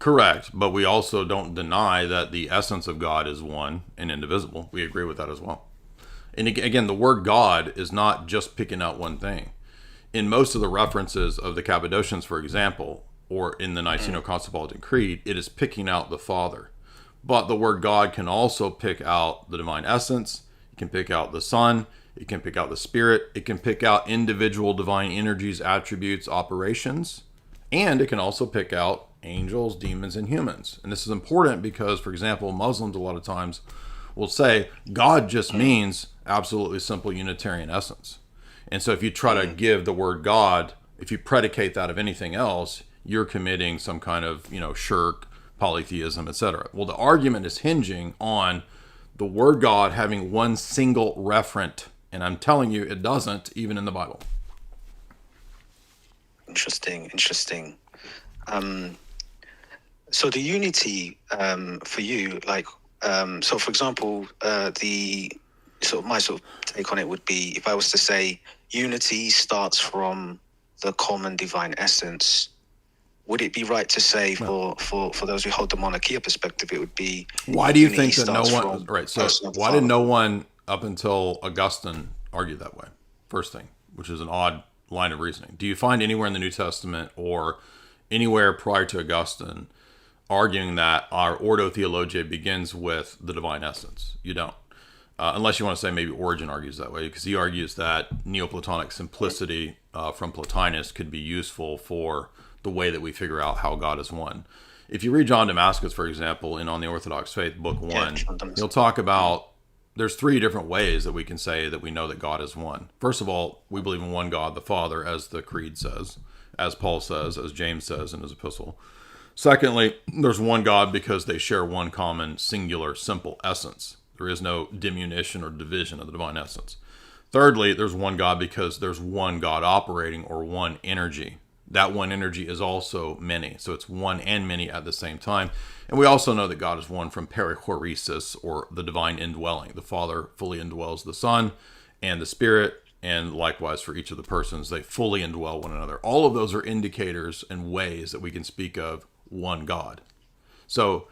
Speaker 2: Correct, but we also don't deny that the essence of God is one and indivisible. We agree with that as well. And again, the word God is not just picking out one thing. In most of the references of the Cappadocians, for example, or in the Niceno-Constantinopolitan Creed, it is picking out the Father. But the word God can also pick out the divine essence. It can pick out the Son. It can pick out the Spirit. It can pick out individual divine energies, attributes, operations. And it can also pick out angels, demons, and humans. And this is important because, for example, Muslims a lot of times will say God just means absolutely simple Unitarian essence. And so if you try to give the word God, if you predicate that of anything else, you're committing some kind of, shirk, polytheism, etc. Well, the argument is hinging on the word God having one single referent. And I'm telling you, it doesn't, even in the Bible.
Speaker 4: Interesting. So the unity for you, so for example, my take on it would be, if I was to say unity starts from the common divine essence, would it be right to say for those who hold the monarchia perspective, it would be,
Speaker 2: why do you think that no one, right? So why did no one up until Augustine argue that way? First thing, which is an odd line of reasoning. Do you find anywhere in the New Testament or anywhere prior to Augustine arguing that our Ordo Theologiae begins with the divine essence? You don't. Unless you want to say maybe Origen argues that way, because he argues that Neoplatonic simplicity from Plotinus could be useful for the way that we figure out how God is one. If you read John Damascus, for example, in On the Orthodox Faith, Book 1, he'll talk about there's 3 different ways that we can say that we know that God is one. First of all, we believe in one God, the Father, as the Creed says, as Paul says, as James says in his epistle. Secondly, there's one God because they share one common, singular, simple essence. There is no diminution or division of the divine essence. Thirdly, there's one God because there's one God operating, or one energy. That one energy is also many. So it's one and many at the same time. And we also know that God is one from perichoresis, or the divine indwelling. The Father fully indwells the Son and the Spirit, and likewise for each of the persons, they fully indwell one another. All of those are indicators and ways that we can speak of one God. So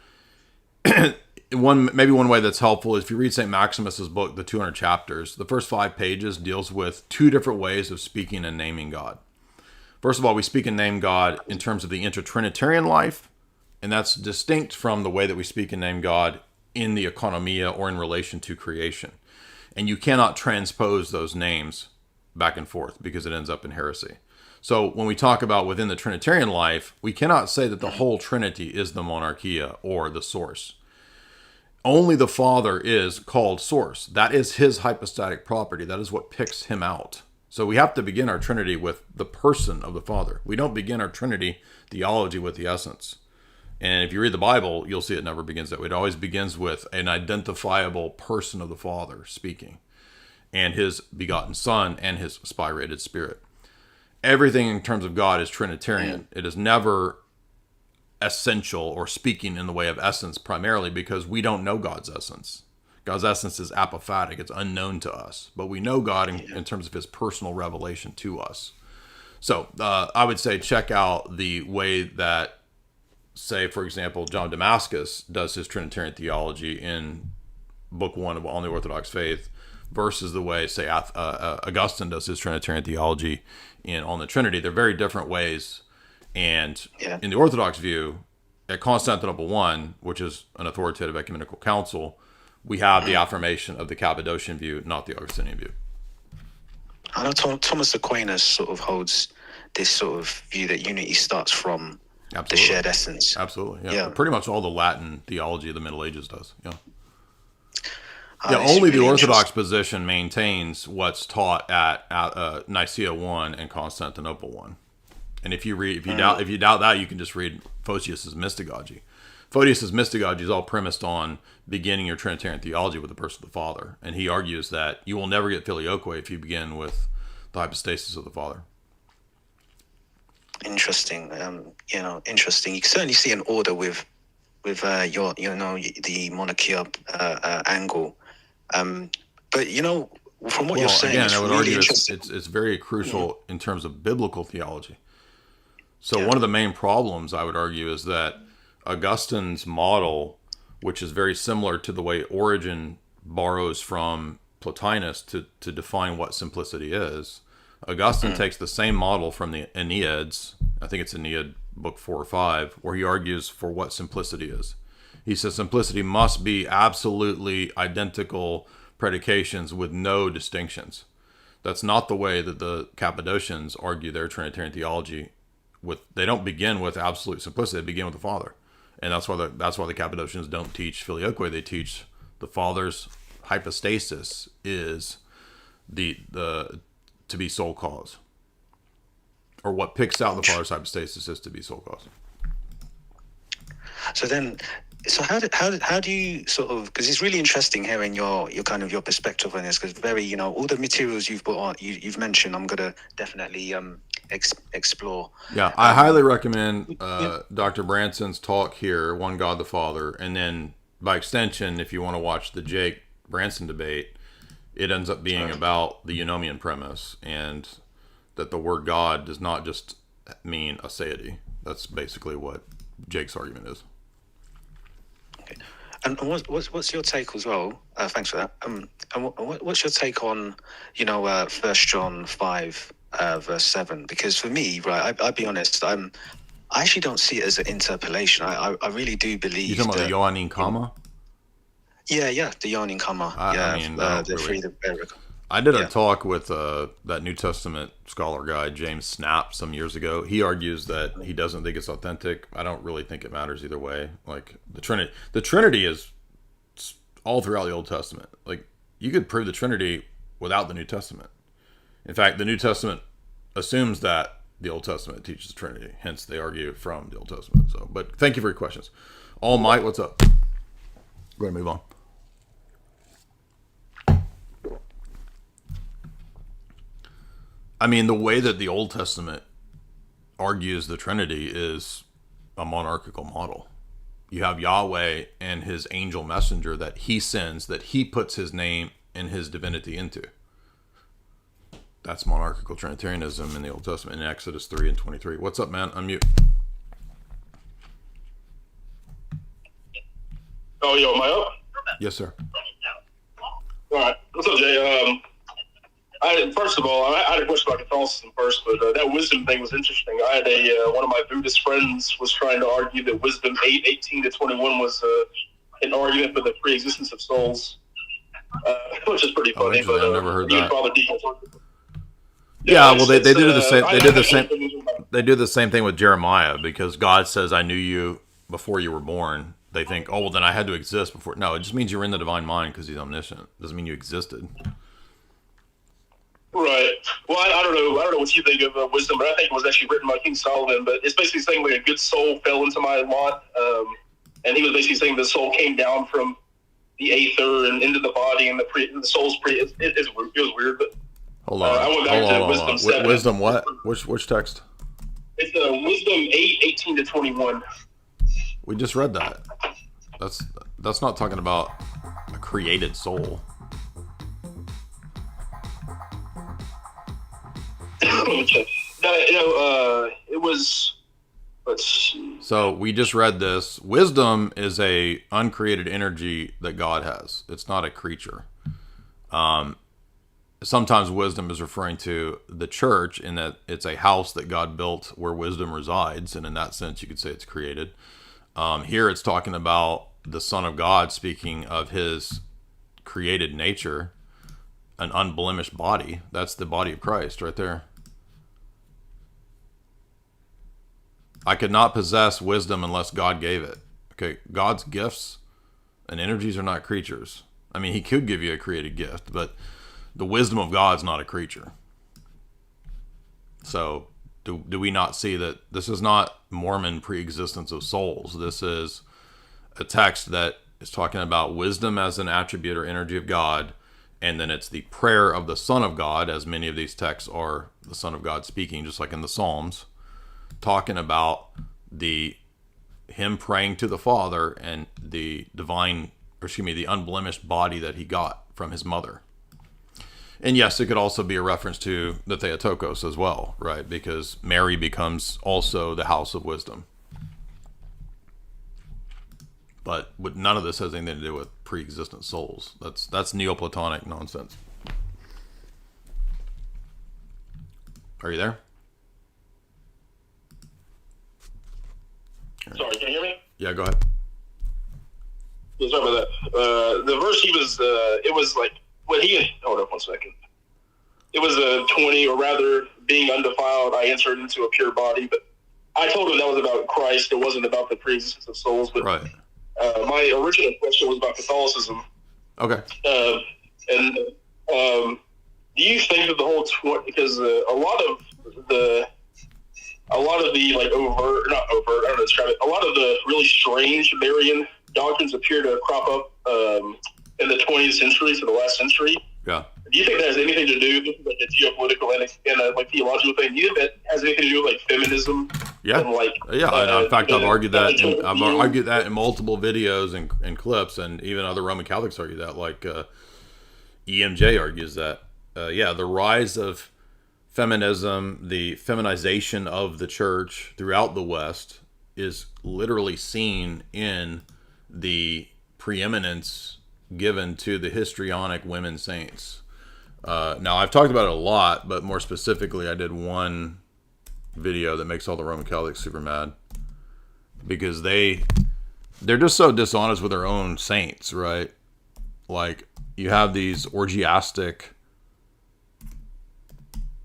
Speaker 2: maybe one way that's helpful is if you read St. Maximus's book, The 200 Chapters, the first 5 pages deals with 2 different ways of speaking and naming God. First of all, we speak and name God in terms of the inter-Trinitarian life, and that's distinct from the way that we speak and name God in the economia or in relation to creation. And you cannot transpose those names back and forth because it ends up in heresy. So when we talk about within the Trinitarian life, we cannot say that the whole Trinity is the monarchia or the source. Only the Father is called source. That is his hypostatic property. That is what picks him out. So we have to begin our Trinity with the person of the Father. We don't begin our Trinity theology with the essence. And if you read the Bible, you'll see it never begins that way. It always begins with an identifiable person of the Father speaking, and his begotten Son and his spirated Spirit. Everything in terms of God is Trinitarian. It is never essential or speaking in the way of essence, primarily because we don't know God's essence. God's essence is apophatic. It's unknown to us. But we know God in terms of his personal revelation to us. So I would say check out the way that, say, for example, John Damascus does his Trinitarian theology in Book 1 of On the Orthodox Faith versus the way, say, Augustine does his Trinitarian theology in On the Trinity. They're very different ways. And in the Orthodox view, at Constantinople I, which is an authoritative ecumenical council, we have the affirmation of the Cappadocian view, not the Augustinian view.
Speaker 4: I know Thomas Aquinas sort of holds this sort of view that unity starts from the shared essence.
Speaker 2: Absolutely, yeah. Pretty much all the Latin theology of the Middle Ages does, yeah.
Speaker 4: really
Speaker 2: Only the Orthodox position maintains what's taught at Nicaea I and Constantinople I. And if you doubt that, you can just read Photius's Mystagogy. Photius's Mystagogy is all premised on beginning your Trinitarian theology with the person of the Father. And he argues that you will never get filioque if you begin with the hypostasis of the Father.
Speaker 4: Interesting. Interesting. You can certainly see an order with the monarchia angle. But from what you're saying,
Speaker 2: again,
Speaker 4: it's
Speaker 2: I would
Speaker 4: really
Speaker 2: argue
Speaker 4: interesting.
Speaker 2: it's very crucial in terms of biblical theology. So one of the main problems, I would argue, is that Augustine's model, which is very similar to the way Origen borrows from Plotinus to define what simplicity is, Augustine takes the same model from the Aeneads, I think it's Aeneid book 4 or 5, where he argues for what simplicity is. He says simplicity must be absolutely identical predications with no distinctions. That's not the way that the Cappadocians argue their Trinitarian theology. They don't begin with absolute simplicity; they begin with the Father, and that's why the Cappadocians don't teach filioque. They teach the Father's hypostasis is the to be sole cause, or what picks out the Father's hypostasis is to be sole cause.
Speaker 4: So how do you sort of, because it's really interesting hearing your kind of your perspective on this, because all the materials you've brought on, you've mentioned, I'm gonna definitely explore.
Speaker 2: Yeah, I highly recommend Dr. Branson's talk here, One God the Father, and then by extension, if you want to watch the Jake Branson debate, it ends up being about the eunomian premise, and that the word God does not just mean aseity. That's basically what Jake's argument is.
Speaker 4: Okay. And what's your take as well? Thanks for that. And what's your take on 1 John 5 verse 7? Because for me, right, I'll be honest, I actually don't see it as an interpolation. I really do believe.
Speaker 2: You talking about the Johannine comma?
Speaker 4: Yeah, the Johannine comma.
Speaker 2: I did a talk with that New Testament scholar guy, James Snap, some years ago. He argues that he doesn't think it's authentic. I don't really think it matters either way. Like the Trinity is all throughout the Old Testament. Like you could prove the Trinity without the New Testament. In fact, the New Testament assumes that the Old Testament teaches the Trinity. Hence, they argue from the Old Testament. So, but thank you for your questions. All Might, what's up? Go ahead and move on. I mean, the way that the Old Testament argues the Trinity is a monarchical model. You have Yahweh and his angel messenger that he sends, that he puts his name and his divinity into. That's monarchical Trinitarianism in the Old Testament, in Exodus 3 and 23. What's up, man? Unmute.
Speaker 6: Oh, yo, am I up?
Speaker 2: Yes, sir.
Speaker 6: All right. What's up, Jay? First of all, I had a question about Catholicism first, but that wisdom thing was interesting. I had one of my Buddhist friends was trying to argue that wisdom 8:18-21 was an argument for the pre-existence of souls, which is pretty funny. But
Speaker 2: I've never heard that.
Speaker 6: Yeah,
Speaker 2: well, they do the same. They did the same. They do the same thing with Jeremiah, because God says, "I knew you before you were born." They think, "Oh, well, then I had to exist before." No, it just means you're in the divine mind because he's omniscient. It doesn't mean you existed.
Speaker 6: Right. Well, I don't know. I don't know what you think of wisdom, but I think it was actually written by King Solomon. But it's basically saying like a good soul fell into my lot, and he was basically saying the soul came down from the aether and into the body, and the soul's it was weird. But
Speaker 2: hold on.
Speaker 6: I went back to Wisdom 7.
Speaker 2: Wisdom what? Which text?
Speaker 6: It's Wisdom 8:18-21.
Speaker 2: We just read that. That's not talking about a created soul.
Speaker 6: It was. Let's see.
Speaker 2: So we just read this. Wisdom is a uncreated energy that God has. It's not a creature. Sometimes wisdom is referring to the church in that it's a house that God built where wisdom resides, and in that sense, you could say it's created. Here, it's talking about the Son of God speaking of His created nature, an unblemished body. That's the body of Christ right there. I could not possess wisdom unless God gave it. Okay, God's gifts and energies are not creatures. I mean, He could give you a created gift, but the wisdom of God is not a creature. So, do we not see that this is not Mormon pre-existence of souls? This is a text that is talking about wisdom as an attribute or energy of God, and then it's the prayer of the Son of God, as many of these texts are the Son of God speaking, just like in the Psalms, talking about Him praying to the Father and the the unblemished body that He got from His mother. And yes, it could also be a reference to the Theotokos as well, right? Because Mary becomes also the house of wisdom. But none of this has anything to do with pre-existent souls. That's Neoplatonic nonsense. Are you there?
Speaker 6: Sorry, can you hear me?
Speaker 2: Yeah, go ahead.
Speaker 6: Yeah, sorry about that. The verse it was like, when hold up one second. It was 20, or rather, being undefiled, I entered into a pure body. But I told him that was about Christ. It wasn't about the pre-existence of souls. But
Speaker 2: right.
Speaker 6: My original question was about Catholicism.
Speaker 2: Okay.
Speaker 6: Do you think that the whole because a lot of the like overt, not overt, I don't know how to describe it. A lot of the really strange Marian doctrines appear to crop up in the 20th century to the last century.
Speaker 2: Yeah.
Speaker 6: Do you think that has anything to do with like the geopolitical and like theological thing? Do you think that has anything to do with like feminism?
Speaker 2: Yeah.
Speaker 6: And, like,
Speaker 2: in fact, I've argued that. I've argued that in multiple videos and clips, and even other Roman Catholics argue that. Like EMJ argues that. The rise of feminism, the feminization of the church throughout the West is literally seen in the preeminence given to the histrionic women saints. Now, I've talked about it a lot, but more specifically, I did one video that makes all the Roman Catholics super mad because they're just so dishonest with their own saints, right? Like, you have these orgiastic,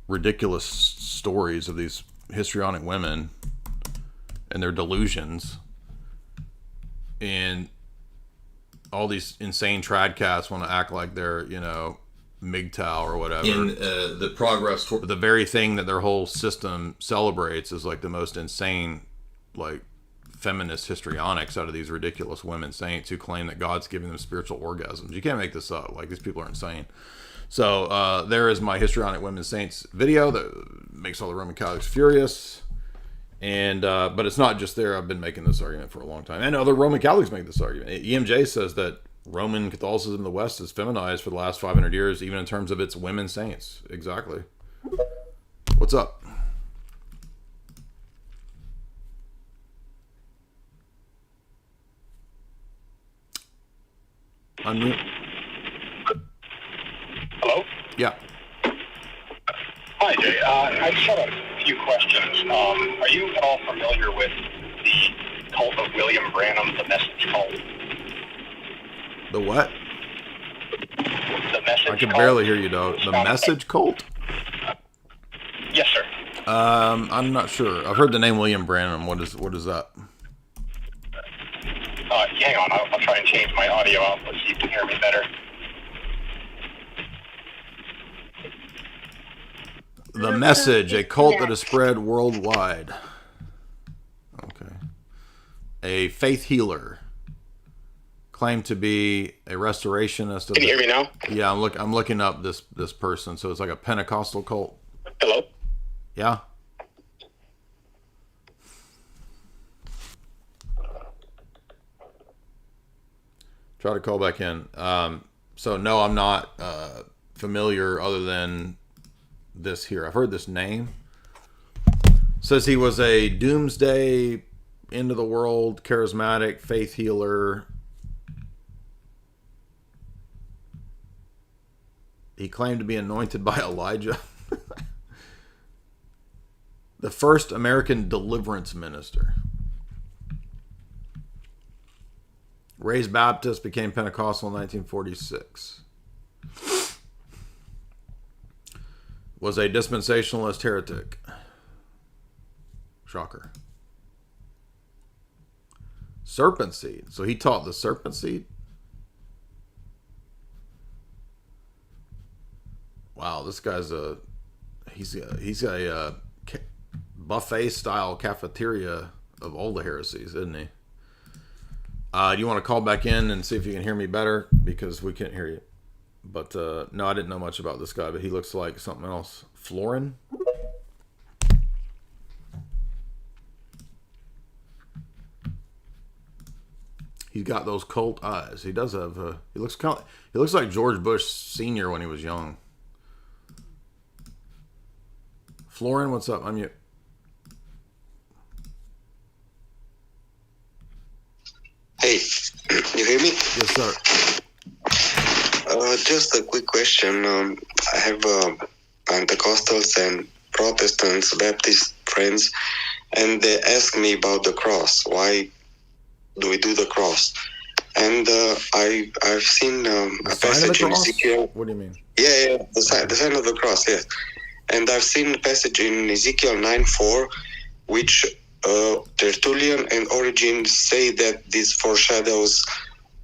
Speaker 2: ridiculous stories of these histrionic women and their delusions, and all these insane tradcasts want to act like they're, MGTOW or whatever. In the progress toward the very thing that their whole system celebrates is like the most insane, like, feminist histrionics out of these ridiculous women saints who claim that God's giving them spiritual orgasms. You can't make this up. Like, these people are insane. So there is my histrionic women saints video that makes all the Roman Catholics furious. And but it's not just there. I've been making this argument for a long time, and other Roman Catholics make this argument. EMJ says that Roman Catholicism in the West is feminized for the last 500 years, even in terms of its women saints. Exactly. What's up? Unmute.
Speaker 5: Hello?
Speaker 2: Yeah.
Speaker 5: Hi, Jay. I just had a few questions. Are you at all familiar with the cult of William Branham, the Message Cult?
Speaker 2: The what?
Speaker 5: The Message
Speaker 2: I can
Speaker 5: Cult?
Speaker 2: barely hear you, though. The Message Cult?
Speaker 5: Yes, sir.
Speaker 2: I'm not sure. I've heard the name William Branham. What is that?
Speaker 5: Hang on. I'll try and change my audio output so you can hear me better.
Speaker 2: The Message, a cult that is spread worldwide. Okay. A faith healer. Claimed to be a restorationist. Of
Speaker 5: Can you hear me now?
Speaker 2: Yeah, I'm looking up this person. So it's like a Pentecostal cult.
Speaker 5: Hello?
Speaker 2: Yeah. Try to call back in. So no, I'm not familiar other than this here. I've heard this name. Says he was a doomsday, end of the world, charismatic, faith healer. He claimed to be anointed by Elijah. The first American deliverance minister. Raised Baptist, became Pentecostal in 1946. Was a dispensationalist heretic. Shocker. Serpent seed. So he taught the serpent seed? Wow, this guy's he's a buffet style cafeteria of all the heresies, isn't he? Do you want to call back in and see if you can hear me better? Because we can't hear you. But no, I didn't know much about this guy, but he looks like something else. Florin? He's got those cult eyes. He does have. He looks like George Bush Sr. when he was young. Florin, what's up? I'm you.
Speaker 8: Hey, you hear me?
Speaker 2: Yes, sir.
Speaker 8: Just a quick question. I have Pentecostals and Protestants, Baptist friends, and they ask me about the cross. Why do we do the cross? And I've seen a passage in Ezekiel.
Speaker 2: What do you mean?
Speaker 8: Yeah, the sign of the cross. Yes, and I've seen a passage in Ezekiel 9:4, which Tertullian and Origen say that this foreshadows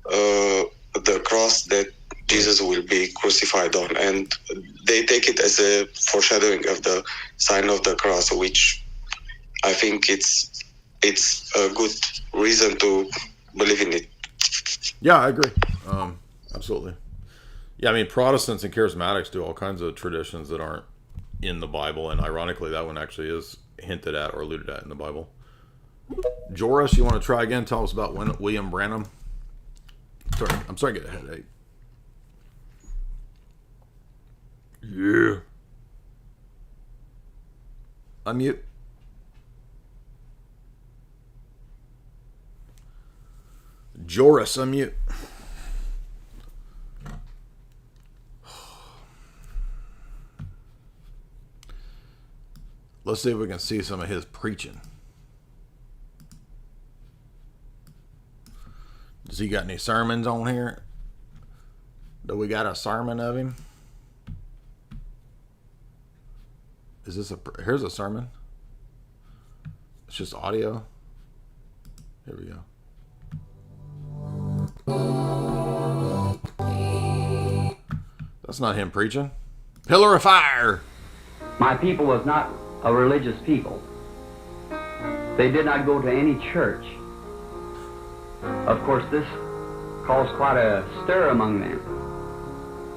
Speaker 8: the cross that Jesus will be crucified on, and they take it as a foreshadowing of the sign of the cross, which I think it's a good reason to believe in it.
Speaker 2: Yeah, I agree. Absolutely. Yeah, I mean, Protestants and Charismatics do all kinds of traditions that aren't in the Bible, and ironically, that one actually is hinted at or alluded at in the Bible. Joris, you want to try again? Tell us about William Branham. Sorry, I'm starting to get a headache. Yeah. Unmute. Joris, unmute. Let's see if we can see some of his preaching. Does he got any sermons on here? Do we got a sermon of him? Is this here's a sermon. It's just audio. Here we go. That's not him preaching. Pillar of fire.
Speaker 22: My people was not a religious people. They did not go to any church. Of course, this caused quite a stir among them.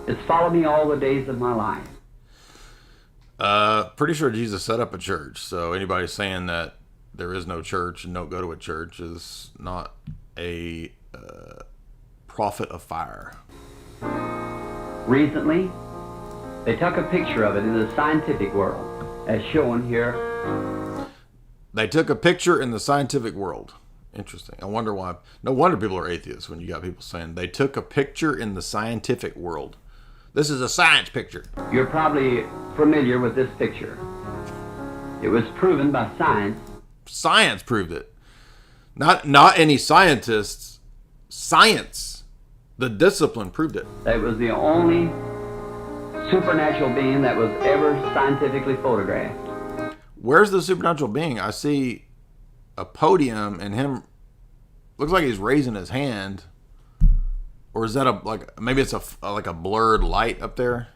Speaker 22: It's followed me all the days of my life.
Speaker 2: Pretty sure Jesus set up a church, so anybody saying that there is no church and don't go to a church is not a prophet of fire.
Speaker 22: Recently, they took a picture of it in the scientific world, as shown here.
Speaker 2: They took a picture in the scientific world. Interesting. I wonder why. No wonder people are atheists when you got people saying they took a picture in the scientific world. This is a science picture.
Speaker 22: You're probably familiar with this picture. It was proven by science.
Speaker 2: Science proved it. Not any scientists. Science. The discipline proved it.
Speaker 22: That was the only supernatural being that was ever scientifically photographed.
Speaker 2: Where's the supernatural being? I see a podium and him looks like he's raising his hand, or is that maybe it's like a blurred light up there,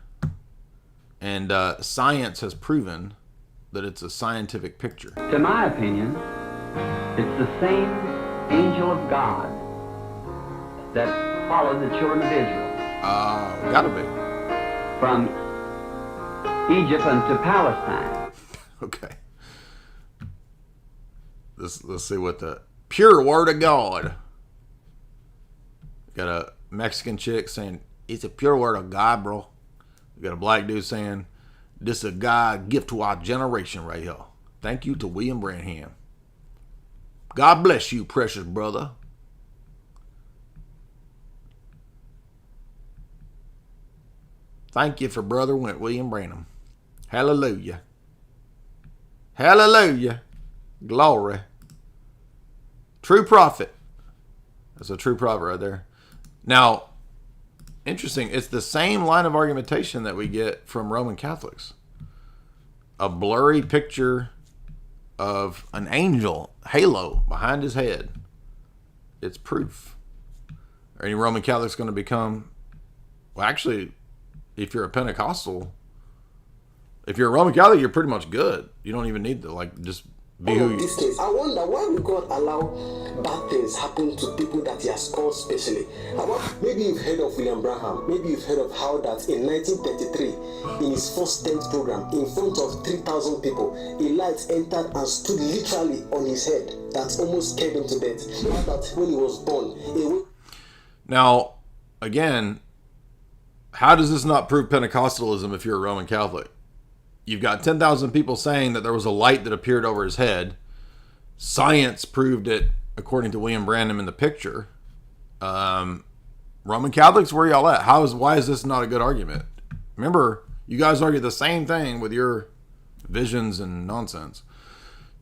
Speaker 2: And science has proven that it's a scientific picture.
Speaker 22: To my opinion, it's the same angel of God that followed the children of Israel.
Speaker 2: Gotta be.
Speaker 22: From Egypt unto Palestine.
Speaker 2: Okay. Let's see what the pure word of God. Got a Mexican chick saying, it's a pure word of God, bro. We got a black dude saying, this is a God gift to our generation right here. Thank you to William Branham. God bless you, precious brother. Thank you for brother William Branham. Hallelujah. Hallelujah. Glory. True prophet. That's a true prophet right there. Now, interesting. It's the same line of argumentation that we get from Roman Catholics. A blurry picture of an angel halo behind his head. It's proof. Are any Roman Catholics going to become... Well, actually, if you're a Pentecostal, if you're a Roman Catholic, you're pretty much good. You don't even need to, just be who you...
Speaker 3: This case, I wonder why would God allow bad things happen to people that He has called specially. Maybe you've heard of William Branham. Maybe you've heard of how that in 1933, in his first tent program, in front of 3,000 people, a light entered and stood literally on his head. That almost scared him to death. That when he was born.
Speaker 2: Now, again, how does this not prove Pentecostalism if you're a Roman Catholic? You've got 10,000 people saying that there was a light that appeared over his head. Science proved it, according to William Branham in the picture. Roman Catholics, where y'all at? Why is this not a good argument? Remember, you guys argue the same thing with your visions and nonsense.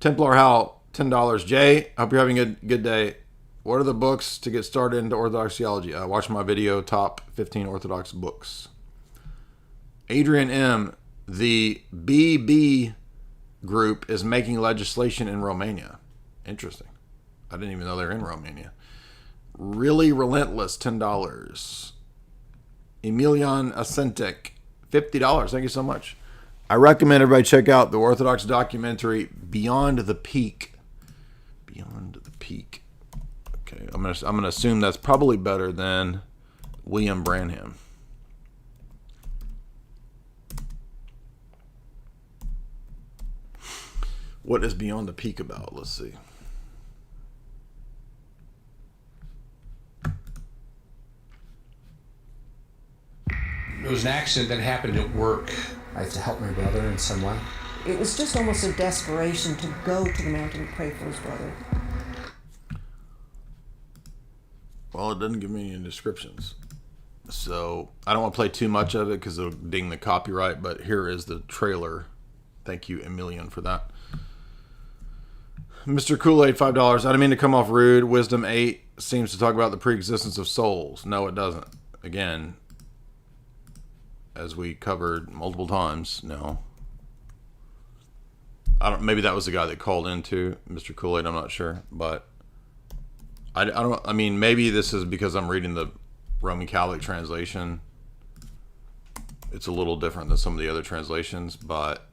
Speaker 2: Templar Hal, $10. Jay, hope you're having a good day. What are the books to get started into Orthodox theology? Watch my video, Top 15 Orthodox Books. Adrian M., the BB group is making legislation in Romania. Interesting. I didn't even know they're in Romania. Really Relentless, $10. Emilian Asentek, $50. Thank you so much. I recommend everybody check out the Orthodox documentary Beyond the Peak. Beyond the Peak. Okay, I'm gonna assume that's probably better than William Branham. What is Beyond the Peak about? Let's see.
Speaker 9: It was an accident that happened at work. I have to help my brother in some way.
Speaker 23: It was just almost a desperation to go to the mountain and pray for his brother.
Speaker 2: Well, it doesn't give me any descriptions. So I don't want to play too much of it because it'll ding the copyright, but here is the trailer. Thank you, Emilian, for that. Mr. Kool-Aid, $5. I didn't mean to come off rude. Wisdom 8 seems to talk about the pre-existence of souls. No, it doesn't. Again, as we covered multiple times, no. Maybe that was the guy that called into Mr. Kool-Aid. I'm not sure, but I mean, maybe this is because I'm reading the Roman Catholic translation. It's a little different than some of the other translations, but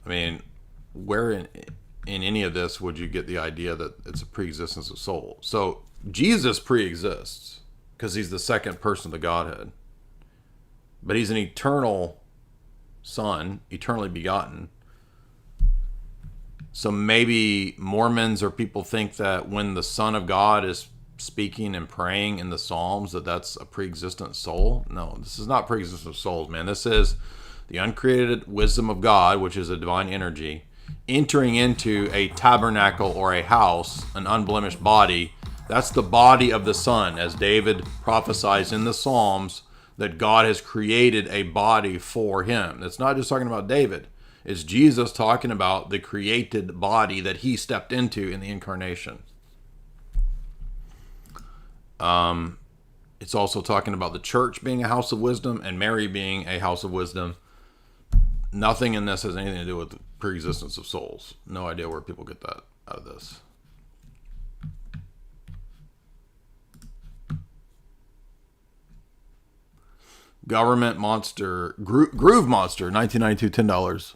Speaker 2: I mean, where in any of this would you get the idea that it's a pre-existence of soul? So Jesus pre-exists because he's the second person of the Godhead, but he's an eternal son, eternally begotten. So maybe Mormons or people think that when the Son of God is speaking and praying in the Psalms that that's a pre-existent soul. No, this is not pre-existent of souls, man. This is the uncreated wisdom of God, which is a divine energy, entering into a tabernacle or a house, an unblemished body. That's the body of the Son, as David prophesies in the Psalms, that God has created a body for him. It's not just talking about David. It's Jesus talking about the created body that he stepped into in the incarnation. It's also talking about the church being a house of wisdom and Mary being a house of wisdom. Nothing in this has anything to do with the pre-existence of souls. No idea where people get that out of this. Government Monster, Groove Monster, 1992, $10.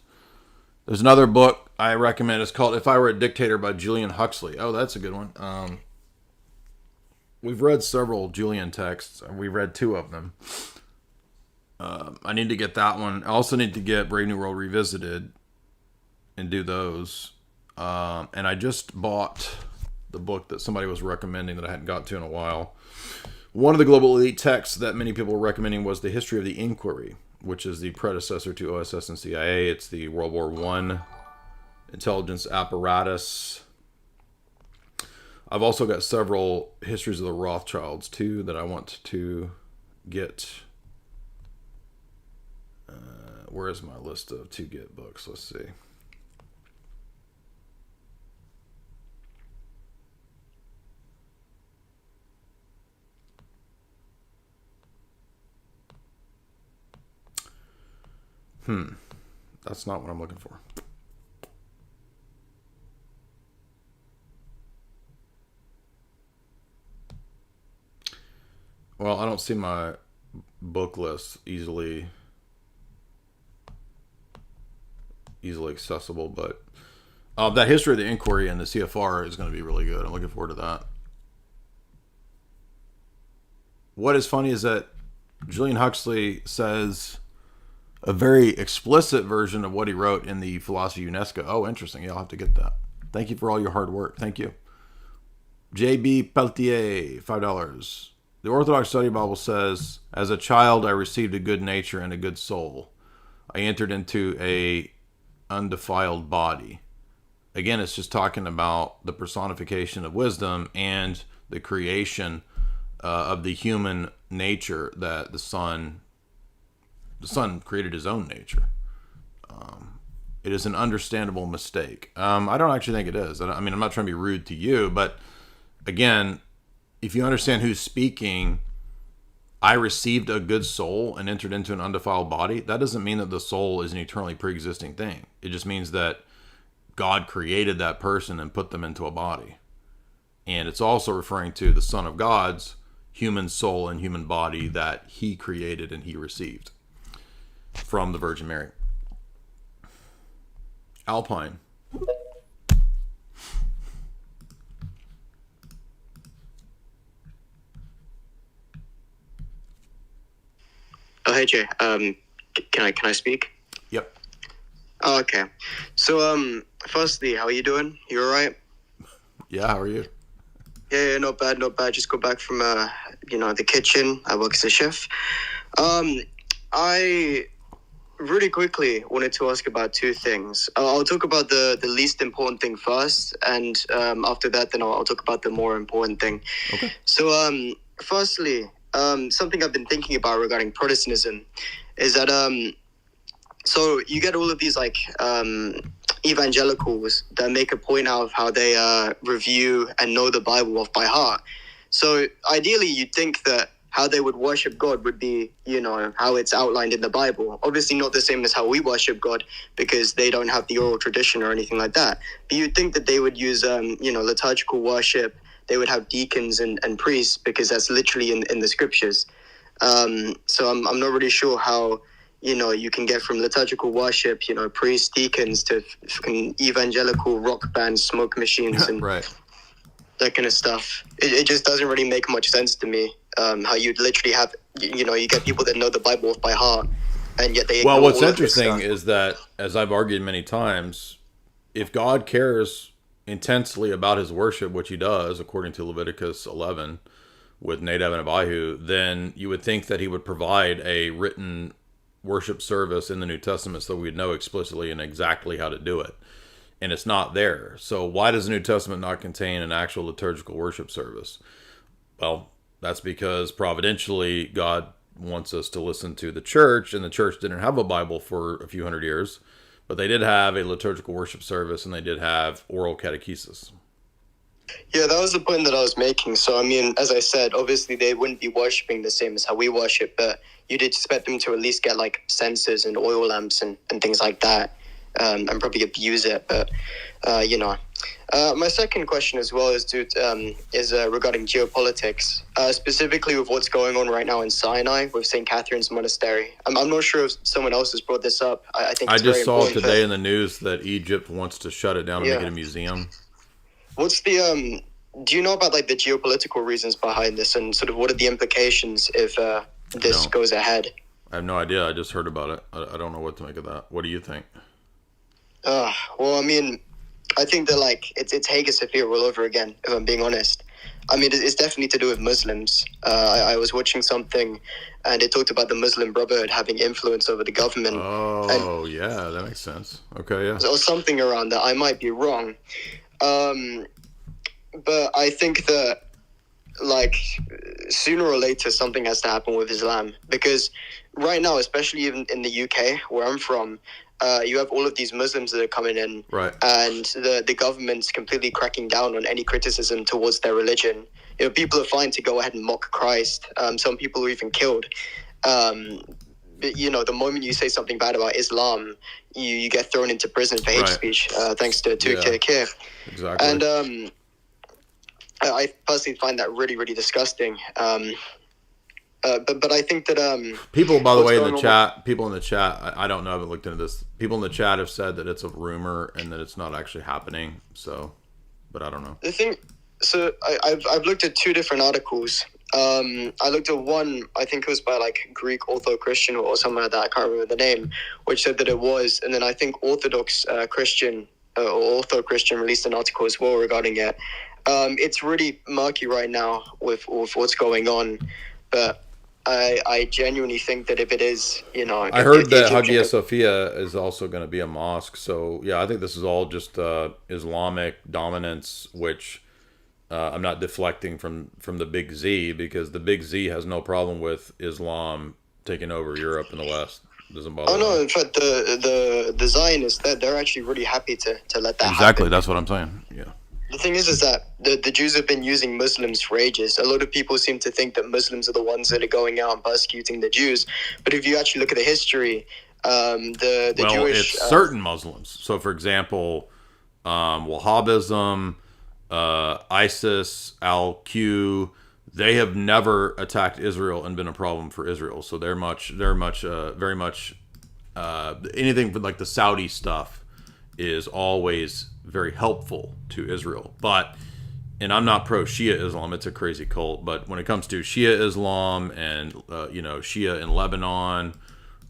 Speaker 2: There's another book I recommend. It's called If I Were a Dictator by Julian Huxley. Oh, that's a good one. We've read several Julian texts. We've read 2 of them. I need to get that one. I also need to get Brave New World Revisited and do those. And I just bought the book that somebody was recommending that I hadn't got to in a while. One of the global elite texts that many people were recommending was The History of the Inquiry, which is the predecessor to OSS and CIA. It's the World War I intelligence apparatus. I've also got several histories of the Rothschilds, too, that I want to get. Where is my list of to get books? Let's see. That's not what I'm looking for. Well, I don't see my book list easily accessible, but that History of the Inquiry and the CFR is going to be really good. I'm looking forward to that. What is funny is that Julian Huxley says a very explicit version of what he wrote in the Philosophy UNESCO. Oh, interesting. Yeah, I'll have to get that. Thank you for all your hard work. Thank you. J.B. Peltier, $5. The Orthodox Study Bible says, as a child, I received a good nature and a good soul. I entered into a undefiled body. Again, it's just talking about the personification of wisdom and the creation of the human nature that the Son created his own nature. It is an understandable mistake. I don't actually think it is. I mean, I'm not trying to be rude to you, but again, if you understand who's speaking, I received a good soul and entered into an undefiled body, that doesn't mean that the soul is an eternally pre-existing thing. It just means that God created that person and put them into a body. And it's also referring to the Son of God's human soul and human body that he created and he received from the Virgin Mary. Alpine.
Speaker 7: Oh, hey Jay. Can I speak?
Speaker 2: Yep.
Speaker 7: Oh, okay. So firstly, how are you doing? You all right?
Speaker 2: Yeah. How are you?
Speaker 7: Yeah, not bad. Just got back from the kitchen. I work as a chef. I really quickly wanted to ask about 2 things. I'll talk about the least important thing first, and after that, then I'll talk about the more important thing.
Speaker 2: Okay.
Speaker 7: So, firstly, something I've been thinking about regarding Protestantism is that so you get all of these evangelicals that make a point out of how they review and know the Bible off by heart. So ideally, you'd think that how they would worship God would be, how it's outlined in the Bible. Obviously not the same as how we worship God, because they don't have the oral tradition or anything like that. But you'd think that they would use, liturgical worship. They would have deacons and priests, because that's literally in the scriptures. So I'm not really sure how, you can get from liturgical worship, priests, deacons, to evangelical rock bands, smoke machines, and
Speaker 2: right.
Speaker 7: That kind of stuff. It just doesn't really make much sense to me. How you'd literally have, you get people that know the Bible by heart, and yet they.
Speaker 2: Well, what's interesting is that, as I've argued many times, if God cares intensely about his worship, which he does, according to Leviticus 11, with Nadab and Abihu, then you would think that he would provide a written worship service in the New Testament so we'd know explicitly and exactly how to do it. And it's not there. So why does the New Testament not contain an actual liturgical worship service? Well, that's because providentially God wants us to listen to the church, and the church didn't have a Bible for a few hundred years, but they did have a liturgical worship service, and they did have oral catechesis.
Speaker 7: Yeah, that was the point that I was making. So, I mean, as I said, obviously they wouldn't be worshiping the same as how we worship, but you'd expect them to at least get censers and oil lamps and things like that, and probably abuse it. But, My second question as well is regarding geopolitics, specifically with what's going on right now in Sinai with St. Catherine's Monastery. I'm not sure if someone else has brought this up. I think it's
Speaker 2: just saw today in the news that Egypt wants to shut it down and make it a museum.
Speaker 7: What's the do you know about like the geopolitical reasons behind this, and sort of what are the implications if this goes ahead?
Speaker 2: I have no idea. I just heard about it. I don't know what to make of that. What do you think?
Speaker 7: Well, I mean, I think that like it's Hagia Sophia all over again, if I'm being honest. I mean, it's definitely to do with Muslims. I was watching something, and it talked about the Muslim Brotherhood having influence over the government.
Speaker 2: Oh, yeah, that makes sense. Okay, yeah.
Speaker 7: Or something around that. I might be wrong. But I think that, like, sooner or later something has to happen with Islam. Because right now, especially even in the UK, where I'm from, you have all of these Muslims that are coming in,
Speaker 2: right? And
Speaker 7: the government's completely cracking down on any criticism towards their religion. You know, people are fine to go ahead and mock Christ. Some people are even killed. But, you know, the moment you say something bad about Islam, you get thrown into prison for hate speech, thanks to Turkey.
Speaker 2: Exactly.
Speaker 7: And I personally find that really, really disgusting. But I think that
Speaker 2: people, by the way, in the chat, I don't know, I haven't looked into this. People in the chat have said that it's a rumor and that it's not actually happening. So, but I don't know.
Speaker 7: The thing, so I've looked at two different articles. I looked at one, I think it was by like Greek Ortho-Christian or something like that. I can't remember the name, which said that it was, and then I think Orthodox Christian or Ortho-Christian released an article as well regarding it. It's really murky right now with what's going on, but I genuinely think that if it is, you know,
Speaker 2: I heard that Hagia Sophia is also going to be a mosque. So yeah, I think this is all just Islamic dominance, which I'm not deflecting from the Big Z, because the Big Z has no problem with Islam taking over Europe and the West. It doesn't bother them.
Speaker 7: No, in fact, the Zionists, they're actually really happy to let that happen.
Speaker 2: Exactly, that's what I'm saying. Yeah.
Speaker 7: The thing is that the Jews have been using Muslims for ages. A lot of people seem to think that Muslims are the ones that are going out and persecuting the Jews. But if you actually look at the history, the Jewish...
Speaker 2: it's certain Muslims. So, for example, Wahhabism, ISIS, Al-Q, they have never attacked Israel and been a problem for Israel. So they're very much anything like the Saudi stuff is always very helpful to Israel. And I'm not pro Shia Islam, it's a crazy cult, but when it comes to Shia Islam and Shia in Lebanon,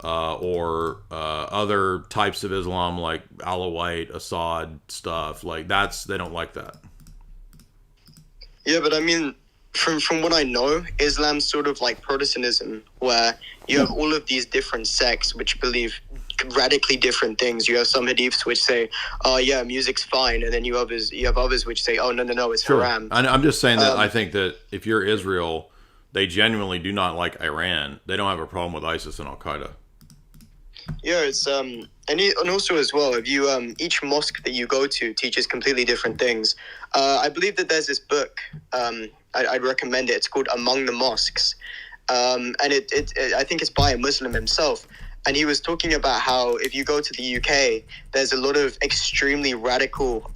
Speaker 2: or other types of Islam like Alawite, Assad stuff, like they don't like that.
Speaker 7: Yeah, but I mean, from what I know, Islam's sort of like Protestantism, where you have all of these different sects which believe radically different things. You have some hadiths which say, "Oh yeah, music's fine," and then you have others which say, "Oh no, it's haram."
Speaker 2: I'm just saying that I think that if you're Israel, they genuinely do not like Iran. They don't have a problem with ISIS and Al Qaeda.
Speaker 7: Yeah, it's and also as well, if you each mosque that you go to teaches completely different things. I believe that there's this book. I'd recommend it. It's called Among the Mosques, and it I think it's by a Muslim himself. And he was talking about how if you go to the UK, there's a lot of extremely radical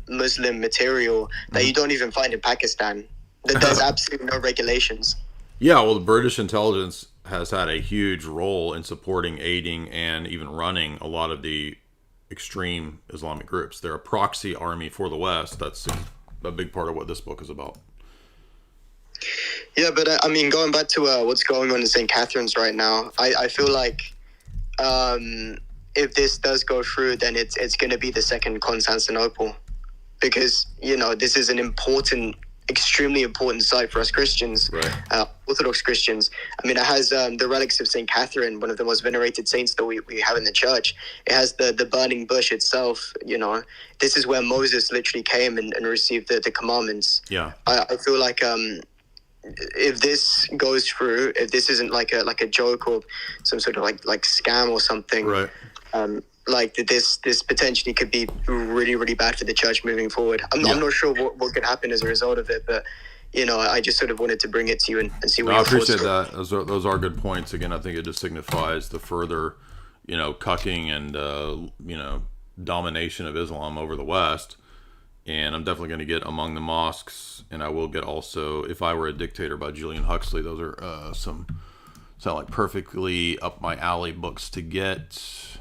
Speaker 7: Muslim material that you don't even find in Pakistan. That there's absolutely no regulations.
Speaker 2: Yeah, well, the British intelligence has had a huge role in supporting, aiding, and even running a lot of the extreme Islamic groups. They're a proxy army for the West. That's a big part of what this book is about.
Speaker 7: Yeah, but I mean, going back to what's going on in St. Catherine's right now, I feel like if this does go through, then it's going to be the second Constantinople, because, you know, this is an extremely important site for us Christians, right. Orthodox Christians. I mean, it has the relics of St. Catherine, one of the most venerated saints that we have in the church. It has the burning bush itself. You know, this is where Moses literally came and received the commandments.
Speaker 2: Yeah,
Speaker 7: I feel like if this goes through, if this isn't like a joke or some sort of like scam or something,
Speaker 2: right?
Speaker 7: Like this potentially could be really, really bad for the church moving forward. I'm not sure what could happen as a result of it, but, you know, I just sort of wanted to bring it to you and see what
Speaker 2: I appreciate that. Those are good points. Again, I think it just signifies the further, you know, cucking and, you know, domination of Islam over the West. And I'm definitely going to get Among the Mosques, and I will get also If I Were a Dictator by Julian Huxley. Those are sound like perfectly up my alley books to get.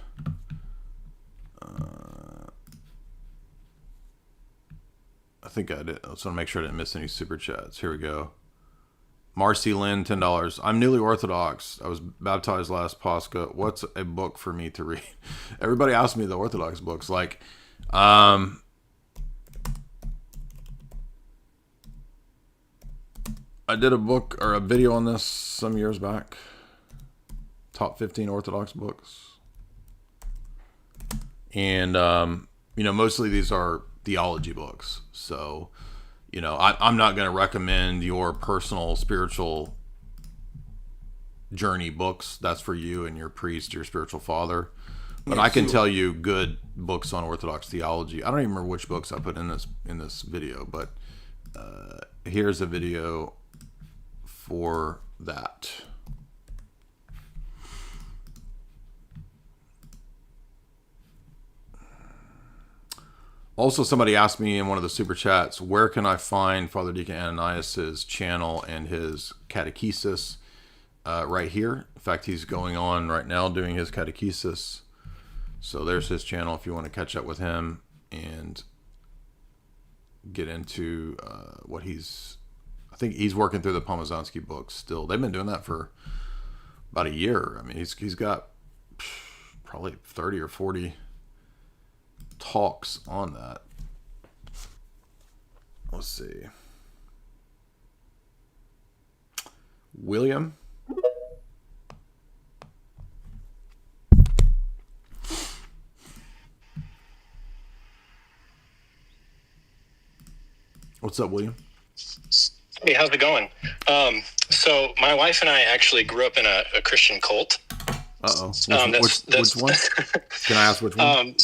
Speaker 2: I think I did. I just want to make sure I didn't miss any super chats. Here we go. Marcy Lynn, $10. I'm newly Orthodox. I was baptized last Pascha. What's a book for me to read? Everybody asks me the Orthodox books. Like, I did a book or a video on this some years back. Top 15 Orthodox books. And, mostly these are theology books. So, I'm not going to recommend your personal spiritual journey books. That's for you and your priest, your spiritual father. But I can tell you good books on Orthodox theology. I don't even remember which books I put in this video, but here's a video for that. Also, somebody asked me in one of the super chats, where can I find Father Deacon Ananias's channel and his catechesis? Right here. In fact, he's going on right now doing his catechesis. So there's his channel if you want to catch up with him and get into what I think he's working through the Pomazansky books still. They've been doing that for about a year. I mean, he's got probably 30 or 40 talks on that. Let's see. William. What's up, William?
Speaker 12: Hey, how's it going? So my wife and I actually grew up in a Christian cult.
Speaker 2: Uh-oh. Which one? Can I ask which one?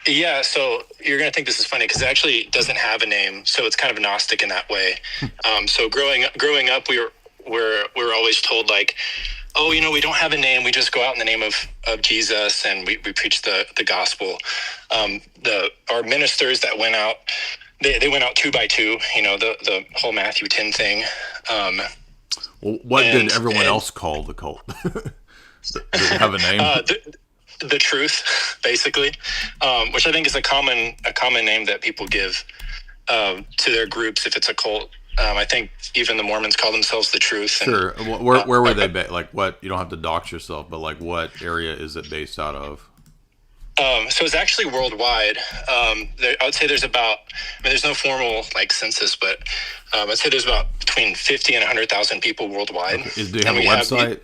Speaker 12: Yeah, so you're going to think this is funny because it actually doesn't have a name, so it's kind of Gnostic in that way. So growing up, we were always told, like, oh, we don't have a name. We just go out in the name of Jesus, and we preach the gospel. Our ministers that went out, they went out 2 by 2, the whole Matthew 10 thing.
Speaker 2: Well, what did everyone else call the cult? Did it have a name?
Speaker 12: The truth, basically, which I think is a common name that people give to their groups if it's a cult. I think even the Mormons call themselves the truth.
Speaker 2: Sure. Where were they? Like what? You don't have to dox yourself, but like what area is it based out of?
Speaker 12: So it's actually worldwide. I would say there's about. There's no formal census, but I'd say there's about between 50 and 100,000 people worldwide.
Speaker 2: Okay. Do you have a website?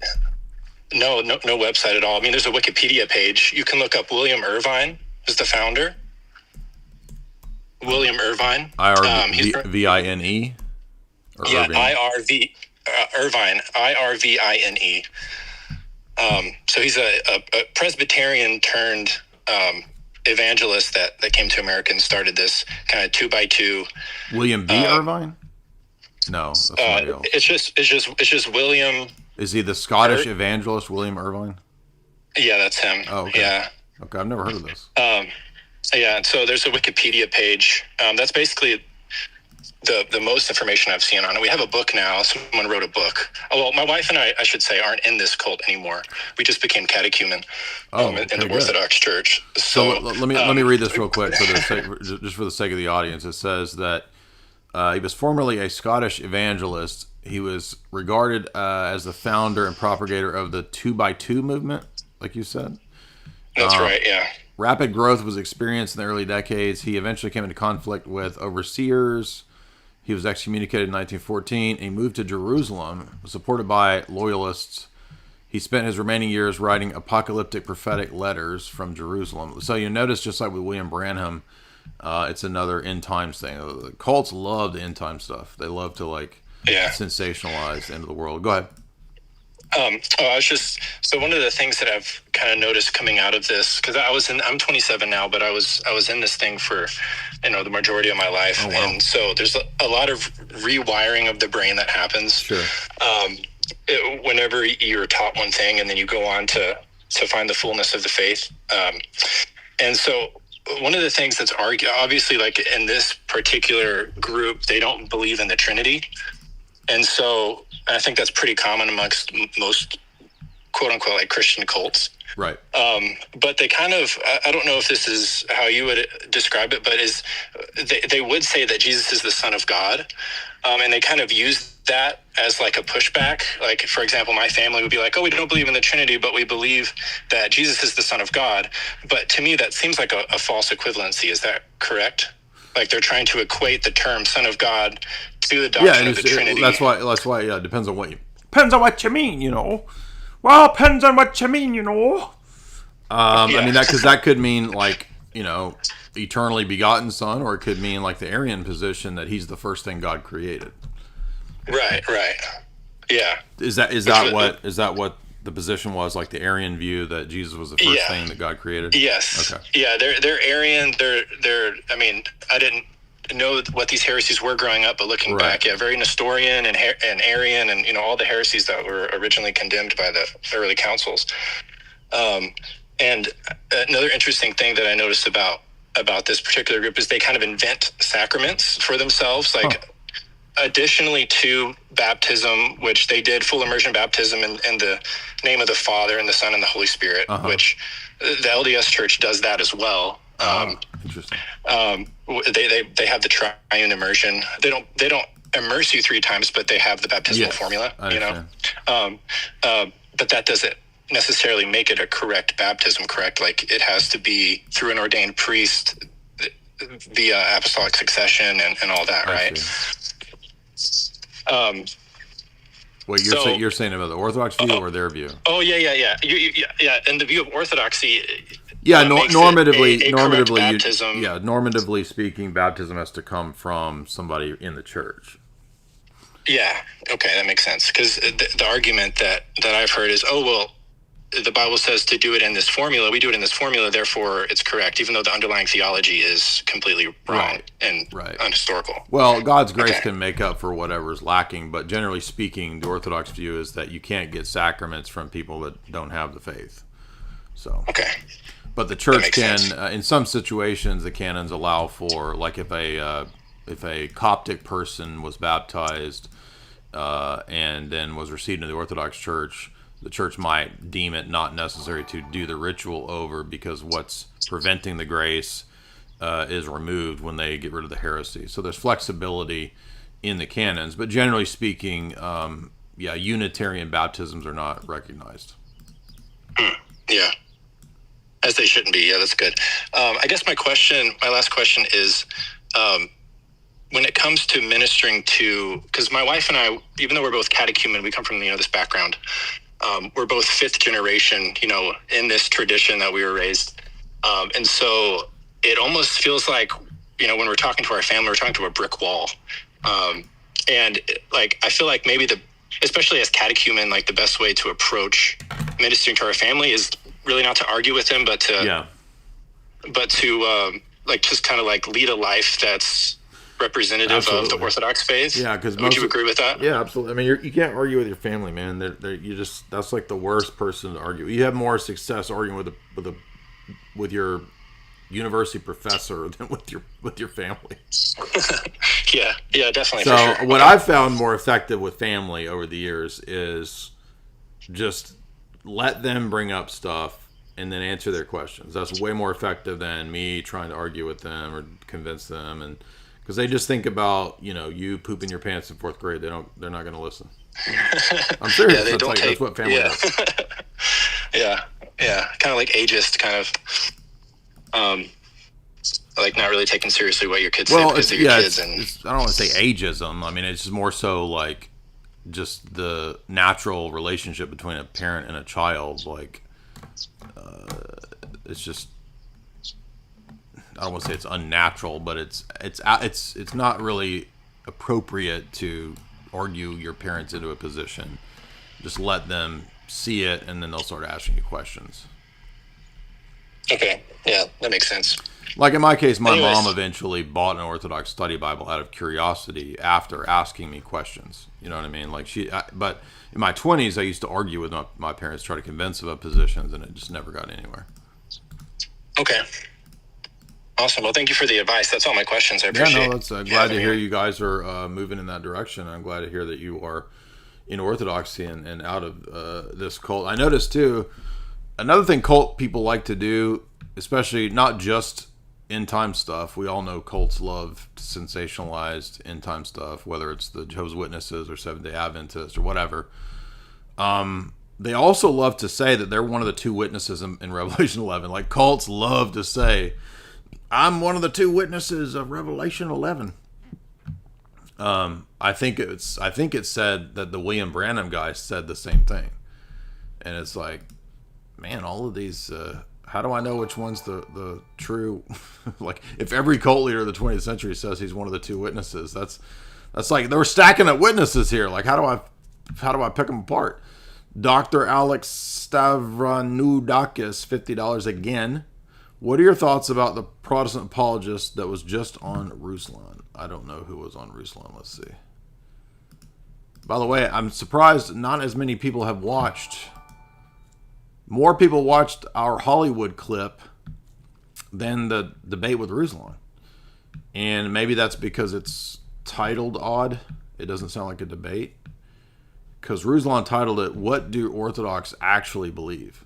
Speaker 12: No website at all. There's a Wikipedia page. You can look up William Irvine, who's the founder. William Irvine.
Speaker 2: IRVINE?
Speaker 12: Yeah, Irvine. IRVINE. So he's a Presbyterian turned evangelist that came to America and started this kind of 2 by 2.
Speaker 2: William B. Irvine? No, that's somebody else.
Speaker 12: It's just William.
Speaker 2: Is he the Scottish evangelist William Irvine?
Speaker 12: Yeah, that's him.
Speaker 2: Oh, okay.
Speaker 12: Yeah.
Speaker 2: Okay, I've never heard of this.
Speaker 12: Yeah, so there's a Wikipedia page. That's basically the most information I've seen on it. We have a book now. Someone wrote a book. Oh, well, my wife and I should say, aren't in this cult anymore. We just became catechumen in the Orthodox Church. So
Speaker 2: let me read this real quick for the sake of the audience. It says that he was formerly a Scottish evangelist. He was regarded as the founder and propagator of the 2 by 2 movement, like you said.
Speaker 12: That's right, yeah.
Speaker 2: Rapid growth was experienced in the early decades. He eventually came into conflict with overseers. He was excommunicated in 1914. He moved to Jerusalem, supported by loyalists. He spent his remaining years writing apocalyptic prophetic letters from Jerusalem. So you notice, just like with William Branham, it's another end times thing. The cults love the end time stuff. They love to sensationalize the end of the world. Go ahead.
Speaker 12: So one of the things that I've kind of noticed coming out of this, because I'm 27 now, but I was in this thing for, the majority of my life. Oh, wow. And so there's a lot of rewiring of the brain that happens.
Speaker 2: Sure.
Speaker 12: Whenever you're taught one thing and then you go on to find the fullness of the faith. And so one of the things that's obviously, like in this particular group, they don't believe in the Trinity. And so I think that's pretty common amongst most quote unquote like Christian cults.
Speaker 2: Right.
Speaker 12: But they kind of, I don't know if this is how you would describe it, but they would say that Jesus is the Son of God. And they kind of use that as like a pushback. Like, for example, my family would be like, oh, we don't believe in the Trinity, but we believe that Jesus is the Son of God. But to me, that seems like a false equivalency. Is that correct? Like they're trying to equate the term Son of God to the doctrine of the Trinity.
Speaker 2: That's why, yeah, it depends on what you mean, you know. Well, depends on what you mean, you know. I mean, that could mean like, you know, eternally begotten Son, or it could mean like the Arian position that he's the first thing God created.
Speaker 12: Right. Yeah.
Speaker 2: Is that what the position was, like the Arian view that Jesus was the first thing that God created?
Speaker 12: Yes.
Speaker 2: Okay.
Speaker 12: Yeah, they're Arian. They're. I mean, I didn't know what these heresies were growing up, but looking back, yeah, very Nestorian and Arian, and you know all the heresies that were originally condemned by the early councils. And another interesting thing that I noticed about this particular group is they kind of invent sacraments for themselves, like. Additionally to baptism, which they did full immersion baptism in the name of the Father and the Son and the Holy Spirit, which the LDS Church does that as well.
Speaker 2: Interesting.
Speaker 12: They have the triune immersion. They don't immerse you 3 times, but they have the baptismal formula. You know, but that doesn't necessarily make it a correct baptism. Correct, like it has to be through an ordained priest via apostolic succession and all that, right?
Speaker 2: Wait, you're saying about the Orthodox view or their view?
Speaker 12: Oh yeah. And the view of Orthodoxy.
Speaker 2: Yeah, normatively,
Speaker 12: baptism.
Speaker 2: Normatively speaking, baptism has to come from somebody in the church.
Speaker 12: Yeah. Okay, that makes sense. Because the argument that I've heard is, oh well, the Bible says to do it in this formula. We do it in this formula, therefore it's correct, even though the underlying theology is completely wrong and unhistorical.
Speaker 2: Well, God's grace can make up for whatever's lacking, but generally speaking, the Orthodox view is that you can't get sacraments from people that don't have the faith. So, but the church can, in some situations, the canons allow for, like if a Coptic person was baptized and then was received into the Orthodox Church, the church might deem it not necessary to do the ritual over because what's preventing the grace is removed when they get rid of the heresy. So there's flexibility in the canons, but generally speaking, Unitarian baptisms are not recognized.
Speaker 12: Yeah, as they shouldn't be. Yeah, that's good. I guess my last question is, when it comes to ministering to, because my wife and I, even though we're both catechumen, we come from this background. We're both 5th generation, in this tradition that we were raised. And so it almost feels like, when we're talking to our family, we're talking to a brick wall. And I feel like maybe especially as catechumen, like the best way to approach ministering to our family is really not to argue with them, but to just kind of like lead a life that's representative of the Orthodox faith.
Speaker 2: Yeah, because
Speaker 12: would you agree with that?
Speaker 2: Yeah, absolutely. I mean, you can't argue with your family, man. That's like the worst person to argue. You have more success arguing with your university professor than with your family.
Speaker 12: yeah, definitely.
Speaker 2: So
Speaker 12: for sure.
Speaker 2: What I've found more effective with family over the years is just let them bring up stuff and then answer their questions. That's way more effective than me trying to argue with them or convince them, and because they just think about you pooping your pants in 4th grade. They're not going to listen. I'm serious. That's what family does.
Speaker 12: Yeah, kind of like ageist, kind of like not really taking seriously what your kids say because they're your kids.
Speaker 2: I don't want to say ageism. I mean, it's more so like just the natural relationship between a parent and a child. Like it's just, I don't want to say it's unnatural, but it's not really appropriate to argue your parents into a position. Just let them see it, and then they'll start asking you questions.
Speaker 12: Okay, yeah, that makes sense.
Speaker 2: Like in my case, my mom eventually bought an Orthodox study Bible out of curiosity after asking me questions. You know what I mean? But in my 20s, I used to argue with my parents, try to convince them of positions, and it just never got anywhere.
Speaker 12: Okay. Awesome. Well, thank you for the advice. That's all my questions. I appreciate it.
Speaker 2: Yeah, no, that's glad to hear you guys are moving in that direction. I'm glad to hear that you are in orthodoxy and out of this cult. I noticed too, another thing cult people like to do, especially not just end time stuff. We all know cults love sensationalized end time stuff, whether it's the Jehovah's Witnesses or Seventh-day Adventists or whatever. They also love to say that they're one of the two witnesses in Revelation 11. Like cults love to say, I'm one of the two witnesses of Revelation 11. I think it said that the William Branham guy said the same thing, and it's like, man, all of these. How do I know which one's the true? Like, if every cult leader of the 20th century says he's one of the two witnesses, that's like they're stacking up witnesses here. Like, how do I pick them apart? Dr. Alex Stavranudakis, $50 again. What are your thoughts about the Protestant apologist that was just on Ruslan? I don't know who was on Ruslan. Let's see. By the way, I'm surprised not as many people have watched. More people watched our Hollywood clip than the debate with Ruslan. And maybe that's because it's titled odd. It doesn't sound like a debate. Because Ruslan titled it, What Do Orthodox Actually Believe?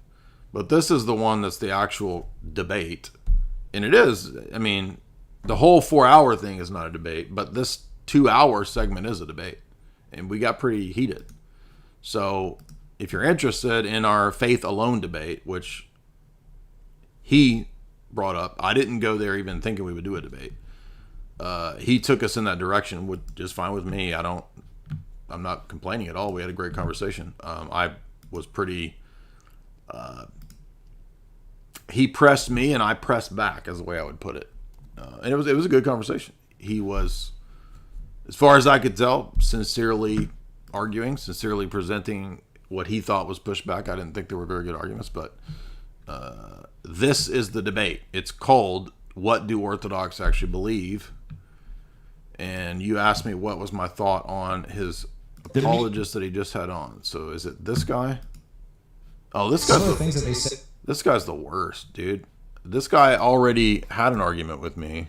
Speaker 2: But this is the one that's the actual debate. And it is. I mean, the whole 4-hour thing is not a debate, but this 2-hour segment is a debate. And we got pretty heated. So if you're interested in our faith alone debate, which he brought up, I didn't go there even thinking we would do a debate. He took us in that direction, which is fine with me. I'm not complaining at all. We had a great conversation. I was pretty... he pressed me and I pressed back, is the way I would put it. And it was a good conversation. He was, as far as I could tell, sincerely arguing, sincerely presenting what he thought was pushback. I didn't think there were very good arguments, but this is the debate. It's called, What Do Orthodox Actually Believe? And you asked me what was my thought on his apologist that he just had on. So is it this guy? Oh, this guy's the worst, dude. This guy already had an argument with me.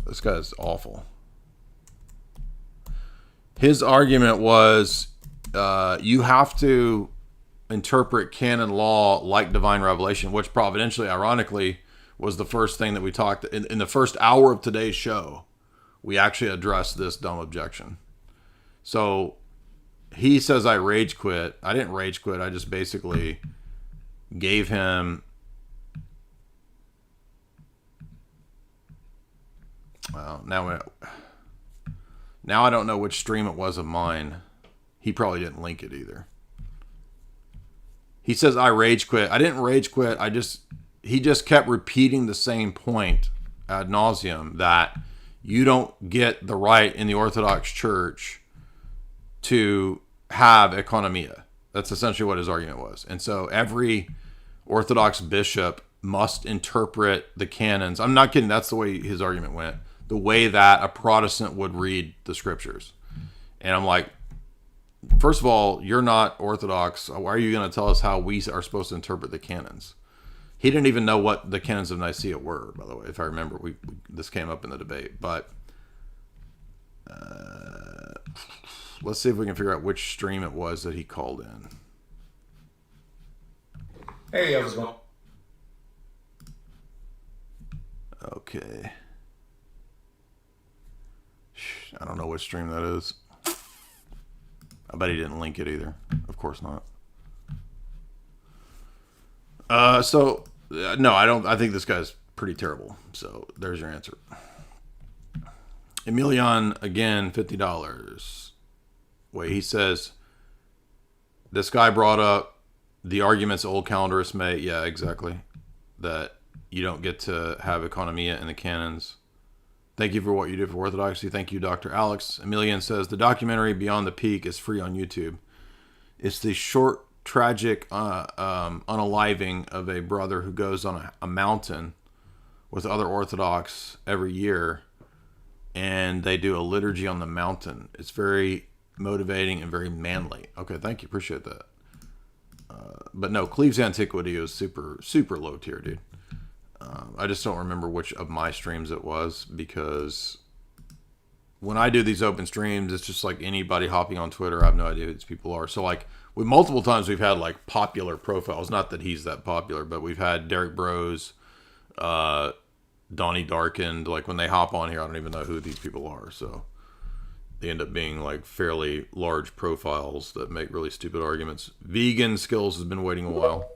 Speaker 2: This guy's awful. His argument was you have to interpret canon law like divine revelation, which providentially, ironically, was the first thing that we talked in the first hour of today's show. We actually addressed this dumb objection. So he says I rage quit. I didn't rage quit. I just basically gave him... Well, now I don't know which stream it was of mine. He probably didn't link it either. He says I rage quit. I didn't rage quit. He just kept repeating the same point ad nauseum, that you don't get the right in the Orthodox Church to have economia. That's essentially what his argument was. And so every Orthodox bishop must interpret the canons. I'm not kidding. That's the way his argument went. The way that a Protestant would read the scriptures. And I'm like, first of all, you're not Orthodox. Why are you going to tell us how we are supposed to interpret the canons? He didn't even know what the canons of Nicaea were, by the way. If I remember, this came up in the debate. But let's see if we can figure out which stream it was that he called in.
Speaker 13: Hey, how's it going?
Speaker 2: Okay. I don't know what stream that is. I bet he didn't link it either. Of course not. No, I don't. I think this guy's pretty terrible. So there's your answer. Emilion, again, $50. Wait, he says, this guy brought up the arguments old calendarists made. Yeah, exactly. That you don't get to have economia in the canons. Thank you for what you do for Orthodoxy. Thank you, Dr. Alex. Emilian says, the documentary Beyond the Peak is free on YouTube. It's the short, tragic unaliving of a brother who goes on a mountain with other Orthodox every year, and they do a liturgy on the mountain. It's very motivating and very manly. Okay, thank you. Appreciate that. But no, Cleve's Antiquity is super, super low tier, dude. I just don't remember which of my streams it was, because when I do these open streams, it's just like anybody hopping on Twitter. I have no idea who these people are. So like multiple times we've had like popular profiles. Not that he's that popular, but we've had Derek Bros, Donnie Darkened. Like when they hop on here, I don't even know who these people are. So they end up being like fairly large profiles that make really stupid arguments. Vegan Skills has been waiting a while.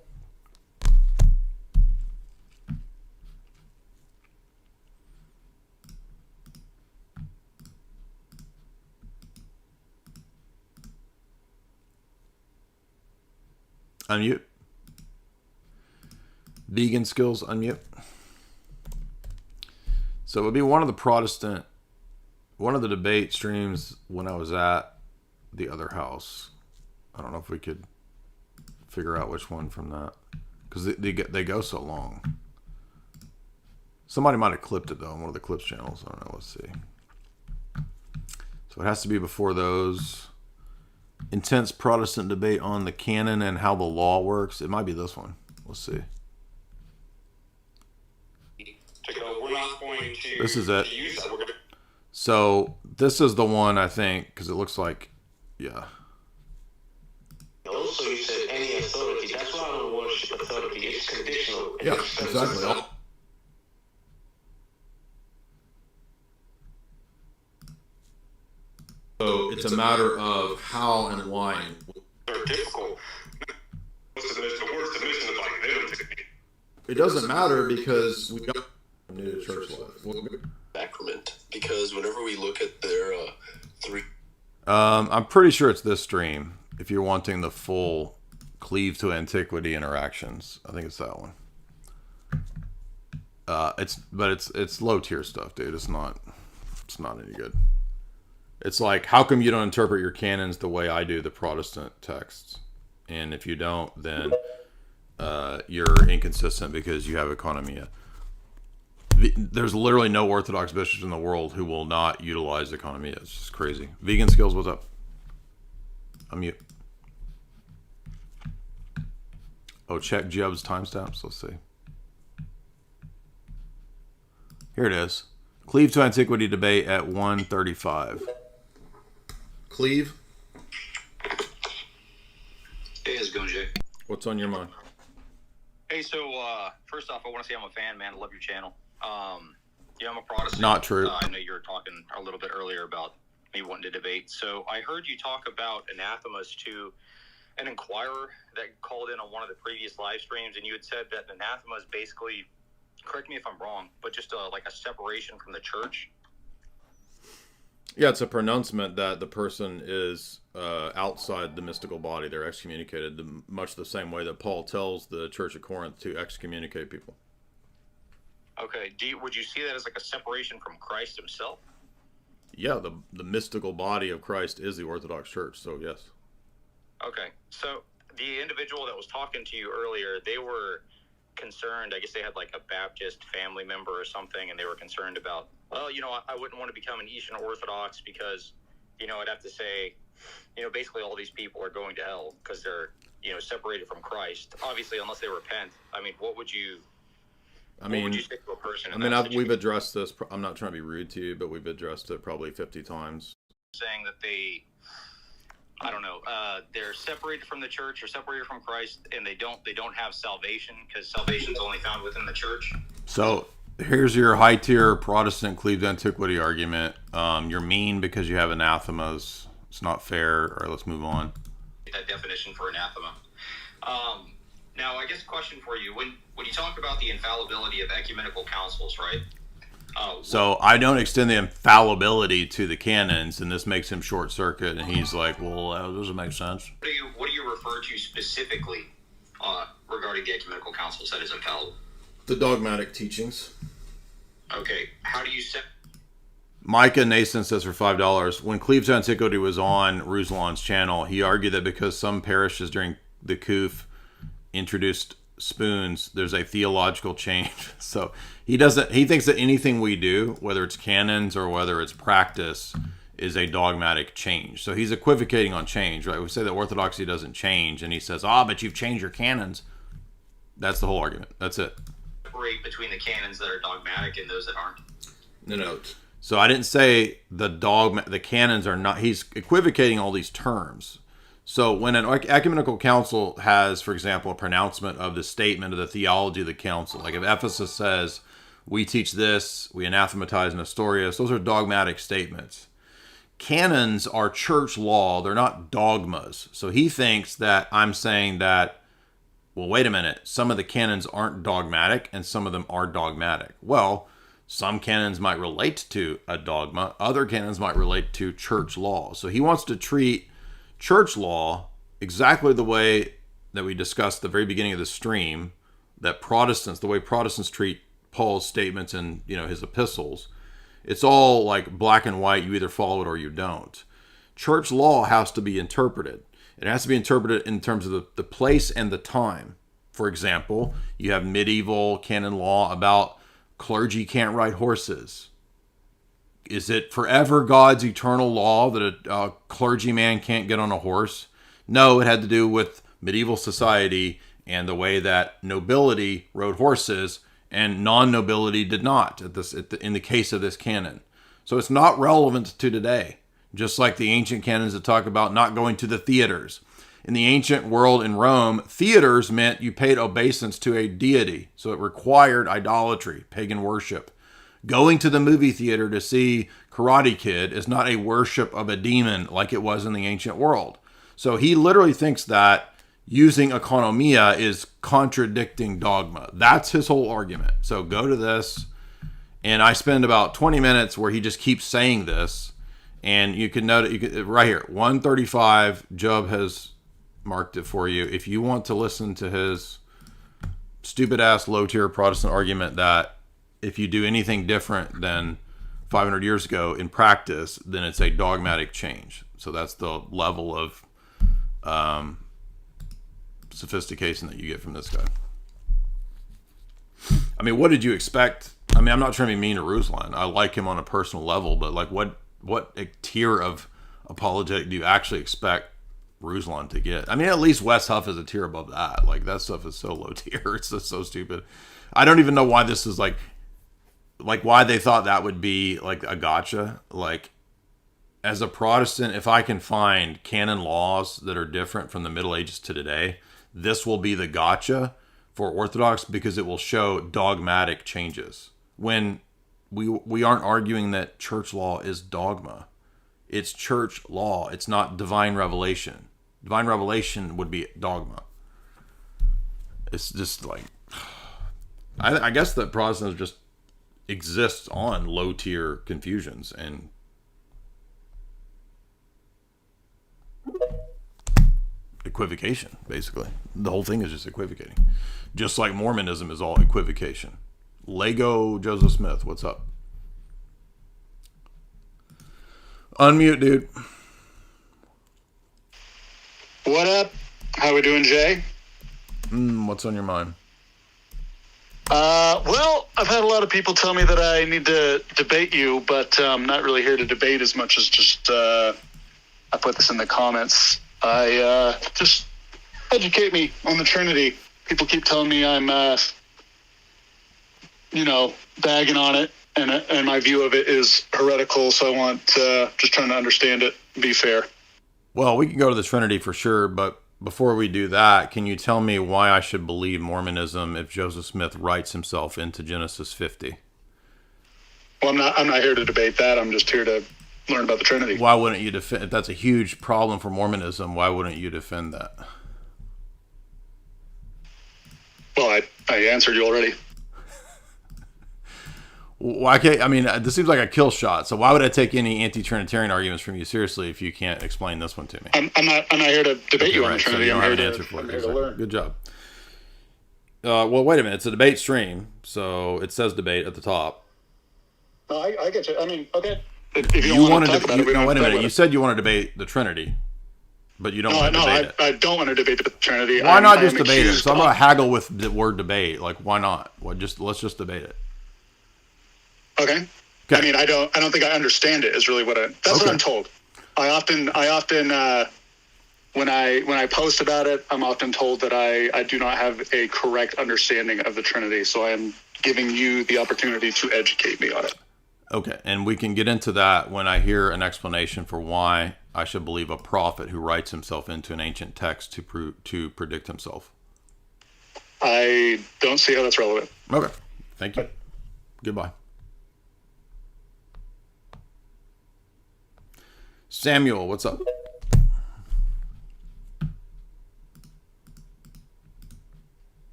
Speaker 2: Unmute. Vegan Skills, unmute. So it would be one of the debate streams when I was at the other house. I don't know if we could figure out which one from that, because they go so long. Somebody might have clipped it though on one of the clips channels. I don't know. Let's see. So it has to be before those. Intense Protestant debate on the canon and how the law works. It might be this one. Let's see. This is it. So this is the one, I think, because it looks like, yeah.
Speaker 13: Also, you said any authority. That's why I don't worship authority. It's conditional.
Speaker 2: Yeah, exactly. So it's a matter of how and why.
Speaker 13: They're difficult. The word submission is like venom to me.
Speaker 2: It doesn't matter because we got new to church life.
Speaker 19: Sacrament, because whenever we look at their three.
Speaker 2: I'm pretty sure it's this stream. If you're wanting the full cleave to antiquity interactions, I think it's that one. It's low tier stuff, dude. It's not any good. It's like, how come you don't interpret your canons the way I do the Protestant texts? And if you don't, then you're inconsistent because you have economia. There's literally no Orthodox bishops in the world who will not utilize economia. It's just crazy. Vegan Skills, what's up? Unmute. Oh, check Jeb's timestamps. Let's see. Here it is. Cleave to antiquity debate at 1:35. Cleave.
Speaker 14: Hey, how's it going, Jay?
Speaker 2: What's on your mind?
Speaker 14: Hey, so first off, I want to say I'm a fan, man. I love your channel. I'm a Protestant.
Speaker 2: Not true.
Speaker 14: I know you were talking a little bit earlier about me wanting to debate. So I heard you talk about anathemas to an inquirer that called in on one of the previous live streams, and you had said that anathema is basically, correct me if I'm wrong, but just like a separation from the church.
Speaker 2: Yeah, it's a pronouncement that the person is outside the mystical body. They're excommunicated, much the same way that Paul tells the Church of Corinth to excommunicate people.
Speaker 14: Okay, would you see that as like a separation from Christ himself?
Speaker 2: Yeah, the mystical body of Christ is the Orthodox Church, so yes.
Speaker 14: Okay, so the individual that was talking to you earlier, they were concerned. I guess they had like a Baptist family member or something, and they were concerned about, well, I wouldn't want to become an Eastern Orthodox because, I'd have to say, basically all these people are going to hell because they're, separated from Christ. Obviously, unless they repent. I mean, what would you say to a person?
Speaker 2: We've addressed this. I'm not trying to be rude to you, but we've addressed it probably 50 times.
Speaker 14: Saying that they, they're separated from the church or separated from Christ, and they don't have salvation because salvation is only found within the church.
Speaker 2: So here's your high tier Protestant cleave to antiquity argument. You're mean because you have anathemas. It's not fair. All right, let's move on.
Speaker 14: That definition for anathema. Now, I guess a question for you: when you talk about the infallibility of ecumenical councils, right?
Speaker 2: So I don't extend the infallibility to the canons, and this makes him short circuit, and he's like, well, that doesn't make sense.
Speaker 14: What do you refer to specifically regarding the ecumenical councils that is infallible?
Speaker 2: The dogmatic teachings.
Speaker 14: Okay, how do you set?
Speaker 2: Micah Nason says for $5, when Cleave to Antiquity was on Ruslan's channel, he argued that because some parishes during the CUF introduced spoons, there's a theological change. So he thinks that anything we do, whether it's canons or whether it's practice, is a dogmatic change. So he's equivocating on change, right? We say that orthodoxy doesn't change, and he says, but you've changed your canons. That's the whole argument. That's it.
Speaker 14: separate between the canons that are dogmatic and those that aren't?
Speaker 2: No. So I didn't say the canons are not. He's equivocating all these terms. So when an ecumenical council has, for example, a pronouncement of the statement of the theology of the council, like if Ephesus says, we teach this, we anathematize Nestorius, those are dogmatic statements. Canons are church law. They're not dogmas. So he thinks that I'm saying that, well, wait a minute. Some of the canons aren't dogmatic and some of them are dogmatic. Well, some canons might relate to a dogma. Other canons might relate to church law. So he wants to treat church law exactly the way that we discussed at the very beginning of the stream, that Protestants, the way Protestants treat Paul's statements in, his epistles. It's all like black and white. You either follow it or you don't. Church law has to be interpreted. It has to be interpreted in terms of the place and the time. For example, you have medieval canon law about clergy can't ride horses. Is it forever God's eternal law that a clergyman can't get on a horse? No, it had to do with medieval society and the way that nobility rode horses and non-nobility did not in the case of this canon. So it's not relevant to today, just like the ancient canons that talk about not going to the theaters. In the ancient world in Rome, theaters meant you paid obeisance to a deity, so it required idolatry, pagan worship. Going to the movie theater to see Karate Kid is not a worship of a demon like it was in the ancient world. So he literally thinks that using economia is contradicting dogma. That's his whole argument. So go to this, and I spend about 20 minutes where he just keeps saying this, and you can note it right here, 135. Job has marked it for you. If you want to listen to his stupid ass low tier Protestant argument that if you do anything different than 500 years ago in practice, then it's a dogmatic change. So that's the level of sophistication that you get from this guy. I mean, what did you expect? I mean, I'm not trying to be mean to Ruslan. I like him on a personal level, but like what tier of apologetic do you actually expect Ruslan to get? I mean, at least Wes Huff is a tier above that. Like, that stuff is so low tier. It's just so stupid. I don't even know why this is like why they thought that would be like a gotcha. Like, as a Protestant, if I can find canon laws that are different from the Middle Ages to today, this will be the gotcha for Orthodox because it will show dogmatic changes. When we aren't arguing that church law is dogma. It's church law. It's not divine revelation. Divine revelation would be dogma. It's just like, I guess that Protestants just exist on low tier confusions and equivocation, basically. The whole thing is just equivocating. Just like Mormonism is all equivocation. Lego Joseph Smith, what's up? Unmute, dude.
Speaker 15: What up? How we doing, Jay?
Speaker 2: What's on your mind?
Speaker 15: Well, I've had a lot of people tell me that I need to debate you, but I'm not really here to debate as much as just, I put this in the comments. Just educate me on the Trinity. People keep telling me I'm, bagging on it, and my view of it is heretical, so I want, just trying to understand it, be fair.
Speaker 2: Well, we can go to the Trinity for sure, but before we do that, can you tell me why I should believe Mormonism if Joseph Smith writes himself into Genesis 50?
Speaker 15: Well, I'm not here to debate that. I'm just here to learn about the Trinity.
Speaker 2: Why wouldn't you defend? If that's a huge problem for Mormonism, why wouldn't you defend that?
Speaker 15: Well, I answered you already.
Speaker 2: Why can't, I mean, this seems like a kill shot. So why would I take any anti-Trinitarian arguments from you seriously if you can't explain this one to me?
Speaker 15: I'm not here to debate you on the Trinity.
Speaker 2: So I'm here to learn. Good job. Well, wait a minute. It's a debate stream, so it says debate at the top.
Speaker 15: No, I get you. I mean, okay. If
Speaker 2: you
Speaker 15: don't want
Speaker 2: to
Speaker 15: talk about it, we don't
Speaker 2: wait a minute.
Speaker 15: about
Speaker 2: You
Speaker 15: it.
Speaker 2: said you want to debate the Trinity, but you don't want to debate it.
Speaker 15: I don't want to debate the Trinity.
Speaker 2: Why not just debate it? So I'm going to haggle with the word debate. Like, why not? Let's just debate it.
Speaker 15: Okay. I mean, I don't think I understand it. Is really what that's what I'm told. I often when I post about it, I'm often told that I do not have a correct understanding of the Trinity. So I am giving you the opportunity to educate me on it.
Speaker 2: Okay, and we can get into that when I hear an explanation for why I should believe a prophet who writes himself into an ancient text to predict himself.
Speaker 15: I don't see how that's relevant.
Speaker 2: Okay, thank you. Goodbye. Samuel, what's up?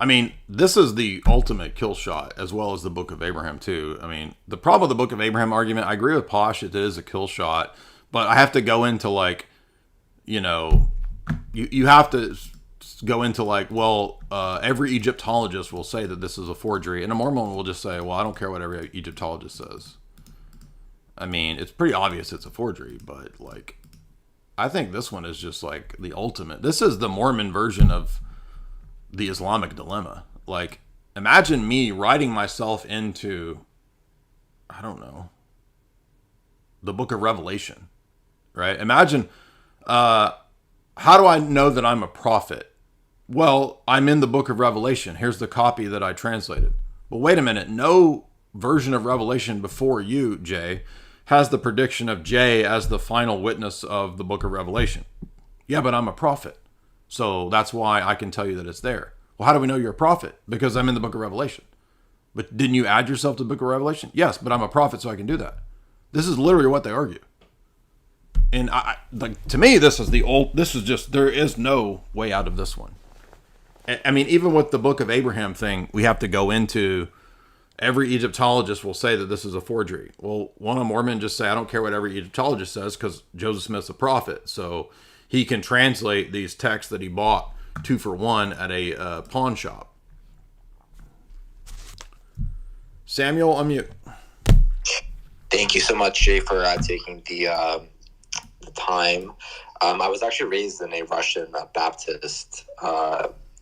Speaker 2: I mean, this is the ultimate kill shot, as well as the Book of Abraham, too. I mean, the problem with the Book of Abraham argument, I agree with Posh, it is a kill shot, but I have to go into, like, you know, you have to go into, like, well, every Egyptologist will say that this is a forgery, and a Mormon will just say, well, I don't care what every Egyptologist says. I mean, it's pretty obvious it's a forgery, but, like, I think this one is just, like, the ultimate. This is the Mormon version of the Islamic dilemma. Like, imagine me writing myself into, I don't know, the Book of Revelation, right? Imagine, how do I know that I'm a prophet? Well, I'm in the Book of Revelation. Here's the copy that I translated. Well, wait a minute. No version of Revelation before you, Jay, has the prediction of Jay as the final witness of the Book of Revelation. Yeah, but I'm a prophet. So that's why I can tell you that it's there. Well, how do we know you're a prophet? Because I'm in the Book of Revelation. But didn't you add yourself to the Book of Revelation? Yes, but I'm a prophet, so I can do that. This is literally what they argue. And like, to me, this is just, there is no way out of this one. I mean, even with the Book of Abraham thing, we have to go into, every Egyptologist will say that this is a forgery. Well, won't a Mormon just say, I don't care what every Egyptologist says, because Joseph Smith's a prophet. So he can translate these texts that he bought 2 for $1 at a pawn shop. Samuel, unmute.
Speaker 19: Thank you so much, Jay, for taking the time. I was actually raised in a Russian Baptist,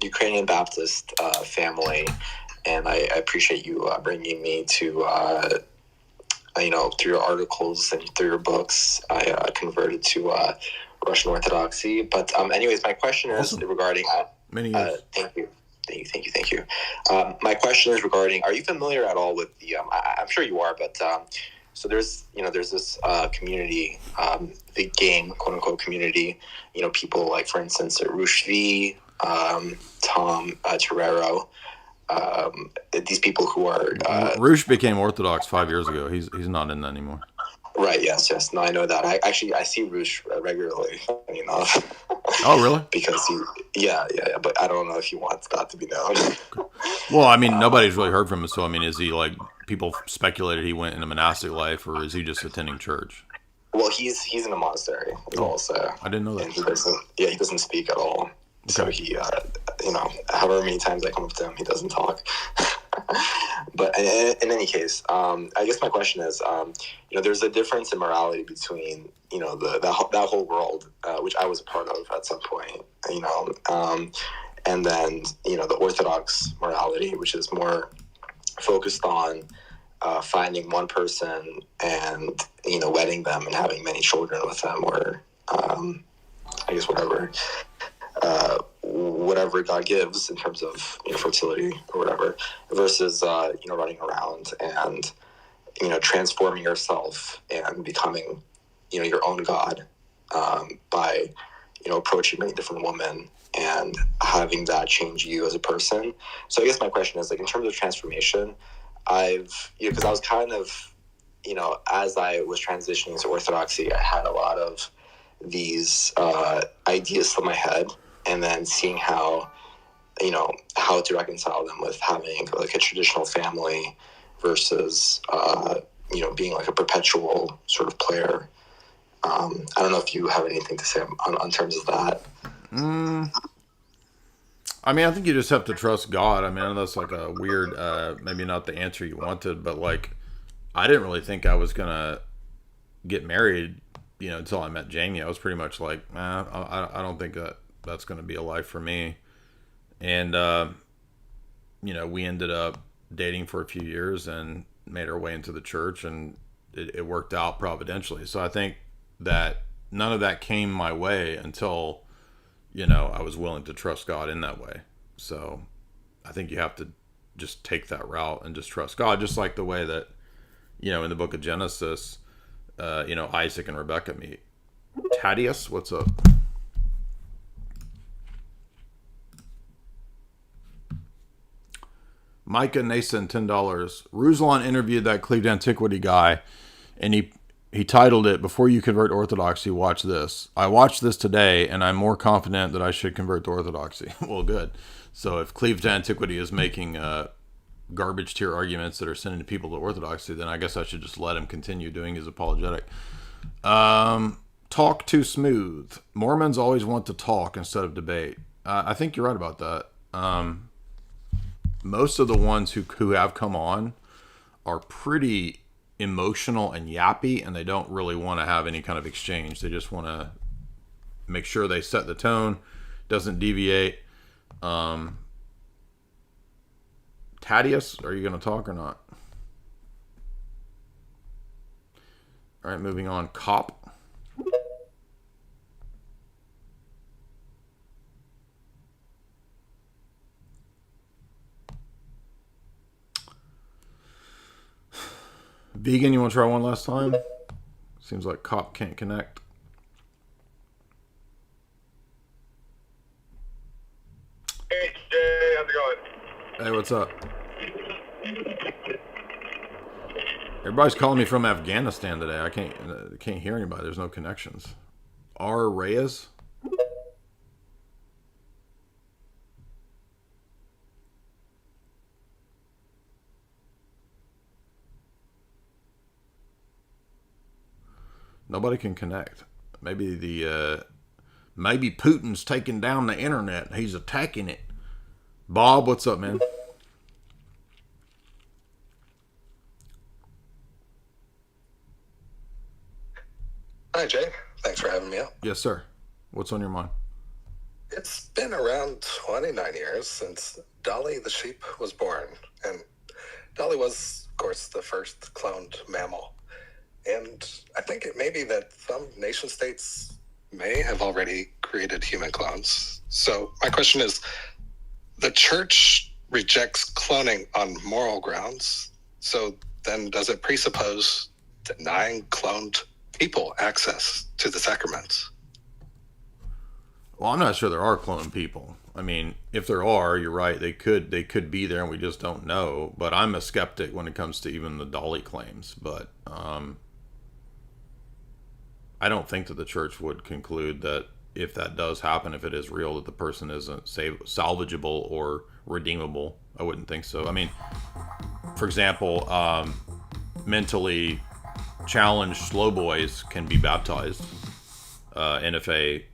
Speaker 19: Ukrainian Baptist family, and I appreciate you bringing me to, through your articles and through your books. I converted to Russian Orthodoxy. But anyways, my question is regarding...
Speaker 2: Many years.
Speaker 19: Thank you. My question is regarding, are you familiar at all with the... I'm sure you are, but... So there's this community, the game, quote-unquote, community, people like, for instance, Rushvi, Tom Torero, these people who are...
Speaker 2: Rush became Orthodox 5 years ago. He's not in that anymore.
Speaker 19: Right, yes. No, I know that. I see Rush regularly, funny enough.
Speaker 2: Oh, really?
Speaker 19: Because yeah, but I don't know if he wants that to be known.
Speaker 2: Well, I mean, nobody's really heard from him, so, I mean, is he, like, people speculated he went into monastic life, or is he just attending church?
Speaker 19: Well, he's in a monastery as well, so... I
Speaker 2: didn't know that.
Speaker 19: And he doesn't speak at all. Okay. So he, however many times I come up to him, he doesn't talk. But in any case, I guess my question is, there's a difference in morality between, that whole world, which I was a part of at some point, and then, the Orthodox morality, which is more focused on finding one person and, wedding them and having many children with them, or I guess whatever God gives in terms of fertility or whatever, versus running around and transforming yourself and becoming your own God by approaching many different women and having that change you as a person. So I guess my question is, like, in terms of transformation, because I was kind of as I was transitioning to Orthodoxy, I had a lot of these ideas in my head, and then seeing how to reconcile them with having like a traditional family versus being like a perpetual sort of player. I don't know if you have anything to say on terms of that.
Speaker 2: I mean, I think you just have to trust God. I mean, I know that's like a weird, maybe not the answer you wanted, but like, I didn't really think I was gonna get married, until I met Jamie. I was pretty much like, I don't think that's going to be a life for me. And, we ended up dating for a few years and made our way into the church, and it worked out providentially. So I think that none of that came my way until, I was willing to trust God in that way. So I think you have to just take that route and just trust God, just like the way that, in the book of Genesis, Isaac and Rebecca meet. Thaddeus, what's up? Micah Nason, $10. Ruslan interviewed that Cleaved Antiquity guy, and he titled it, "Before You Convert to Orthodoxy, Watch This." I watched this today, and I'm more confident that I should convert to Orthodoxy. Well, good. So if Cleaved Antiquity is making garbage tier arguments that are sending people to Orthodoxy, then I guess I should just let him continue doing his apologetic. Talk too smooth. Mormons always want to talk instead of debate. I think you're right about that. Most of the ones who have come on are pretty emotional and yappy, and they don't really want to have any kind of exchange. They just want to make sure they set the tone, doesn't deviate. Thaddeus, are you going to talk or not? All right, moving on. Cop. Vegan, you want to try one last time? Seems like Cop can't connect.
Speaker 13: Hey, Jay, how's it going?
Speaker 2: Hey, what's up? Everybody's calling me from Afghanistan today. I can't hear anybody. There's no connections. R. Reyes? Nobody can connect. Maybe maybe Putin's taking down the internet. He's attacking it. Bob, what's up, man?
Speaker 16: Hi, Jay. Thanks for having me up.
Speaker 2: Yes, sir. What's on your mind?
Speaker 16: It's been around 29 years since Dolly the sheep was born. And Dolly was, of course, the first cloned mammal. And I think it may be that some nation states may have already created human clones. So my question is, the church rejects cloning on moral grounds. So then does it presuppose denying cloned people access to the sacraments?
Speaker 2: Well, I'm not sure there are cloned people. I mean, if there are, you're right. They could be there and we just don't know. But I'm a skeptic when it comes to even the Dolly claims. But I don't think that the church would conclude that if that does happen, if it is real, that the person isn't salvageable or redeemable. I wouldn't think so. I mean, for example, mentally challenged slow boys can be baptized. And if a,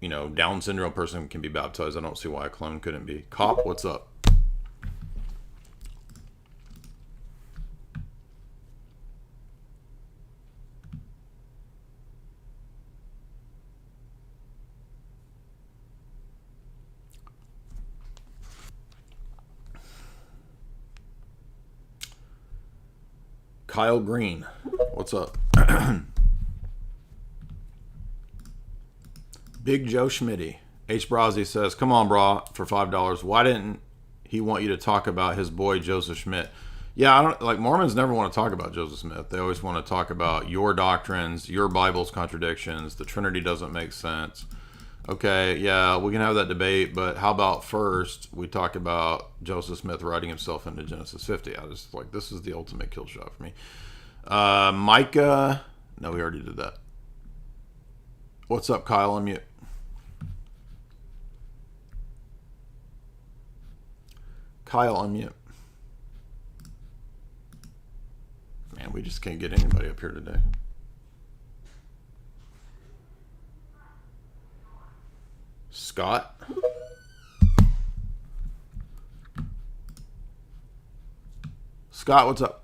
Speaker 2: Down syndrome person can be baptized, I don't see why a clone couldn't be. Cop, what's up? Kyle Green, what's up? Big Joe Schmitty. H. Brazzi says, "Come on, brah, for $5. Why didn't he want you to talk about his boy Joseph Schmidt?" Yeah, Mormons never want to talk about Joseph Smith. They always want to talk about your doctrines, your Bible's contradictions. The Trinity doesn't make sense. Okay, yeah, we can have that debate, but how about first we talk about Joseph Smith writing himself into Genesis 50? I just this is the ultimate kill shot for me. Micah, no, we already did that. What's up, Kyle? Unmute. Kyle, unmute. Man, we just can't get anybody up here today. Scott? Scott, what's up?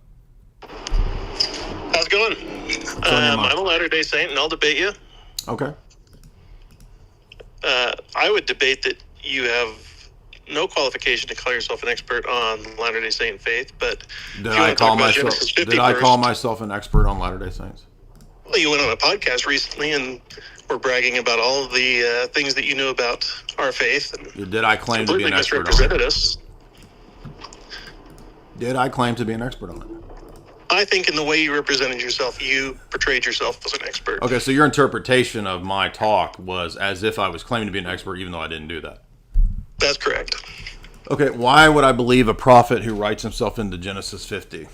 Speaker 17: How's it going? I'm a Latter-day Saint, and I'll debate you.
Speaker 2: Okay.
Speaker 17: I would debate that you have no qualification to call yourself an expert on Latter-day Saint faith, but
Speaker 2: Did I call myself an expert on Latter-day Saints?
Speaker 17: Well, you went on a podcast recently and were bragging about all of the things that you knew about our faith. And
Speaker 2: did I claim to be an expert on it?
Speaker 17: Misrepresented us.
Speaker 2: Did I claim to be an expert on it?
Speaker 17: I think in the way you represented yourself, you portrayed yourself as an expert.
Speaker 2: Okay, so your interpretation of my talk was as if I was claiming to be an expert, even though I didn't do that.
Speaker 17: That's correct.
Speaker 2: Okay, why would I believe a prophet who writes himself into Genesis 50?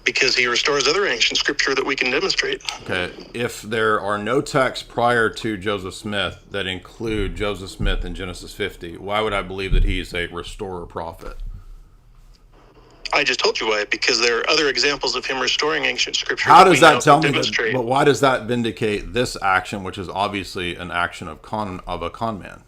Speaker 17: Because he restores other ancient scripture that we can demonstrate.
Speaker 2: Okay, if there are no texts prior to Joseph Smith that include Joseph Smith in Genesis 50, why would I believe that he's a restorer prophet?
Speaker 17: I just told you why, because there are other examples of him restoring ancient scripture.
Speaker 2: How does that tell me that, but why does that vindicate this action, which is obviously an action of a con man?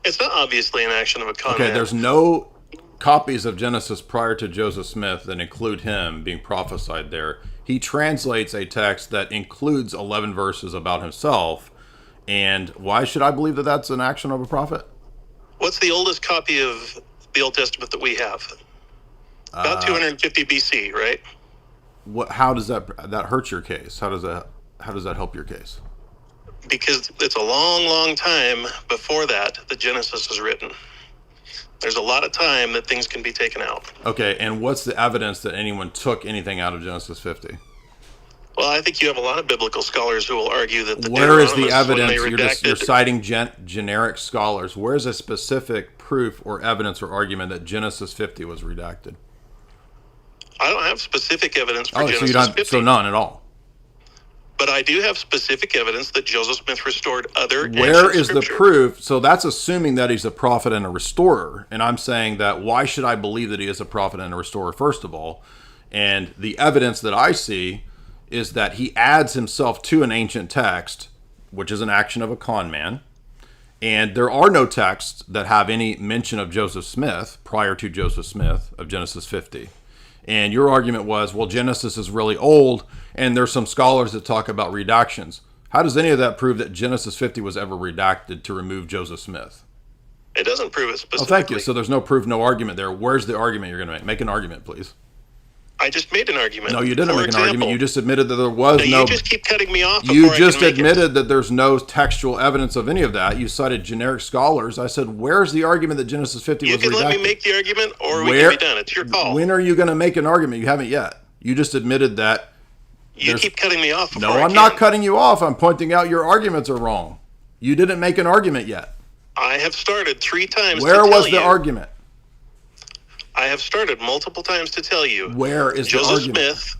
Speaker 17: It's not obviously an action of a con man.
Speaker 2: Okay, there's no copies of Genesis prior to Joseph Smith that include him being prophesied there. He translates a text that includes 11 verses about himself, and why should I believe that that's an action of a prophet?
Speaker 17: What's the oldest copy of the Old Testament that we have? About 250 BC, right?
Speaker 2: How does that hurt your case? How does that help your case?
Speaker 17: Because it's a long, long time before that Genesis is written. There's a lot of time that things can be taken out.
Speaker 2: Okay, and what's the evidence that anyone took anything out of Genesis 50?
Speaker 17: Well, I think you have a lot of biblical scholars who will argue that
Speaker 2: where is the evidence? You're citing generic scholars. Where is a specific proof or evidence or argument that Genesis 50 was redacted?
Speaker 17: I don't have specific evidence for Genesis 50.
Speaker 2: So none at all.
Speaker 17: But I do have specific evidence that Joseph Smith restored other
Speaker 2: Where is the proof? So that's assuming that he's a prophet and a restorer. And I'm saying that why should I believe that he is a prophet and a restorer, first of all? And the evidence that I see is that he adds himself to an ancient text, which is an action of a con man. And there are no texts that have any mention of Joseph Smith prior to Joseph Smith of Genesis 50. And your argument was, well, Genesis is really old, and there's some scholars that talk about redactions. How does any of that prove that Genesis 50 was ever redacted to remove Joseph Smith?
Speaker 17: It doesn't prove it specifically.
Speaker 2: Oh, thank you. So there's no proof, no argument there. Where's the argument you're going to make? Make an argument, please.
Speaker 17: I just made an argument.
Speaker 2: No, you didn't make an argument. You just admitted that there was no...
Speaker 17: You just keep cutting me off.
Speaker 2: You just admitted that there's no textual evidence of any of that. You cited generic scholars. I said, where's the argument that Genesis 50 was redacted?
Speaker 17: You can let me make the argument, or we can be done. It's your call.
Speaker 2: When are you going to make an argument? You haven't yet. You just admitted that...
Speaker 17: You keep cutting me off.
Speaker 2: No, I'm not cutting you off. I'm pointing out your arguments are wrong. You didn't make an argument yet.
Speaker 17: I have started 3 times
Speaker 2: Where was the argument?
Speaker 17: I have started multiple times to tell you.
Speaker 2: Where is the argument?
Speaker 17: Smith,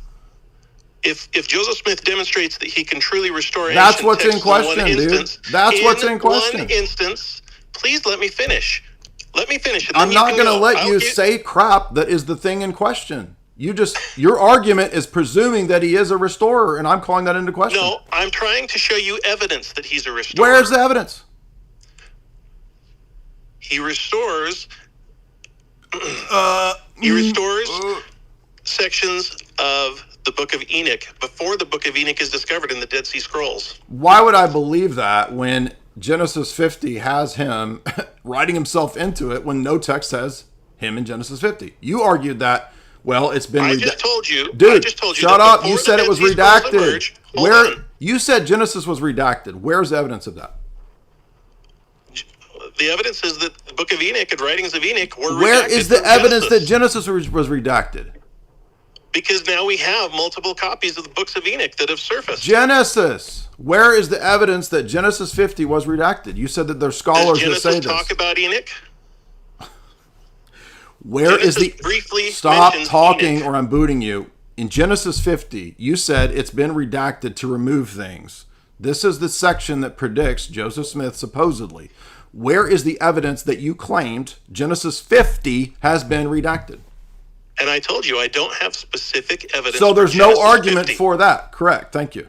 Speaker 17: if Joseph Smith demonstrates that he can truly restore
Speaker 2: that's what's in question, dude. That's what's in question.
Speaker 17: One instance, please let me finish. Let me finish.
Speaker 2: I'm not going to let you say crap that is the thing in question. Your argument is presuming that he is a restorer, and I'm calling that into question.
Speaker 17: No, I'm trying to show you evidence that he's a restorer.
Speaker 2: Where's the evidence?
Speaker 17: He restores... he restores sections of the Book of Enoch before the Book of Enoch is discovered in the Dead Sea Scrolls.
Speaker 2: Why would I believe that when Genesis 50 has him writing himself into it when no text says him in Genesis 50? You argued that, well, it's been redacted.
Speaker 17: I just told you.
Speaker 2: Dude, shut up. You said it was redacted. You said Genesis was redacted. Where's the evidence of that?
Speaker 17: The evidence is that the Book of Enoch and writings of Enoch were redacted.
Speaker 2: Where is the evidence that Genesis was redacted?
Speaker 17: Because now we have multiple copies of the books of Enoch that have surfaced.
Speaker 2: Genesis. Where is the evidence that Genesis 50 was redacted? You said that there's scholars that say this.
Speaker 17: Does Genesis talk about Enoch?
Speaker 2: Where is the... Stop talking or I'm booting you. In Genesis 50, you said it's been redacted to remove things. This is the section that predicts Joseph Smith supposedly. Where is the evidence that you claimed Genesis 50 has been redacted?
Speaker 17: And I told you I don't have specific evidence.
Speaker 2: So there's no argument for that. Correct. Thank you.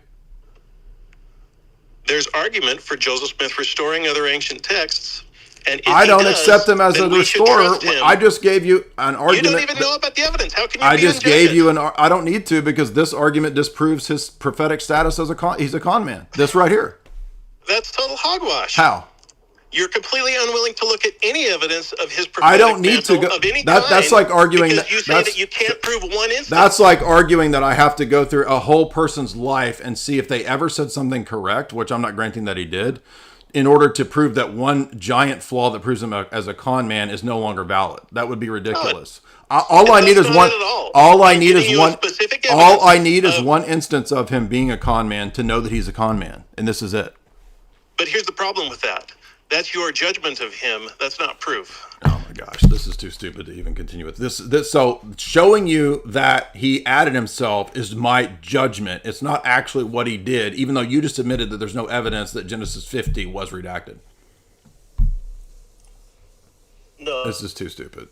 Speaker 17: There's argument for Joseph Smith restoring other ancient texts. And if
Speaker 2: I don't accept him as a restorer. I just gave you an argument.
Speaker 17: You don't even know about the evidence. How can you?
Speaker 2: I just gave you an. I don't need to because this argument disproves his prophetic status as he's a con man. This right here.
Speaker 17: That's total hogwash.
Speaker 2: How?
Speaker 17: You're completely unwilling to look at any evidence of his prophetic
Speaker 2: I don't need to go.
Speaker 17: of any kind.
Speaker 2: That's like arguing
Speaker 17: because you say that you can't prove one instance.
Speaker 2: That's like arguing that I have to go through a whole person's life and see if they ever said something correct, which I'm not granting that he did, in order to prove that one giant flaw that proves him as a con man is no longer valid. That would be ridiculous. All I need is one. All I need is one. All I need is one instance of him being a con man to know that he's a con man, and this is it.
Speaker 17: But here's the problem with that. That's your judgment of him. That's not proof.
Speaker 2: Oh my gosh, this is too stupid to even continue with this. So showing you that he added himself is my judgment. It's not actually what he did, even though you just admitted that there's no evidence that Genesis 50 was redacted.
Speaker 17: No,
Speaker 2: this is too stupid.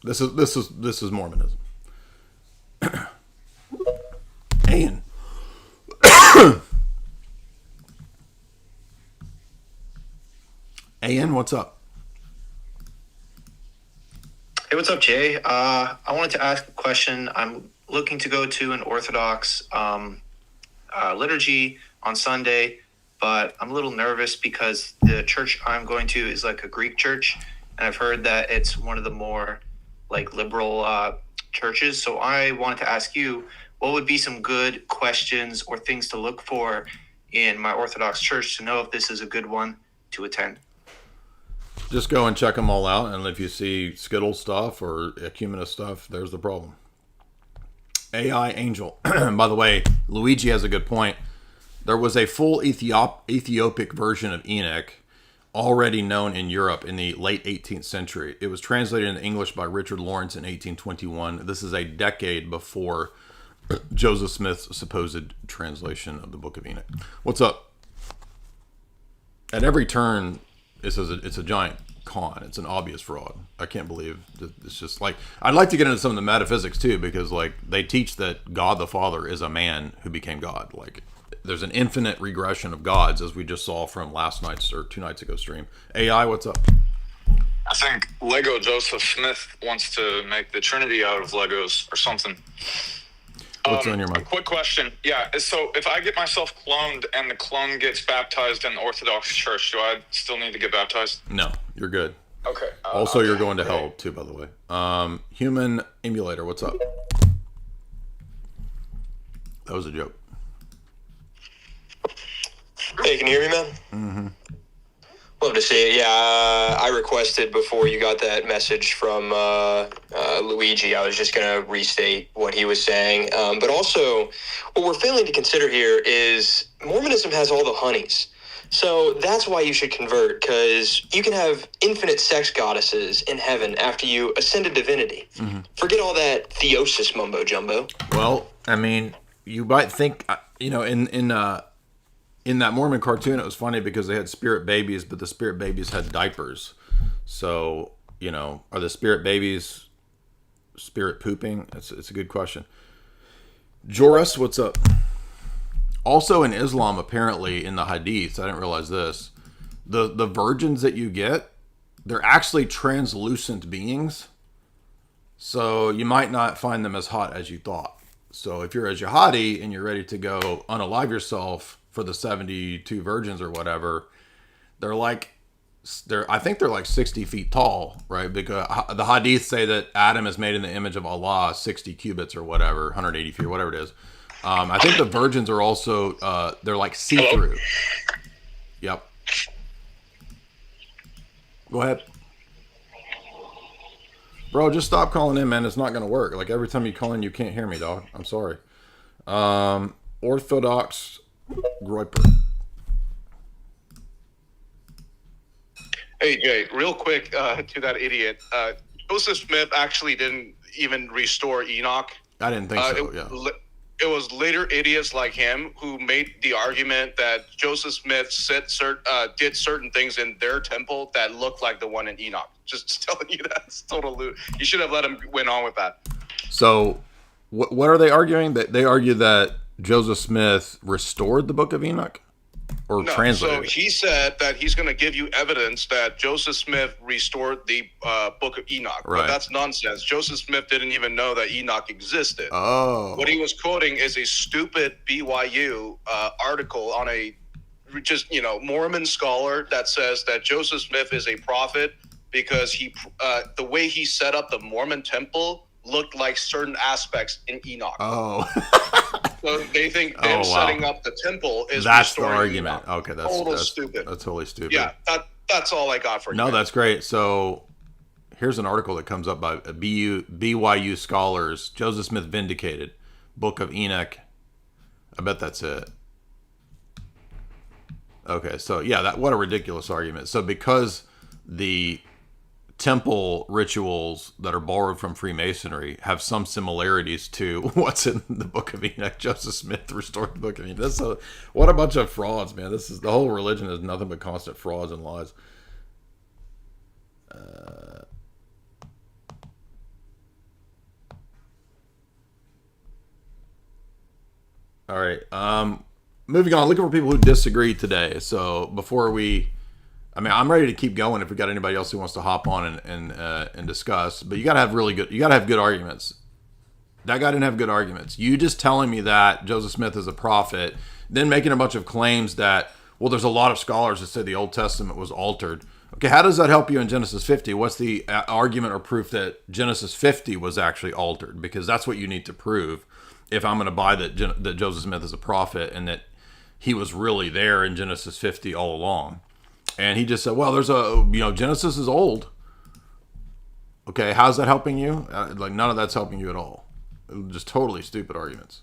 Speaker 2: This is Mormonism. Ian. Ian, what's up?
Speaker 10: Hey, what's up, Jay? I wanted to ask a question. I'm looking to go to an Orthodox liturgy on Sunday, but I'm a little nervous because the church I'm going to is like a Greek church, and I've heard that it's one of the more like liberal churches. So I wanted to ask you, what would be some good questions or things to look for in my Orthodox church to know if this is a good one to attend?
Speaker 2: Just go and check them all out, and if you see Skittle stuff or Ecumenist stuff, there's the problem. AI Angel. By the way, Luigi has a good point. There was a full Ethiopic version of Enoch already known in Europe in the late 18th century. It was translated into English by Richard Lawrence in 1821. This is a decade before Joseph Smith's supposed translation of the Book of Enoch. What's up? At every turn, it's a giant con. It's an obvious fraud. I can't believe it's just like, I'd like to get into some of the metaphysics too, because like they teach that God the Father is a man who became God. Like there's an infinite regression of gods, as we just saw from last night's or 2 nights ago stream. AI, what's up?
Speaker 18: I think Lego Joseph Smith wants to make the Trinity out of Legos or something.
Speaker 2: What's on your mind?
Speaker 18: Quick question. Yeah, so if I get myself cloned and the clone gets baptized in the Orthodox Church, do I still need to get baptized?
Speaker 2: No, you're good.
Speaker 18: Okay.
Speaker 2: Also, you're going to hell too, by the way. Human Emulator, what's up? That was a joke.
Speaker 20: Hey, can you hear me, man?
Speaker 2: Mm-hmm.
Speaker 20: Love to see it. Yeah, I requested before you got that message from Luigi. I was just going to restate what he was saying. But also, what we're failing to consider here is Mormonism has all the honeys. So that's why you should convert, because you can have infinite sex goddesses in heaven after you ascend to divinity.
Speaker 2: Mm-hmm.
Speaker 20: Forget all that theosis mumbo jumbo.
Speaker 2: Well, I mean, you might think, you know, in that Mormon cartoon, it was funny because they had spirit babies, but the spirit babies had diapers. So, you know, are the spirit babies spirit pooping? It's a good question. Joris, what's up? Also in Islam, apparently, in the Hadiths, I didn't realize this, the virgins that you get, they're actually translucent beings. So you might not find them as hot as you thought. So if you're a jihadi and you're ready to go unalive yourself for the 72 virgins or whatever, I think they're like 60 feet tall, right? Because the hadiths say that Adam is made in the image of Allah, 60 cubits or whatever, 180 feet, whatever it is. I think the virgins are also, they're like see-through. Yep. Go ahead. Bro, just stop calling in, man. It's not going to work. Like every time you call in, you can't hear me, dog. I'm sorry. Orthodox Groiper.
Speaker 24: Hey, Jay, real quick to that idiot. Joseph Smith actually didn't even restore Enoch.
Speaker 2: I didn't think so, yeah.
Speaker 24: It was later idiots like him who made the argument that Joseph Smith did certain things in their temple that looked like the one in Enoch. Just telling you that's total loot. You should have let him went on with that.
Speaker 2: So, what are they arguing? That they argue that Joseph Smith restored the Book of Enoch, or translated?
Speaker 24: So he said that he's going to give you evidence that Joseph Smith restored the Book of Enoch.
Speaker 2: Right.
Speaker 24: But that's nonsense. Joseph Smith didn't even know that Enoch existed.
Speaker 2: Oh.
Speaker 24: What he was quoting is a stupid BYU article on a just, Mormon scholar that says that Joseph Smith is a prophet because the way he set up the Mormon temple looked like certain aspects in Enoch.
Speaker 2: Oh.
Speaker 24: So they think them setting up the temple is
Speaker 2: that's the
Speaker 24: restoring
Speaker 2: argument.
Speaker 24: Enoch.
Speaker 2: Okay, that's
Speaker 24: stupid.
Speaker 2: That's totally stupid.
Speaker 24: Yeah, that's all I got for you.
Speaker 2: No, that's great. So here's an article that comes up by BYU scholars. Joseph Smith vindicated. Book of Enoch. I bet that's it. Okay, so yeah, what a ridiculous argument. So because the temple rituals that are borrowed from Freemasonry have some similarities to what's in the Book of Enoch, Joseph Smith restored the Book of Enoch. What a bunch of frauds, man. The whole religion is nothing but constant frauds and lies. All right. Moving on, looking for people who disagree today. So before I'm ready to keep going if we got anybody else who wants to hop on and discuss. But you gotta have good arguments. That guy didn't have good arguments. You just telling me that Joseph Smith is a prophet, then making a bunch of claims that, well, there's a lot of scholars that say the Old Testament was altered. Okay, how does that help you in Genesis 50? What's the argument or proof that Genesis 50 was actually altered? Because that's what you need to prove if I'm going to buy that Joseph Smith is a prophet and that he was really there in Genesis 50 all along. And he just said, well, Genesis is old. Okay, how's that helping you? None of that's helping you at all. Just totally stupid arguments.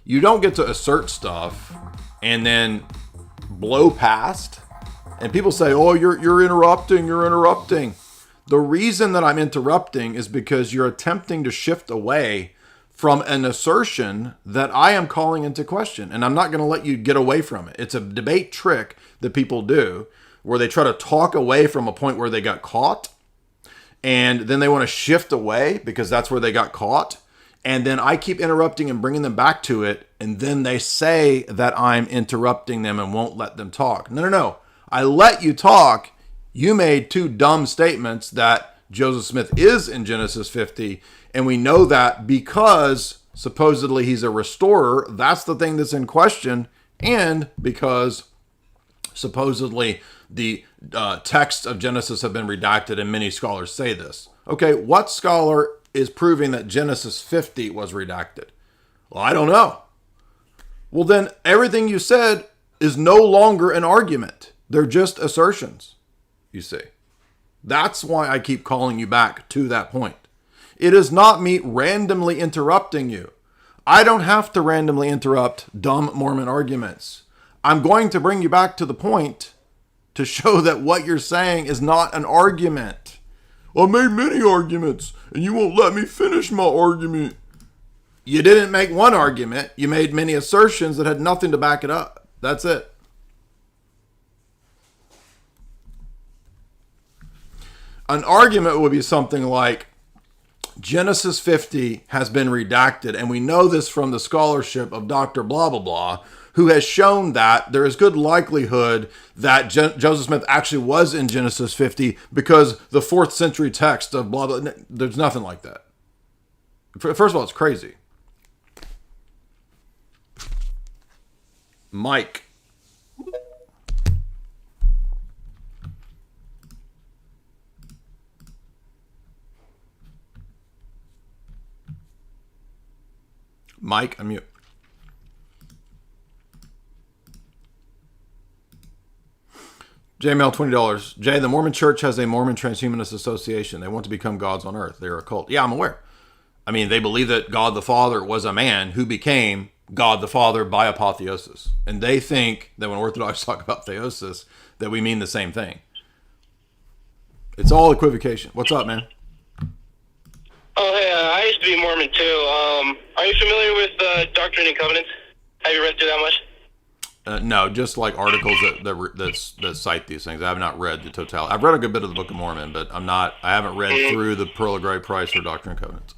Speaker 2: You don't get to assert stuff and then blow past. And people say, oh, you're interrupting. The reason that I'm interrupting is because you're attempting to shift away from an assertion that I am calling into question. And I'm not going to let you get away from it. It's a debate trick that people do where they try to talk away from a point where they got caught. And then they want to shift away because that's where they got caught. And then I keep interrupting and bringing them back to it. And then they say that I'm interrupting them and won't let them talk. No. I let you talk. You made two dumb statements that Joseph Smith is in Genesis 50. And we know that because supposedly he's a restorer. That's the thing that's in question. And because supposedly the texts of Genesis have been redacted and many scholars say this. Okay, what scholar is proving that Genesis 50 was redacted? Well, I don't know. Well, then everything you said is no longer an argument. They're just assertions, you see. That's why I keep calling you back to that point. It is not me randomly interrupting you. I don't have to randomly interrupt dumb Mormon arguments. I'm going to bring you back to the point to show that what you're saying is not an argument. I made many arguments, and you won't let me finish my argument. You didn't make one argument. You made many assertions that had nothing to back it up. That's it. An argument would be something like, Genesis 50 has been redacted, and we know this from the scholarship of Dr. Blah, blah, blah, who has shown that there is good likelihood that Joseph Smith actually was in Genesis 50 because the 4th century text of blah, blah, there's nothing like that. First of all, it's crazy. Mike. Mike, unmute. JML, $20. Jay, the Mormon Church has a Mormon Transhumanist Association. They want to become gods on earth. They're a cult. Yeah, I'm aware. I mean, they believe that God the Father was a man who became God the Father by apotheosis. And they think that when Orthodox talk about theosis, that we mean the same thing. It's all equivocation. What's up, man?
Speaker 1: Oh, hey, I used to be Mormon too. Are you familiar with Doctrine and Covenants? Have you read through that much?
Speaker 2: No, just like articles that cite these things. I have not read the totality. I've read a good bit of the Book of Mormon, but I haven't read through the Pearl of Great Price or Doctrine and Covenants.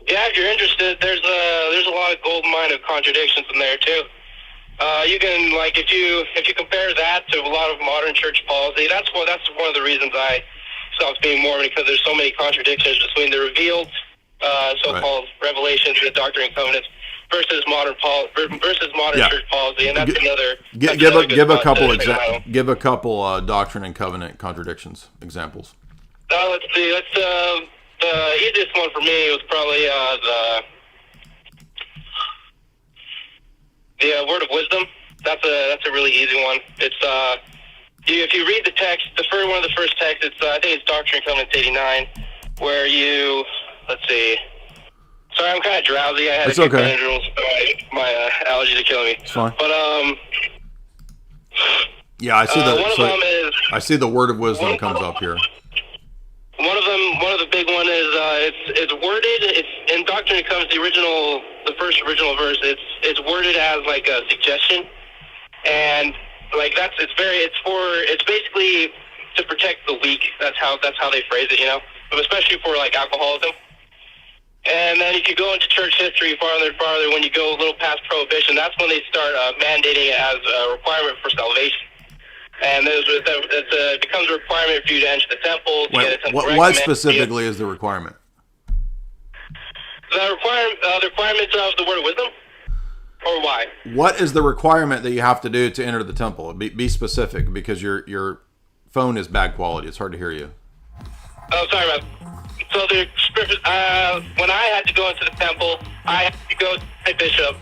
Speaker 1: Yeah, if you're interested, there's a lot of gold mine of contradictions in there too. You can, like, if you compare that to a lot of modern church policy, that's one of the reasons I stopped being Mormon, because there's so many contradictions between the revealed so-called revelations and the Doctrine and Covenants versus modern
Speaker 2: Yeah.
Speaker 1: church policy, and that's another.
Speaker 2: Give a couple doctrine and covenant contradictions examples.
Speaker 1: Let's see. The easiest one for me was probably the word of wisdom. That's a really easy one. It's if you read the text, one of the first texts, it's I think it's Doctrine and Covenants 89, where you let's see. Sorry, I'm kind of drowsy. I had
Speaker 2: It's
Speaker 1: a few
Speaker 2: okay.
Speaker 1: Benadryls. My allergies are killing me.
Speaker 2: It's fine.
Speaker 1: But
Speaker 2: Yeah, I see
Speaker 1: one of them is
Speaker 2: I see the word of wisdom comes up here.
Speaker 1: one of the big one is it's worded. It's in Doctrine and Covenants, the first original verse. It's worded as like a suggestion, and like it's basically to protect the weak. That's how they phrase it, but especially for like alcoholism. And then if you go into church history farther and farther, when you go a little past prohibition, that's when they start mandating it as a requirement for salvation. And it becomes a requirement for you to enter the temple.
Speaker 2: What specifically is the requirement?
Speaker 1: The requirements of the word of wisdom? Or why?
Speaker 2: What is the requirement that you have to do to enter the temple? Be specific, because your phone is bad quality. It's hard to hear you.
Speaker 1: Oh, sorry about that. So the scriptures, when I had to go into the temple, I had to go to my bishop.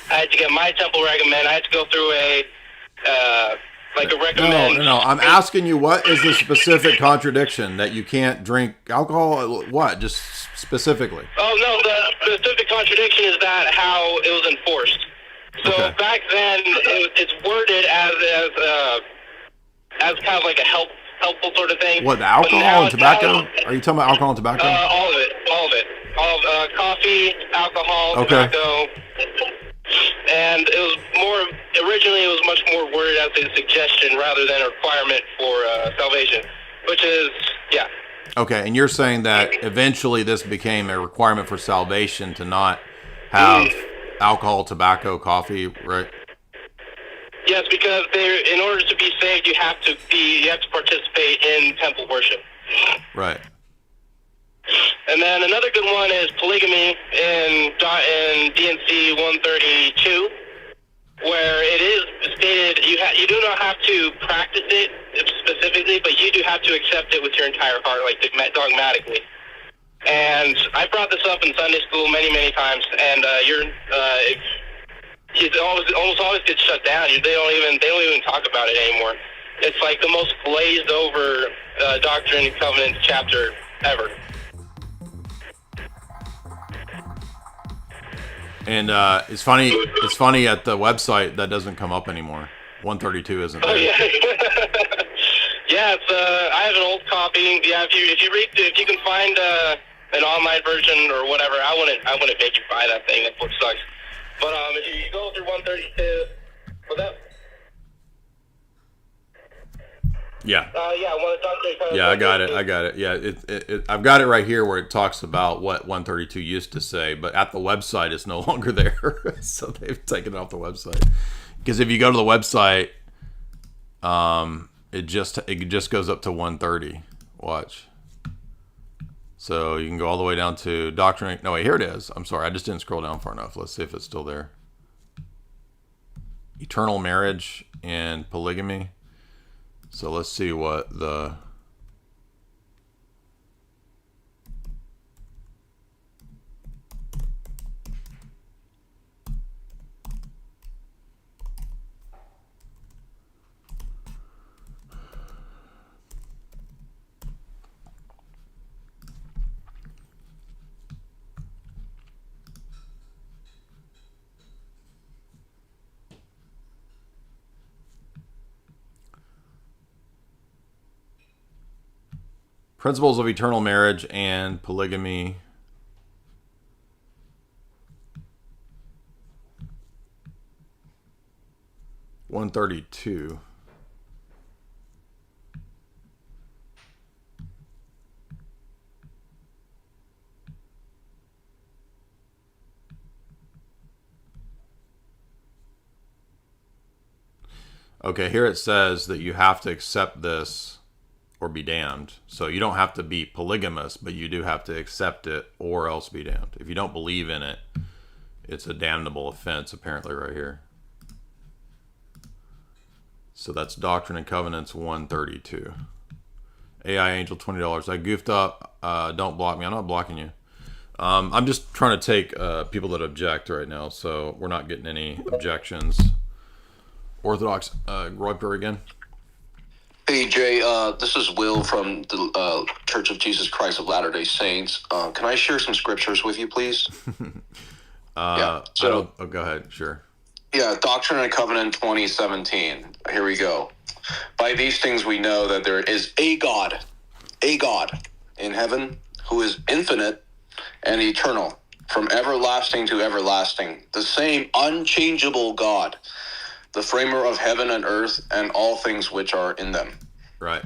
Speaker 1: I had to get my temple recommend. I had to go through a recommend.
Speaker 2: No. I'm asking you, what is the specific contradiction that you can't drink alcohol? What? Just specifically.
Speaker 1: Oh, no, the specific contradiction is that how it was enforced. So back then, it's worded as kind of like a helpful sort of thing.
Speaker 2: What, the alcohol and tobacco? Are you talking about alcohol and tobacco?
Speaker 1: All of it. Coffee, alcohol, tobacco. And originally it was much more worded as a suggestion rather than a requirement for salvation, which is, yeah.
Speaker 2: Okay, and you're saying that eventually this became a requirement for salvation to not have alcohol, tobacco, coffee, right?
Speaker 1: Yes, because in order to be saved, you have to participate in temple worship.
Speaker 2: Right.
Speaker 1: And then another good one is polygamy in DNC 132, where it is stated you do not have to practice it specifically, but you do have to accept it with your entire heart, like dogmatically. And I brought this up in Sunday school many, many times, and it almost always gets shut down. They don't even talk about it anymore. It's like the most glazed over Doctrine and Covenants chapter ever.
Speaker 2: And it's funny at the website that doesn't come up anymore. 132 isn't there.
Speaker 1: Oh, yeah. Yeah, I have an old copy. Yeah, if you can find an online version or whatever, I wouldn't make you buy that thing. That book sucks. But if you go through 132, what's that?
Speaker 2: Yeah.
Speaker 1: Yeah,
Speaker 2: I got it. Yeah, I've got it right here where it talks about what 132 used to say, but at the website it's no longer there. So they've taken it off the website. Because if you go to the website, it just goes up to 130. Watch. So you can go all the way down to doctrine. No, wait, here it is. I'm sorry, I just didn't scroll down far enough. Let's see if it's still there. Eternal marriage and polygamy. So let's see what the... Principles of eternal marriage and polygamy. $132. Okay, here it says that you have to accept this or be damned. So you don't have to be polygamous, but you do have to accept it or else be damned. If you don't believe in it, it's a damnable offense, apparently, right here. So that's Doctrine and Covenants 132. AI Angel, $20. I goofed up. Don't block me. I'm not blocking you. I'm just trying to take people that object right now, so we're not getting any objections. Orthodox Royper again.
Speaker 4: Hey Jay, this is Will from the Church of Jesus Christ of Latter-day Saints. Can I share some scriptures with you, please?
Speaker 2: Go ahead. Sure.
Speaker 4: Yeah, Doctrine and Covenant 2017. Here we go. By these things we know that there is a God in heaven who is infinite and eternal, from everlasting to everlasting, the same unchangeable God, the framer of heaven and earth and all things which are in them.
Speaker 2: Right.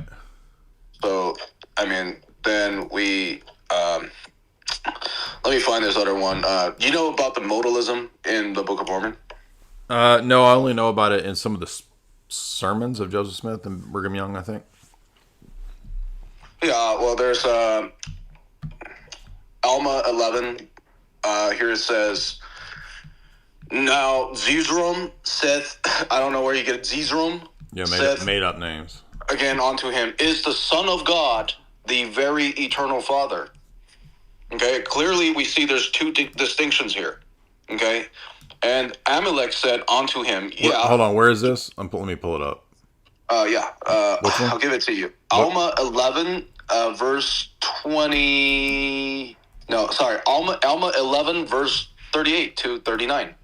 Speaker 4: So, I mean, then we, let me find this other one. Do you know about the modalism in the Book of Mormon?
Speaker 2: No, I only know about it in some of the sermons of Joseph Smith and Brigham Young, I think.
Speaker 4: Yeah, well, there's Alma 11. Here it says, now Zizrom saith, I don't know where you get it, Zizrom.
Speaker 2: Yeah, made up names.
Speaker 4: Again, unto him, is the Son of God the very eternal Father? Okay, clearly we see there's two distinctions here. Okay, and Amalek said unto him,
Speaker 2: Hold on, where is this? Let me pull it up.
Speaker 4: I'll give it to you. Alma 11, verse 20. No, sorry, Alma 11, verse 38 to 39.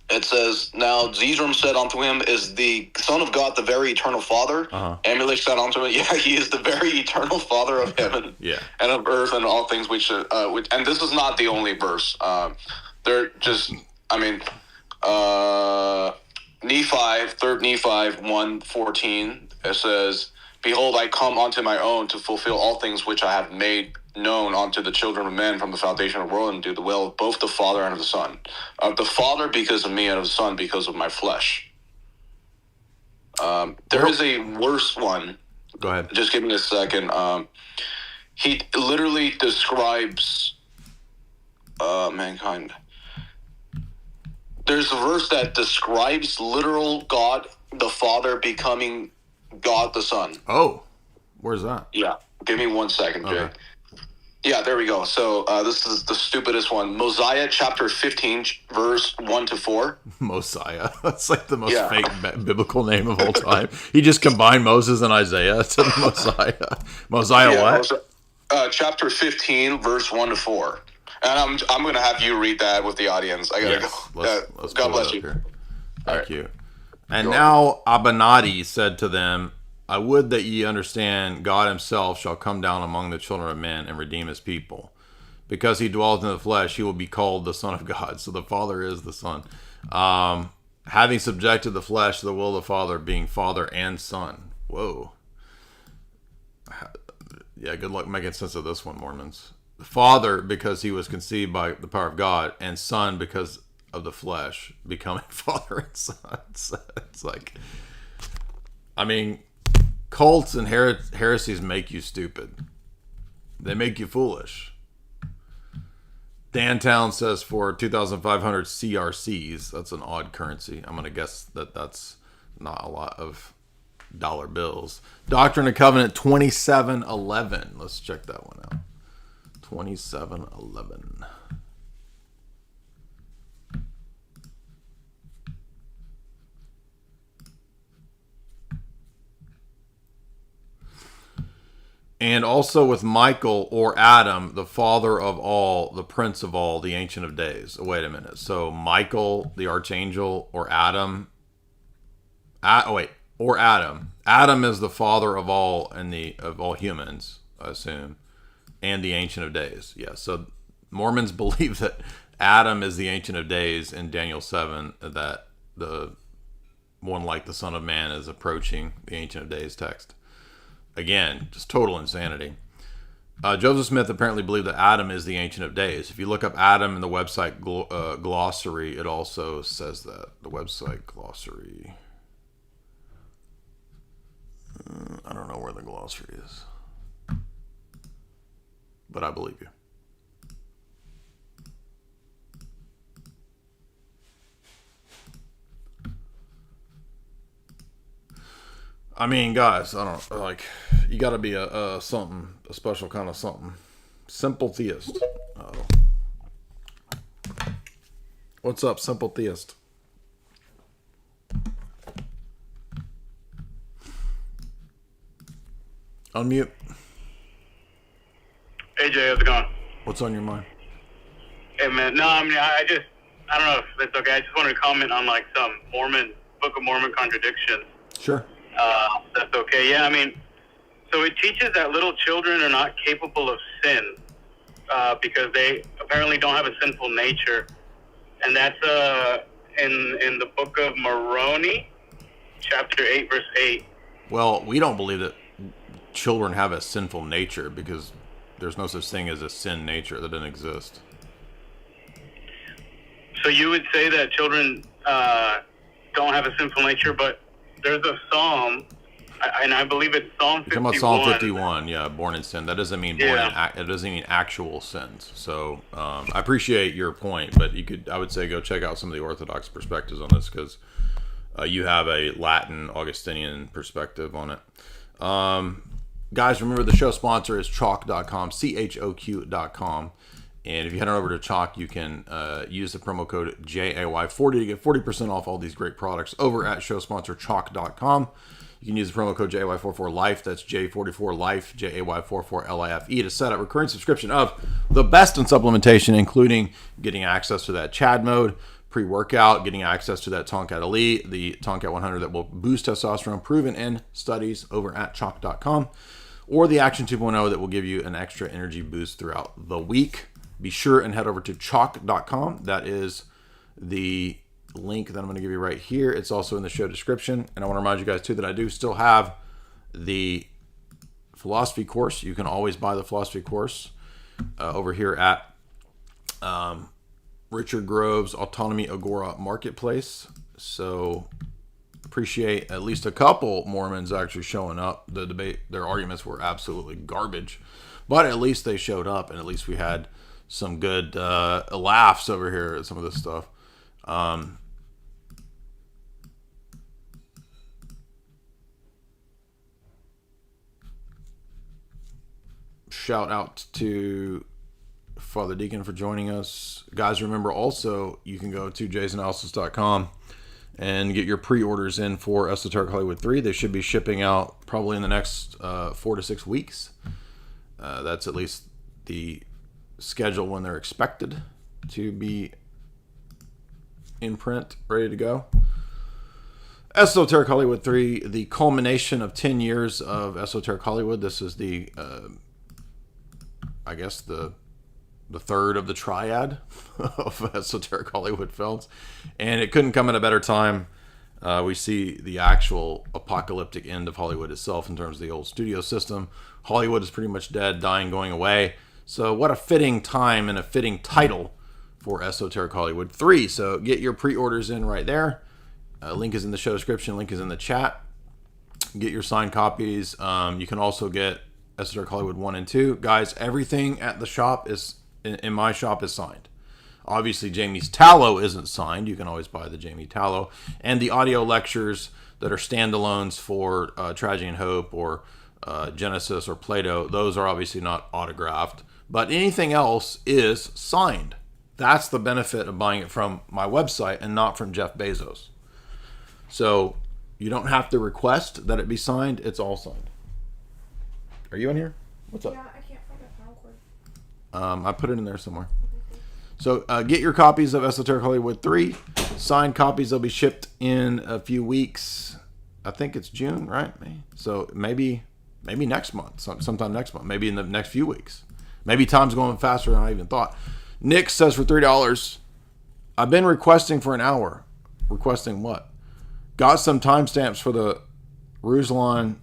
Speaker 4: It says, now Zizrom said unto him, is the Son of God the very eternal Father? Amalek said unto him, yeah, he is the very eternal Father of heaven and of earth and all things which and this is not the only verse. They're just, I mean, Nephi, 3 Nephi 1:14, it says, behold, I come unto my own to fulfill all things which I have made known unto the children of men from the foundation of the world, and do the will of both the Father and of the Son. Of the Father because of me, and of the Son because of my flesh. There is a worse one.
Speaker 2: Go ahead.
Speaker 4: Just give me a second. He literally describes mankind. There's a verse that describes literal God the Father becoming God the Son.
Speaker 2: Oh, where's that?
Speaker 4: Yeah, give me 1 second, Jay.
Speaker 2: Okay.
Speaker 4: Yeah, there we go. So this is the stupidest one. Mosiah chapter 15, verse 1 to 4.
Speaker 2: Mosiah. That's like the most fake biblical name of all time. He just combined Moses and Isaiah to Mosiah. Mosiah what?
Speaker 4: Chapter 15, verse 1 to 4. And I'm going to have you read that with the audience. I got to go.
Speaker 2: Let's
Speaker 4: God bless you.
Speaker 2: Here. Thank you. And now Abinadi said to them, I would that ye understand God himself shall come down among the children of men and redeem his people. Because he dwelleth in the flesh, he will be called the Son of God. So the Father is the Son. Having subjected the flesh to the will of the Father, being Father and Son. Whoa. Yeah, good luck making sense of this one, Mormons. The Father, because he was conceived by the power of God, and Son, because of the flesh, becoming Father and Son. It's like, I mean, cults and heresies make you stupid. They make you foolish. Dantown says for 2,500 CRCs, that's an odd currency. I'm going to guess that that's not a lot of dollar bills. Doctrine and Covenant 2711. Let's check that one out. 2711. And also with Michael or Adam, the father of all, the prince of all, the ancient of days. Wait a minute. So Michael, the archangel, or Adam. Or Adam. Adam is the father of all of all humans, I assume, and the ancient of days. Yeah. So Mormons believe that Adam is the ancient of days in Daniel 7. That the one like the Son of Man is approaching the ancient of days text. Again, just total insanity. Joseph Smith apparently believed that Adam is the Ancient of Days. If you look up Adam in the website glossary, it also says that. The website glossary. I don't know where the glossary is. but I believe you. I mean, guys, I don't like. You got to be a special kind of something. Simple theist. Uh-oh. What's up, simple theist? Unmute.
Speaker 5: Hey Jay, how's it going?
Speaker 2: What's on your mind?
Speaker 5: Hey man, no, I mean, I don't know if it's okay. I just wanted to comment on like some Book of Mormon contradictions.
Speaker 2: Sure.
Speaker 5: That's okay. Yeah, I mean, so it teaches that little children are not capable of sin because they apparently don't have a sinful nature, and that's in the Book of Moroni, chapter 8, verse 8.
Speaker 2: Well, we don't believe that children have a sinful nature because there's no such thing as a sin nature. That doesn't exist.
Speaker 5: So you would say that children don't have a sinful nature, but there's a psalm, and I believe it's Psalm 51.
Speaker 2: You're talking about Psalm 51, yeah, born in sin. That doesn't mean it doesn't mean actual sins. So I appreciate your point, but I would say go check out some of the Orthodox perspectives on this because you have a Latin Augustinian perspective on it. Guys, remember the show sponsor is chalk.com, CHOQ.com. And if you head on over to Chalk, you can use the promo code JAY40 to get 40% off all these great products over at show sponsor chalk.com. You can use the promo code JAY44LIFE, that's J44LIFE, JAY44LIFE, to set up recurring subscription of the best in supplementation, including getting access to that Chad mode, pre-workout, getting access to that Tonkat Elite, the Tonkat 100 that will boost testosterone, proven in studies over at chalk.com, or the Action 2.0 that will give you an extra energy boost throughout the week. Be sure and head over to chalk.com. That is the link that I'm going to give you right here. It's also in the show description. And I want to remind you guys, too, that I do still have the philosophy course. You can always buy the philosophy course over here at Richard Grove's Autonomy Agora Marketplace. So appreciate at least a couple Mormons actually showing up. The debate, their arguments were absolutely garbage. But at least they showed up, and at least we had some good laughs over here at some of this stuff. Shout out to Father Deacon for joining us. Guys, remember also you can go to jaysanalysis.com and get your pre-orders in for Esoteric Hollywood 3. They should be shipping out probably in the next 4 to 6 weeks. That's at least the schedule when they're expected to be in print, ready to go. Esoteric Hollywood 3, the culmination of 10 years of Esoteric Hollywood. This is the, I guess, the third of the triad of Esoteric Hollywood films. And it couldn't come at a better time. We see the actual apocalyptic end of Hollywood itself in terms of the old studio system. Hollywood is pretty much dead, dying, going away. So what a fitting time and a fitting title for Esoteric Hollywood 3. So get your pre-orders in right there. Link is in the show description. Link is in the chat. Get your signed copies. You can also get Esoteric Hollywood 1 and 2. Guys, everything at the shop is, in my shop, is signed. Obviously, Jamie's Tallow isn't signed. You can always buy the Jamie Tallow. And the audio lectures that are standalones for Tragedy and Hope or Genesis or Plato, those are obviously not autographed. But anything else is signed. That's the benefit of buying it from my website and not from Jeff Bezos. So you don't have to request that it be signed. It's all signed. Are you in here? What's up?
Speaker 6: Yeah, I can't find a power cord.
Speaker 2: I put it in there somewhere. So get your copies of Esoteric Hollywood 3. Signed copies will be shipped in a few weeks. I think it's June, right? So maybe next month, sometime next month, maybe in the next few weeks. Maybe time's going faster than I even thought. Nick says for $3, I've been requesting for an hour. Requesting what? Got some timestamps for the Ruslan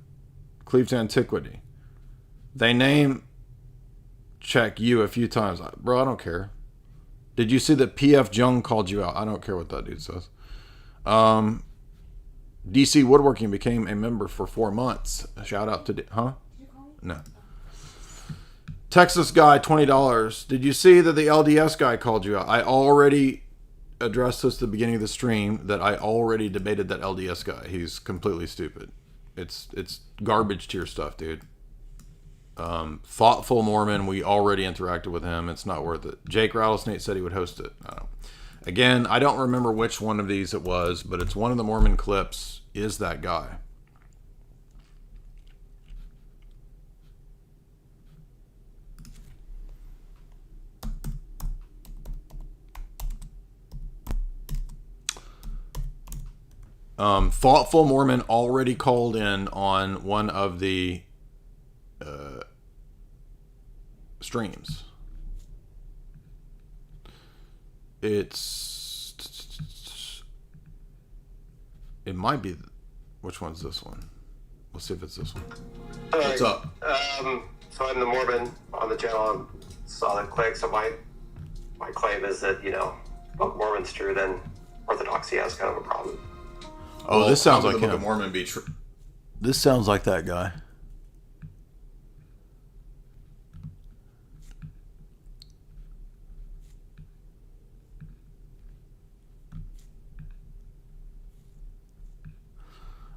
Speaker 2: Cleaves Antiquity. They name check you a few times. Bro, I don't care. Did you see that P.F. Jung called you out? I don't care what that dude says. DC Woodworking became a member for 4 months. A shout out to... Huh? No. Texas guy, $20. Did you see that the LDS guy called you out? I already addressed this at the beginning of the stream that I already debated that LDS guy. He's completely stupid. It's garbage tier stuff, dude. Thoughtful Mormon, we already interacted with him. It's not worth it. Jake Rattlesnake said he would host it. Again, I don't remember which one of these it was, but it's one of the Mormon clips. Is that guy? Thoughtful Mormon already called in on one of the streams. It might be. Which one's this one? We'll see if it's this one. What's up?
Speaker 8: So I'm the Mormon on the channel. Saw that click. So my claim is that, you know, Book of Mormon's true, then Orthodoxy has kind of a problem.
Speaker 2: Oh, this sounds like
Speaker 8: the Book
Speaker 2: him.
Speaker 8: of Mormon
Speaker 2: be true. This sounds like that guy.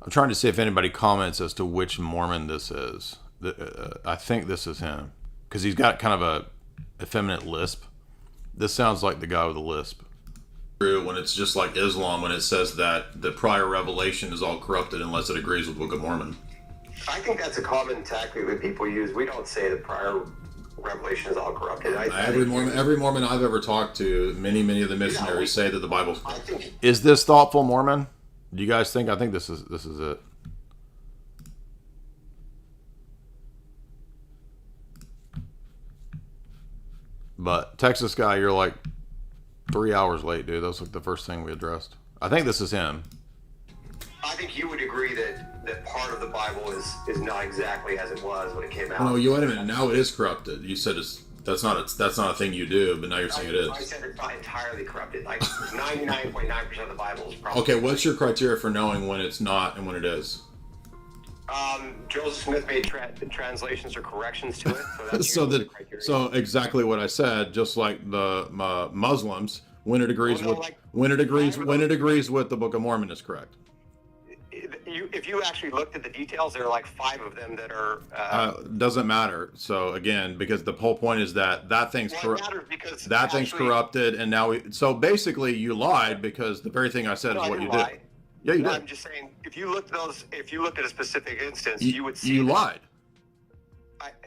Speaker 2: I'm trying to see if anybody comments as to which Mormon this is. I think this is him because he's got kind of a effeminate lisp. This sounds like the guy with a lisp. True, when it's just like Islam, when it says that the prior revelation is all corrupted unless it agrees with Book of Mormon.
Speaker 8: I think that's a common tactic that people use. We don't say the prior revelation is all corrupted.
Speaker 2: Every Mormon I've ever talked to, many of the missionaries say that the Bible's corrupted. Is this Thoughtful Mormon? Do you guys think? I think this is it. But Texas guy, you're like 3 hours late, dude. That's like the first thing we addressed. I think this is him.
Speaker 8: I think you would agree that part of the Bible is not exactly as it was when it came out.
Speaker 2: No, you wait a minute. Now it is corrupted. You said that's not a thing you do, but now you're saying it is.
Speaker 8: I said it's not entirely corrupted. Like 99.9% of the Bible is probably.
Speaker 2: Okay, what's your criteria for knowing when it's not and when it is?
Speaker 8: Joseph Smith made translations or corrections to it. So that's
Speaker 2: so so exactly what I said. Just like the Muslims, when it agrees when it agrees with the Book of Mormon is correct.
Speaker 8: If you actually looked at the details, there are like 5 of them that are.
Speaker 2: Doesn't matter. So again, because the whole point is that thing's corrupted, and now so basically you lied because the very thing I said is what you did. Yeah, you did.
Speaker 8: I'm just saying, if you looked at a specific instance, you would see.
Speaker 2: You lied.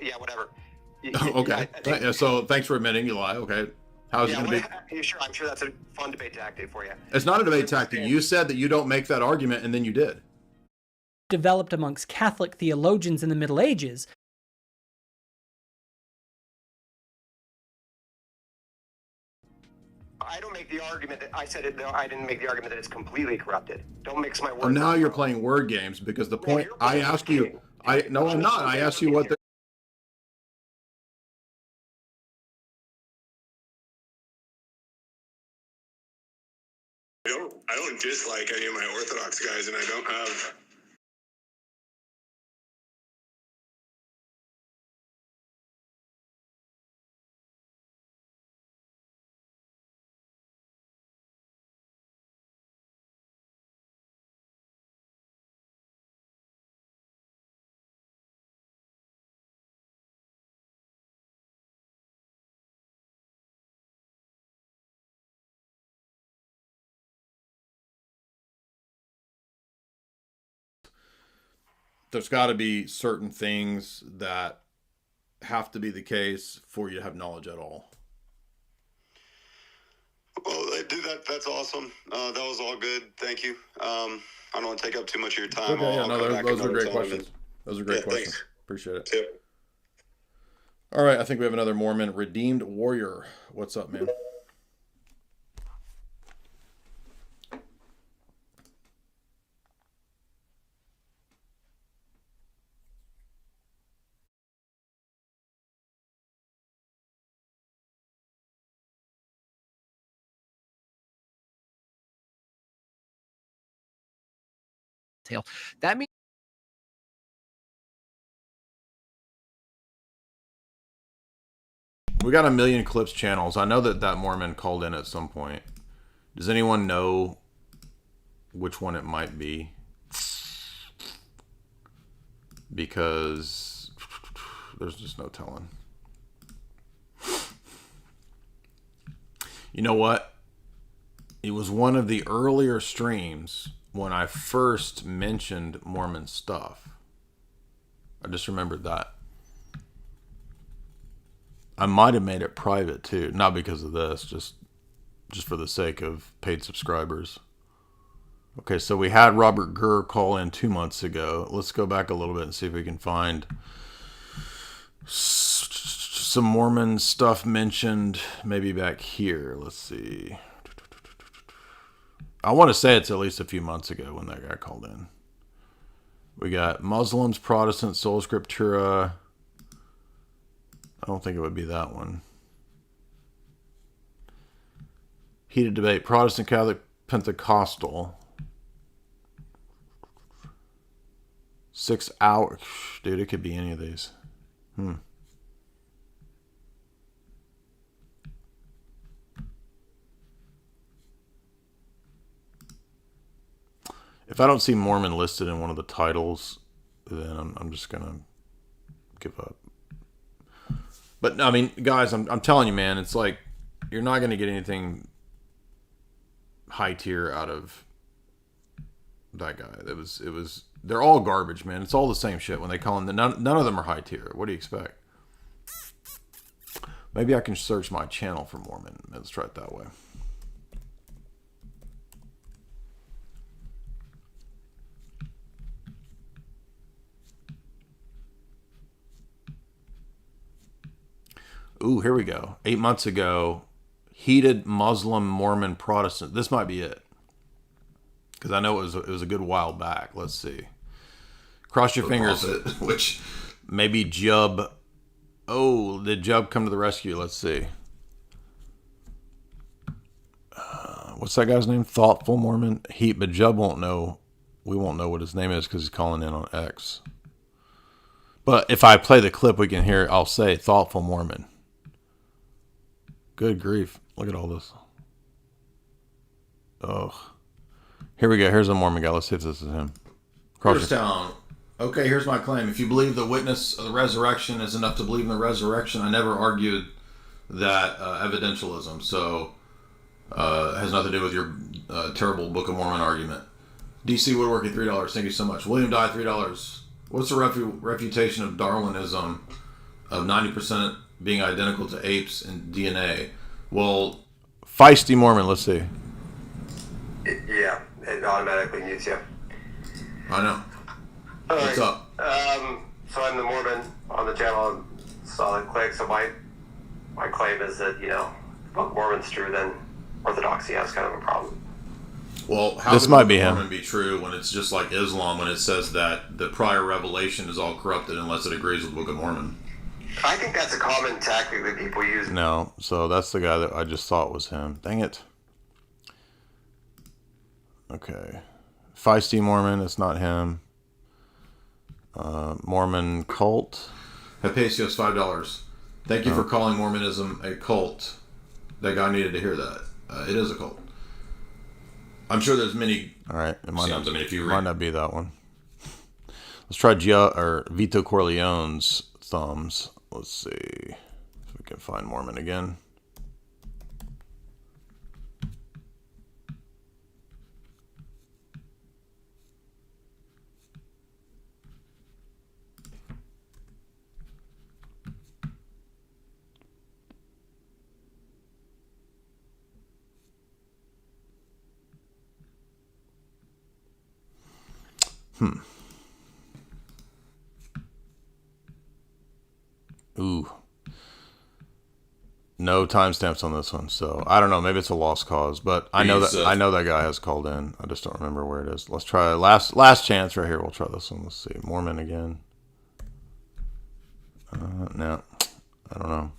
Speaker 8: Yeah, whatever.
Speaker 2: Okay. So thanks for admitting you lie. Okay. How's it going to be?
Speaker 8: Sure, I'm sure that's a fun debate tactic for you.
Speaker 2: It's not a debate tactic. You said that you don't make that argument, and then you did.
Speaker 11: Developed amongst Catholic theologians in the Middle Ages.
Speaker 8: I don't make the argument that I said it. No, I didn't make the argument that it's completely corrupted. Don't mix my words.
Speaker 2: Well, now you're playing word games because the point I asked you. No, I'm not. I asked you what the.
Speaker 13: I don't dislike any of my Orthodox guys, and I don't have.
Speaker 2: There's got to be certain things that have to be the case for you to have knowledge at all.
Speaker 13: Well, that's awesome. That was all good. Thank you. I don't want to take up too much of your time.
Speaker 2: Okay, those are great questions. Those are great questions. Thanks. Appreciate it. Yep. All right, I think we have another Mormon. Redeemed Warrior. What's up, man?
Speaker 21: That means
Speaker 2: We got 1 million clips channels. I know that Mormon called in at some point. Does anyone know which one it might be? Because there's just no telling. You know what? It was one of the earlier streams when I first mentioned Mormon stuff. I just remembered that. I might have made it private too, not because of this, just for the sake of paid subscribers. Okay, so we had Robert Gurr call in 2 months ago. Let's go back a little bit and see if we can find some Mormon stuff mentioned maybe back here. Let's see. I want to say it's at least a few months ago when that guy called in. We got Muslims, Protestants, Sola Scriptura. I don't think it would be that one. Heated debate, Protestant, Catholic, Pentecostal. 6 hours. Dude, it could be any of these. If I don't see Mormon listed in one of the titles, then I'm just going to give up. But, I mean, guys, I'm telling you, man, it's like you're not going to get anything high tier out of that guy. It was. They're all garbage, man. It's all the same shit when they call them. None of them are high tier. What do you expect? Maybe I can search my channel for Mormon. Let's try it that way. Ooh, here we go. 8 months ago, heated Muslim, Mormon, Protestant. This might be it. Because I know it was a good while back. Let's see. Cross your fingers. Which maybe Jub. Oh, did Jub come to the rescue? Let's see. What's that guy's name? Thoughtful Mormon. But Jub won't know. We won't know what his name is because he's calling in on X. But if I play the clip, we can hear. I'll say Thoughtful Mormon. Good grief. Look at all this. Oh. Here we go. Here's a Mormon guy. Let's see if this is him. Crosstown. Okay, here's my claim. If you believe the witness of the resurrection is enough to believe in the resurrection, I never argued that evidentialism. So it has nothing to do with your terrible Book of Mormon argument. DC Woodworking, $3. Thank you so much. William Dyer, $3. What's the refutation of Darwinism of 90% being identical to apes in DNA? Well, feisty Mormon, let's see.
Speaker 8: Yeah, it automatically mutes you.
Speaker 2: I know.
Speaker 8: All
Speaker 2: What's
Speaker 8: right.
Speaker 2: up?
Speaker 8: So I'm the Mormon on the channel, Solid Click. So my claim is that, Book of Mormon's true, then Orthodoxy has kind of a problem.
Speaker 2: Well, how
Speaker 8: This
Speaker 2: can
Speaker 8: might
Speaker 2: the
Speaker 8: be
Speaker 2: Book of
Speaker 8: him.
Speaker 2: Mormon be true when it's just like Islam when it says that the prior revelation is all corrupted unless it agrees with the Book of Mormon?
Speaker 8: I think that's a common tactic that people use.
Speaker 2: No, so that's the guy that I just thought was him. Dang it. Okay. Feisty Mormon, it's not him. Mormon cult. Hepasios, $5. Thank you for calling Mormonism a cult. That guy needed to hear that. It is a cult. I'm sure there's many. All right, it might not. I mean, if you might not be that one. Let's try Vito Corleone's thumbs. Let's see if we can find Mormon again. Ooh. No timestamps on this one, so I don't know. Maybe it's a lost cause, but I know that guy has called in. I just don't remember where it is. Let's try last chance right here. We'll try this one. Let's see, Mormon again. No, I don't know.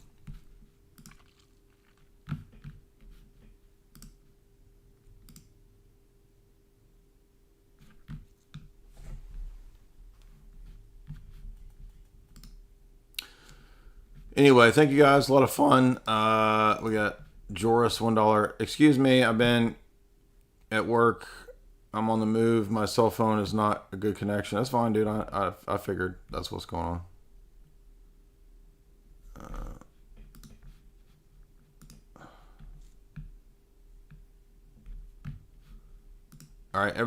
Speaker 2: Anyway, thank you guys. A lot of fun. We got Joris, $1. Excuse me, I've been at work. I'm on the move. My cell phone is not a good connection. That's fine, dude. I figured that's what's going on. All right.